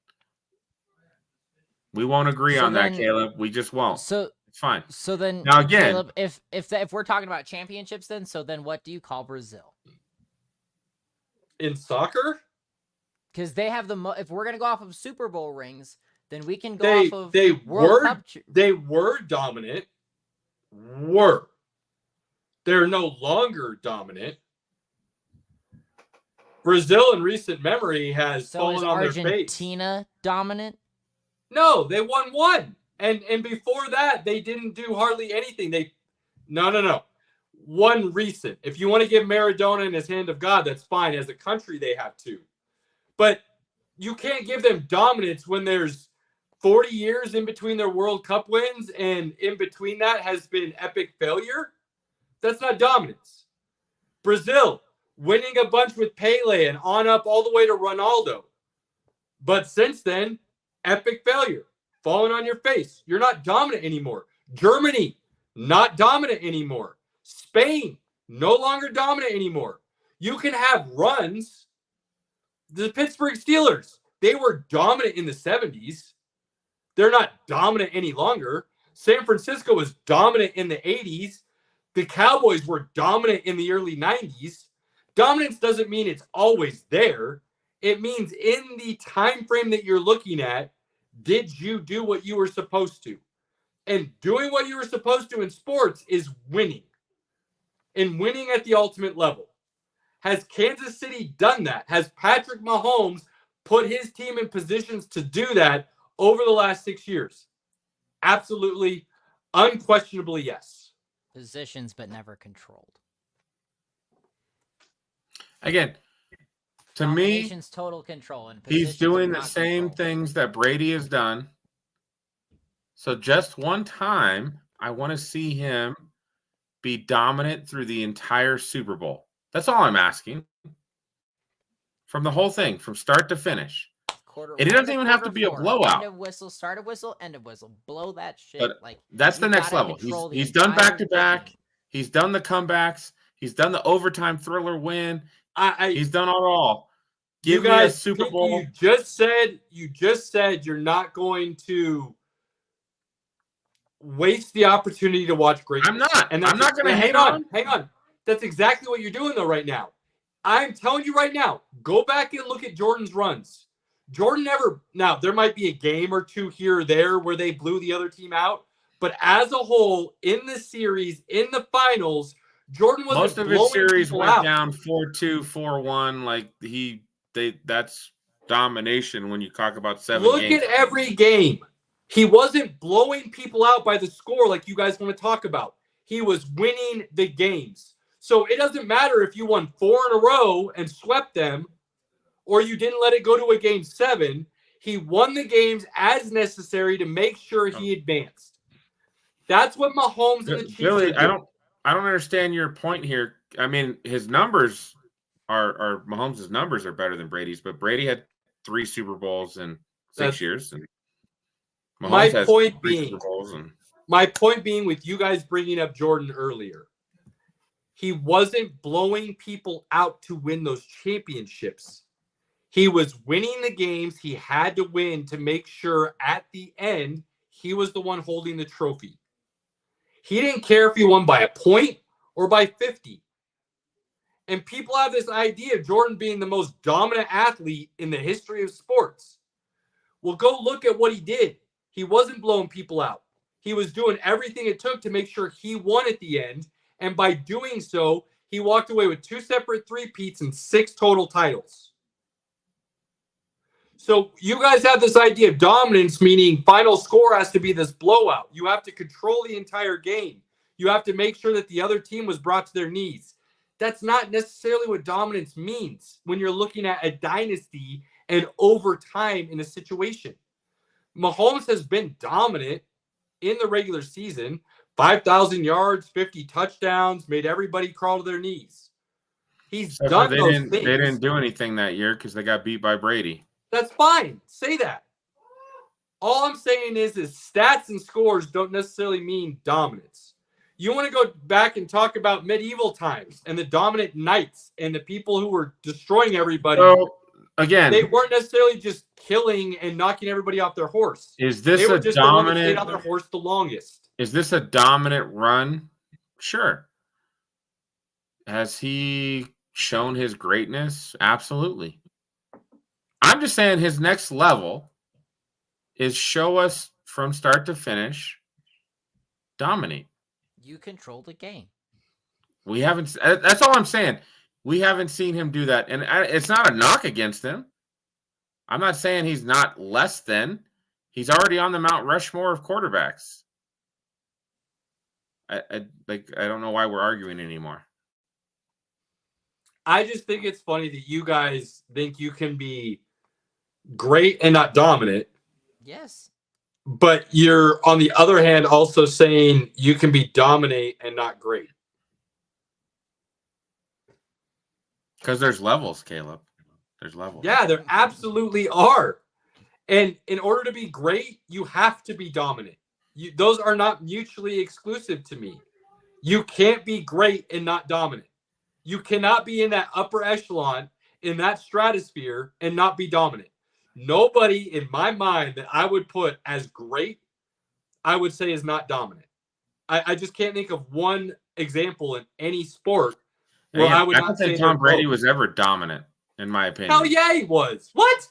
We won't agree on that, Caleb. We just won't. So it's fine. So then, now again, Caleb, if we're talking about championships, then what do you call Brazil in soccer? Because they have if we're gonna go off of Super Bowl rings, then we can go off of World Cup. They were dominant. They're no longer dominant. Brazil, in recent memory, has fallen on their face. Argentina dominant? No, they won one. And before that, they didn't do hardly anything. No. One recent. If you want to give Maradona and his hand of God, that's fine. As a country, they have to. But you can't give them dominance when there's 40 years in between their World Cup wins, and in between that has been epic failure. That's not dominance. Brazil, winning a bunch with Pele and on up all the way to Ronaldo. But since then, epic failure. Falling on your face. You're not dominant anymore. Germany, not dominant anymore. Spain, no longer dominant anymore. You can have runs. The Pittsburgh Steelers, they were dominant in the 70s. They're not dominant any longer. San Francisco was dominant in the 80s. The Cowboys were dominant in the early 90s. Dominance doesn't mean it's always there. It means in the time frame that you're looking at, did you do what you were supposed to? And doing what you were supposed to in sports is winning. And winning at the ultimate level. Has Kansas City done that? Has Patrick Mahomes put his team in positions to do that over the last 6 years? Absolutely, unquestionably, yes. Positions, but never controlled. Again, to me, total control. And he's doing the same things that Brady has done. So just one time, I want to see him be dominant through the entire Super Bowl. That's all I'm asking. From the whole thing, from start to finish. It doesn't even have to be a blowout. End of whistle, start of whistle, end of whistle. Blow that shit. But that's the next level. He's done back-to-back. He's done the comebacks. He's done the overtime thriller win. He's done it all. Give me a Super Bowl. You just said you're not going to waste the opportunity to watch great. I'm not. And I'm not going to hang on. Hang on. That's exactly what you're doing though right now. I'm telling you right now, go back and look at Jordan's runs. Jordan never, now there might be a game or two here or there where they blew the other team out, but as a whole, in the series, in the finals, Jordan wasn't most of his series went down 4-2, 4-1. Like that's domination when you talk about 7 games. Look at every game. He wasn't blowing people out by the score like you guys want to talk about. He was winning the games. So it doesn't matter if you won 4 in a row and swept them, or you didn't let it go to a game 7. He won the games as necessary to make sure he advanced. That's what Mahomes and the Chiefs Billy, are doing. I don't understand your point here. I mean, his numbers are Mahomes' numbers are better than Brady's, but Brady had 3 Super Bowls in 6 years. And Mahomes my point being with you guys bringing up Jordan earlier, he wasn't blowing people out to win those championships. He was winning the games he had to win to make sure at the end he was the one holding the trophy. He didn't care if he won by a point or by 50. And people have this idea of Jordan being the most dominant athlete in the history of sports. Well, go look at what he did. He wasn't blowing people out. He was doing everything it took to make sure he won at the end. And by doing so, he walked away with 2 separate three-peats and 6 total titles. So you guys have this idea of dominance, meaning final score has to be this blowout. You have to control the entire game. You have to make sure that the other team was brought to their knees. That's not necessarily what dominance means when you're looking at a dynasty and over time in a situation. Mahomes has been dominant in the regular season. 5,000 yards, 50 touchdowns, made everybody crawl to their knees. He's So done they those didn't. things. They didn't do anything that year because they got beat by Brady. That's fine. Say that. All I'm saying is stats and scores don't necessarily mean dominance. You want to go back and talk about medieval times and the dominant knights and the people who were destroying everybody. So again, they weren't necessarily just killing and knocking everybody off their horse. is this They were a just the one that stayed dominant? on their horse the longest. Is this a dominant run? Sure. Has he shown his greatness? Absolutely. I'm just saying his next level is show us from start to finish, dominate. You control the game. We haven't. That's all I'm saying. We haven't seen him do that, and it's not a knock against him. I'm not saying he's not less than. He's already on the Mount Rushmore of quarterbacks. I don't know why we're arguing anymore. I just think it's funny that you guys think you can be great and not dominant. Yes. But you're, on the other hand, also saying you can be dominate and not great. Because there's levels, Caleb. There's levels. Yeah, there absolutely are. And in order to be great, you have to be dominant. Those are not mutually exclusive to me. You can't be great and not dominant. You cannot be in that upper echelon, in that stratosphere, and not be dominant. Nobody in my mind that I would put as great, I would say is not dominant. I just can't think of one example in any sport where I would I not don't say think Tom Brady both. was ever dominant, in my opinion. Hell yeah, he was. What?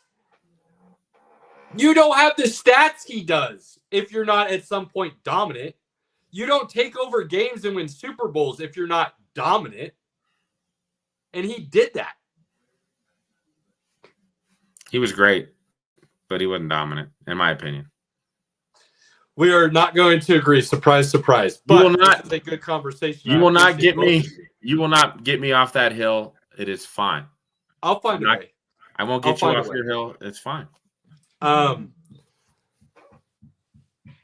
You don't have the stats he does if you're not at some point dominant. You don't take over games and win Super Bowls if you're not dominant. And he did that. He was great, but he wasn't dominant, in my opinion. We are not going to agree. Surprise, surprise. But this is a good conversation. You will not get me. You will not get me off that hill. It is fine. I'll find a way. I won't get you off your hill. It's fine.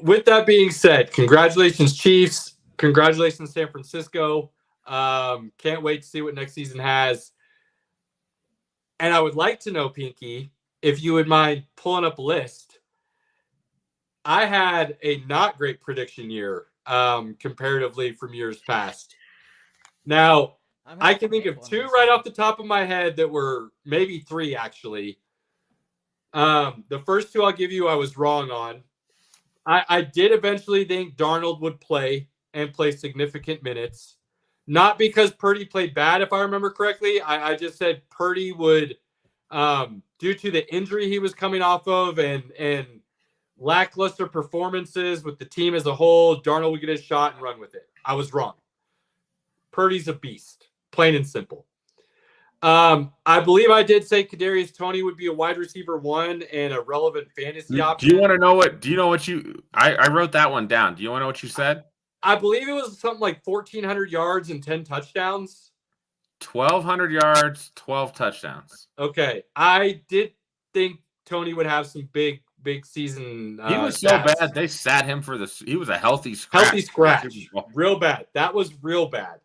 With that being said, congratulations, Chiefs. Congratulations, San Francisco. Can't wait to see what next season has. And I would like to know, Pinky, if you would mind pulling up a list. I had a not great prediction year comparatively from years past. Now, I can think of two right off the top of my head that were maybe three, actually. The first two I'll give you, I was wrong on. I did eventually think Darnold would play and play significant minutes. Not because Purdy played bad, if I remember correctly. I just said Purdy would, due to the injury he was coming off of and lackluster performances with the team as a whole, Darnold would get his shot and run with it. I was wrong. Purdy's a beast, plain and simple. I believe I did say Kadarius Toney would be a wide receiver 1 and a relevant fantasy option. Do you want to know what? Do you know what you? I wrote that one down. Do you want to know what you said? I believe it was something like 1,400 yards and 10 touchdowns. 1,200 yards, 12 touchdowns. Okay, I did think Toney would have some big season. He was so stats. bad they sat him for the. He was a healthy scratch. Healthy scratch, real bad. That was real bad.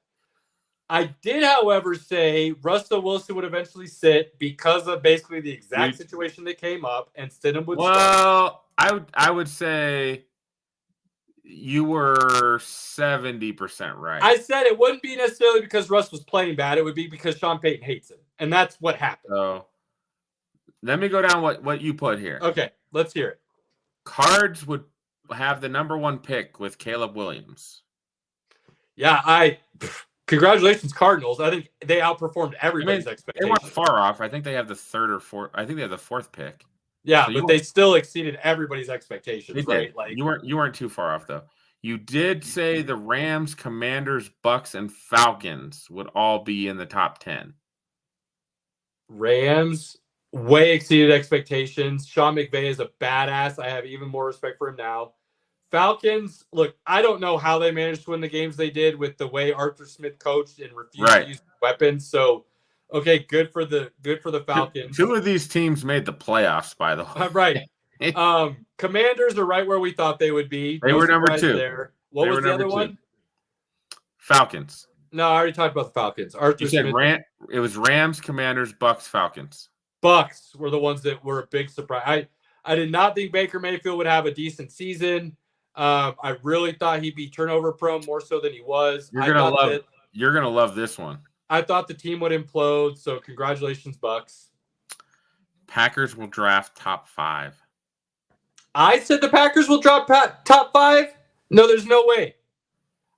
I did, however, say Russell Wilson would eventually sit because of basically the exact situation that came up, and Stidham would start. I would say you were 70% right. I said it wouldn't be necessarily because Russ was playing bad. It would be because Sean Payton hates him, and that's what happened. So let me go down what you put here. Okay, let's hear it. Cards would have the number 1 pick with Caleb Williams. Yeah, congratulations, Cardinals. I think they outperformed everybody's expectations. They weren't far off. I think they have the 3rd or 4th. I think they have the 4th pick. Yeah, so but they still exceeded everybody's expectations, right? Like you weren't too far off though. You did say the Rams, Commanders, Bucks, and Falcons would all be in the top 10. Rams way exceeded expectations. Sean McVay is a badass. I have even more respect for him now. Falcons, look, I don't know how they managed to win the games they did with the way Arthur Smith coached and refused to use weapons. So, okay, good for the Falcons. Two of these teams made the playoffs, by the way. Right. Commanders are right where we thought they would be. They were number 2. There. What was the other one? Falcons. No, I already talked about the Falcons. Arthur You said Smith. It was Rams, Commanders, Bucks, Falcons. Bucks were the ones that were a big surprise. I did not think Baker Mayfield would have a decent season. I really thought he'd be turnover prone more so than he was. You're gonna love this one. I thought the team would implode. So congratulations, Bucks. Packers will draft top 5. I said the Packers will drop top 5. No, there's no way.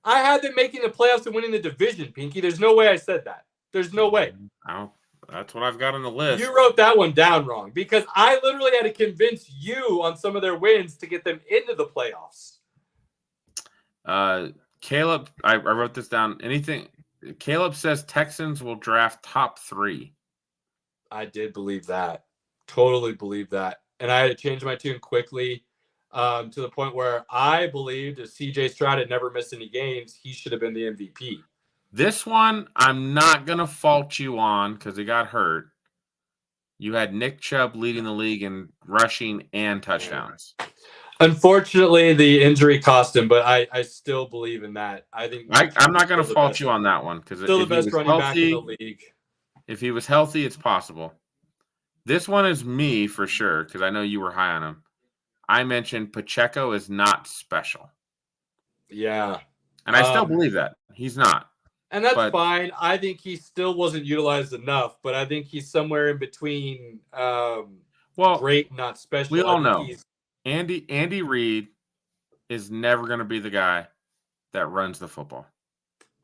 I had them making the playoffs and winning the division, Pinky. There's no way I said that. There's no way. That's what I've got on the list. You wrote that one down wrong because I literally had to convince you on some of their wins to get them into the playoffs. Caleb, I wrote this down. Caleb says Texans will draft top 3. I did believe that. Totally believe that. And I had to change my tune quickly to the point where I believed if CJ Stroud had never missed any games, he should have been the MVP. This one, I'm not going to fault you on because he got hurt. You had Nick Chubb leading the league in rushing and touchdowns. Unfortunately, the injury cost him, but I still believe in that. I think I'm not going to fault you on that one because still the best running back in the league. If he was healthy, it's possible. This one is me for sure because I know you were high on him. I mentioned Pacheco is not special. Yeah. And I still believe that. He's not. And that's fine. I think he still wasn't utilized enough, but I think he's somewhere in between great, not special. We all know Andy Reid is never going to be the guy that runs the football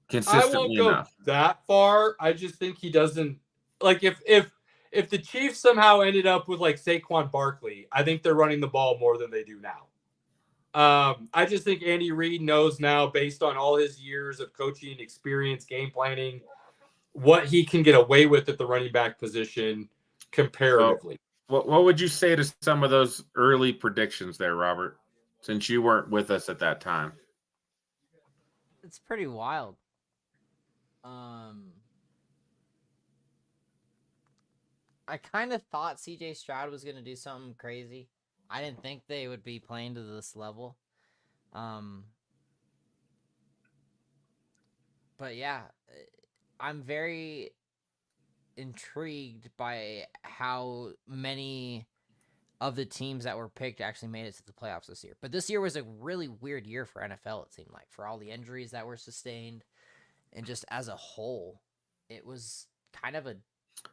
consistently I won't enough. go that far. I just think he doesn't like if the Chiefs somehow ended up with like Saquon Barkley, I think they're running the ball more than they do now. I just think Andy Reid knows now, based on all his years of coaching experience, game planning, what he can get away with at the running back position comparatively. What would you say to some of those early predictions there, Robert, since you weren't with us at that time? It's pretty wild. I kind of thought CJ Stroud was going to do something crazy. I didn't think they would be playing to this level. But yeah, I'm very intrigued by how many of the teams that were picked actually made it to the playoffs this year. But this year was a really weird year for NFL, it seemed like, for all the injuries that were sustained. And just as a whole, it was kind of a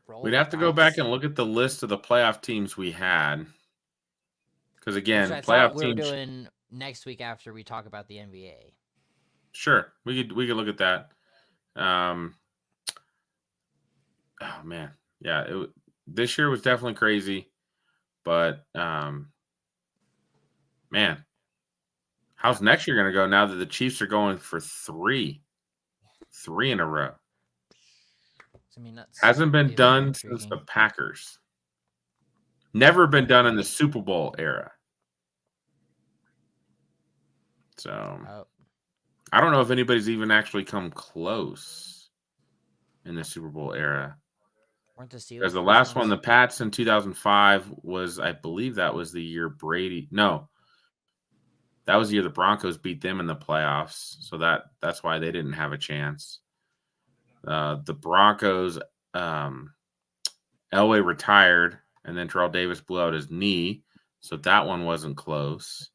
roll. We'd have to go back and look at the list of the playoff teams we had. Because again, playoff teams. We're doing next week after we talk about the NBA. Sure, we could look at that. Oh man, yeah. This year was definitely crazy, but man, how's next year going to go now that the Chiefs are going for three in a row? I mean, that's hasn't been done since the Packers. Never been done in the Super Bowl era. So I don't know if anybody's even actually come close in the Super Bowl era. Because the last one, the Pats in 2005 was, I believe that was the year Brady. No, that was the year the Broncos beat them in the playoffs. So that's why they didn't have a chance. The Broncos, Elway retired, and then Terrell Davis blew out his knee. So that one wasn't close.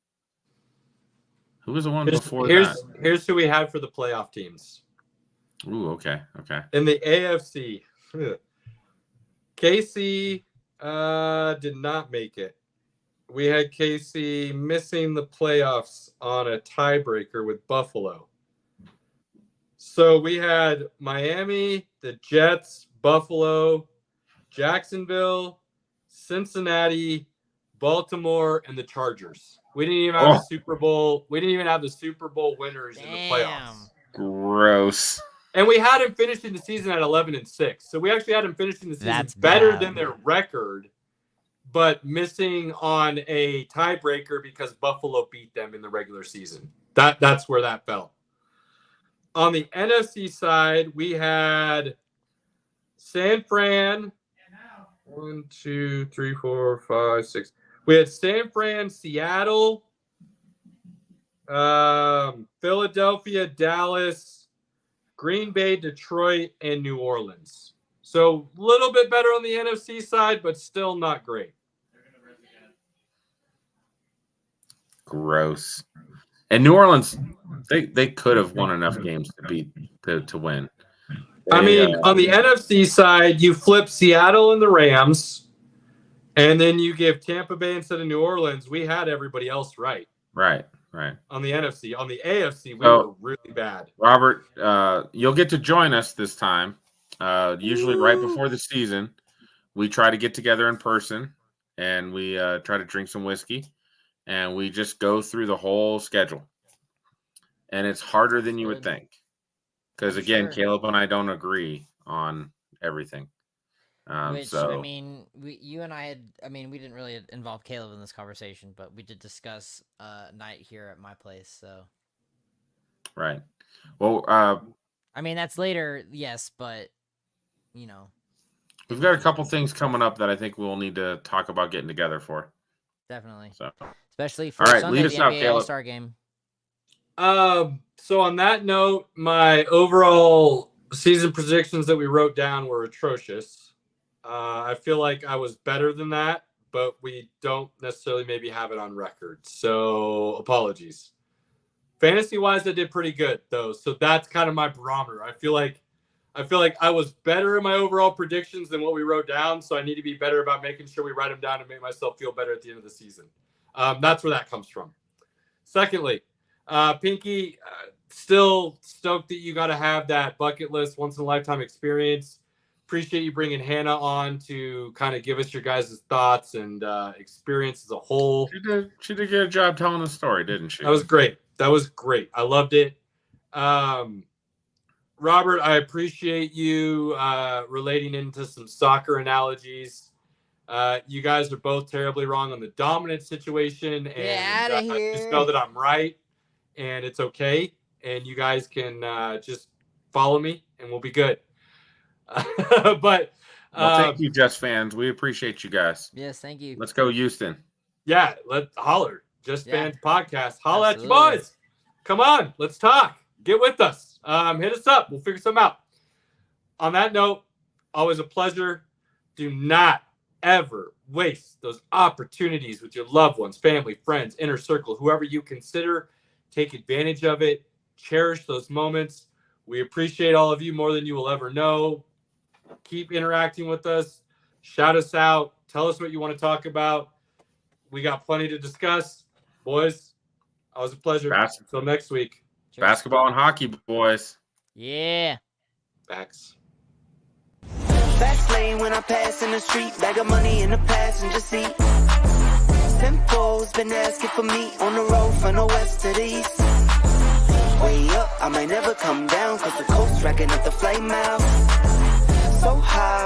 Who was the one before that? Here's who we had for the playoff teams. Ooh, okay. In the AFC, KC did not make it. We had KC missing the playoffs on a tiebreaker with Buffalo. So we had Miami, the Jets, Buffalo, Jacksonville, Cincinnati, Baltimore, and the Chargers. We didn't even have the Super Bowl. We didn't even have the Super Bowl winners in the playoffs. Gross. And we had him finishing the season at 11-6. So we actually had him finishing the season better than their record, but missing on a tiebreaker because Buffalo beat them in the regular season. That's where that fell. On the NFC side, we had San Fran. 1, 2, 3, 4, 5, 6. We had San Fran, Seattle, Philadelphia, Dallas, Green Bay, Detroit, and New Orleans. So a little bit better on the NFC side, but still not great. Gross. And New Orleans, they could have won enough games to win. I mean, on the NFC side, you flip Seattle and the Rams, and then you give Tampa Bay instead of New Orleans. We had everybody else right. Right. On the NFC. On the AFC, we were really bad. Robert, you'll get to join us this time. Usually right before the season, we try to get together in person, and we try to drink some whiskey, and we just go through the whole schedule. And it's harder than you would think. Because, again, Caleb and I don't agree on everything. Which, I mean, you and I we didn't really involve Caleb in this conversation, but we did discuss a night here at my place, so. Right. Well, I mean, that's later, yes, but, you know. We've got a couple things coming up that I think we'll need to talk about getting together for. Definitely. So. Especially for Sunday, the NBA All-Star game. So on that note, my overall season predictions that we wrote down were atrocious. I feel like I was better than that, but we don't necessarily maybe have it on record. So apologies. Fantasy-wise, I did pretty good though. So that's kind of my barometer. I feel like I was better in my overall predictions than what we wrote down. So I need to be better about making sure we write them down and make myself feel better at the end of the season. That's where that comes from. Secondly, Pinky, still stoked that you got to have that bucket list once in a lifetime experience. Appreciate you bringing Hannah on to kind of give us your guys' thoughts and experience as a whole. She did a good job telling the story, didn't she? That was great. I loved it. Robert, I appreciate you relating into some soccer analogies. You guys are both terribly wrong on the dominant situation. And Get out of here. Just know that I'm right, and it's okay. And you guys can just follow me, and we'll be good. But thank you, Just fans. We appreciate you guys. Yes, thank you. Let's go, Houston. Yeah, let's holler. Just Fans Podcast. Holla at you boys. Come on, let's talk. Get with us. Hit us up. We'll figure something out. On that note, always a pleasure. Do not ever waste those opportunities with your loved ones, family, friends, inner circle, whoever you consider. Take advantage of it. Cherish those moments. We appreciate all of you more than you will ever know. Keep interacting with us. Shout us out. Tell us what you want to talk about. We got plenty to discuss. Boys, always a pleasure. Until next week. Cheers. Basketball and hockey, boys. Yeah. Facts. Fast lane when I pass in the street. Bag of money in the passenger seat. Simcoe's been asking for me on the road from the west to the east. Way up, I might never come down, cause the coast racking up the flame out. So high.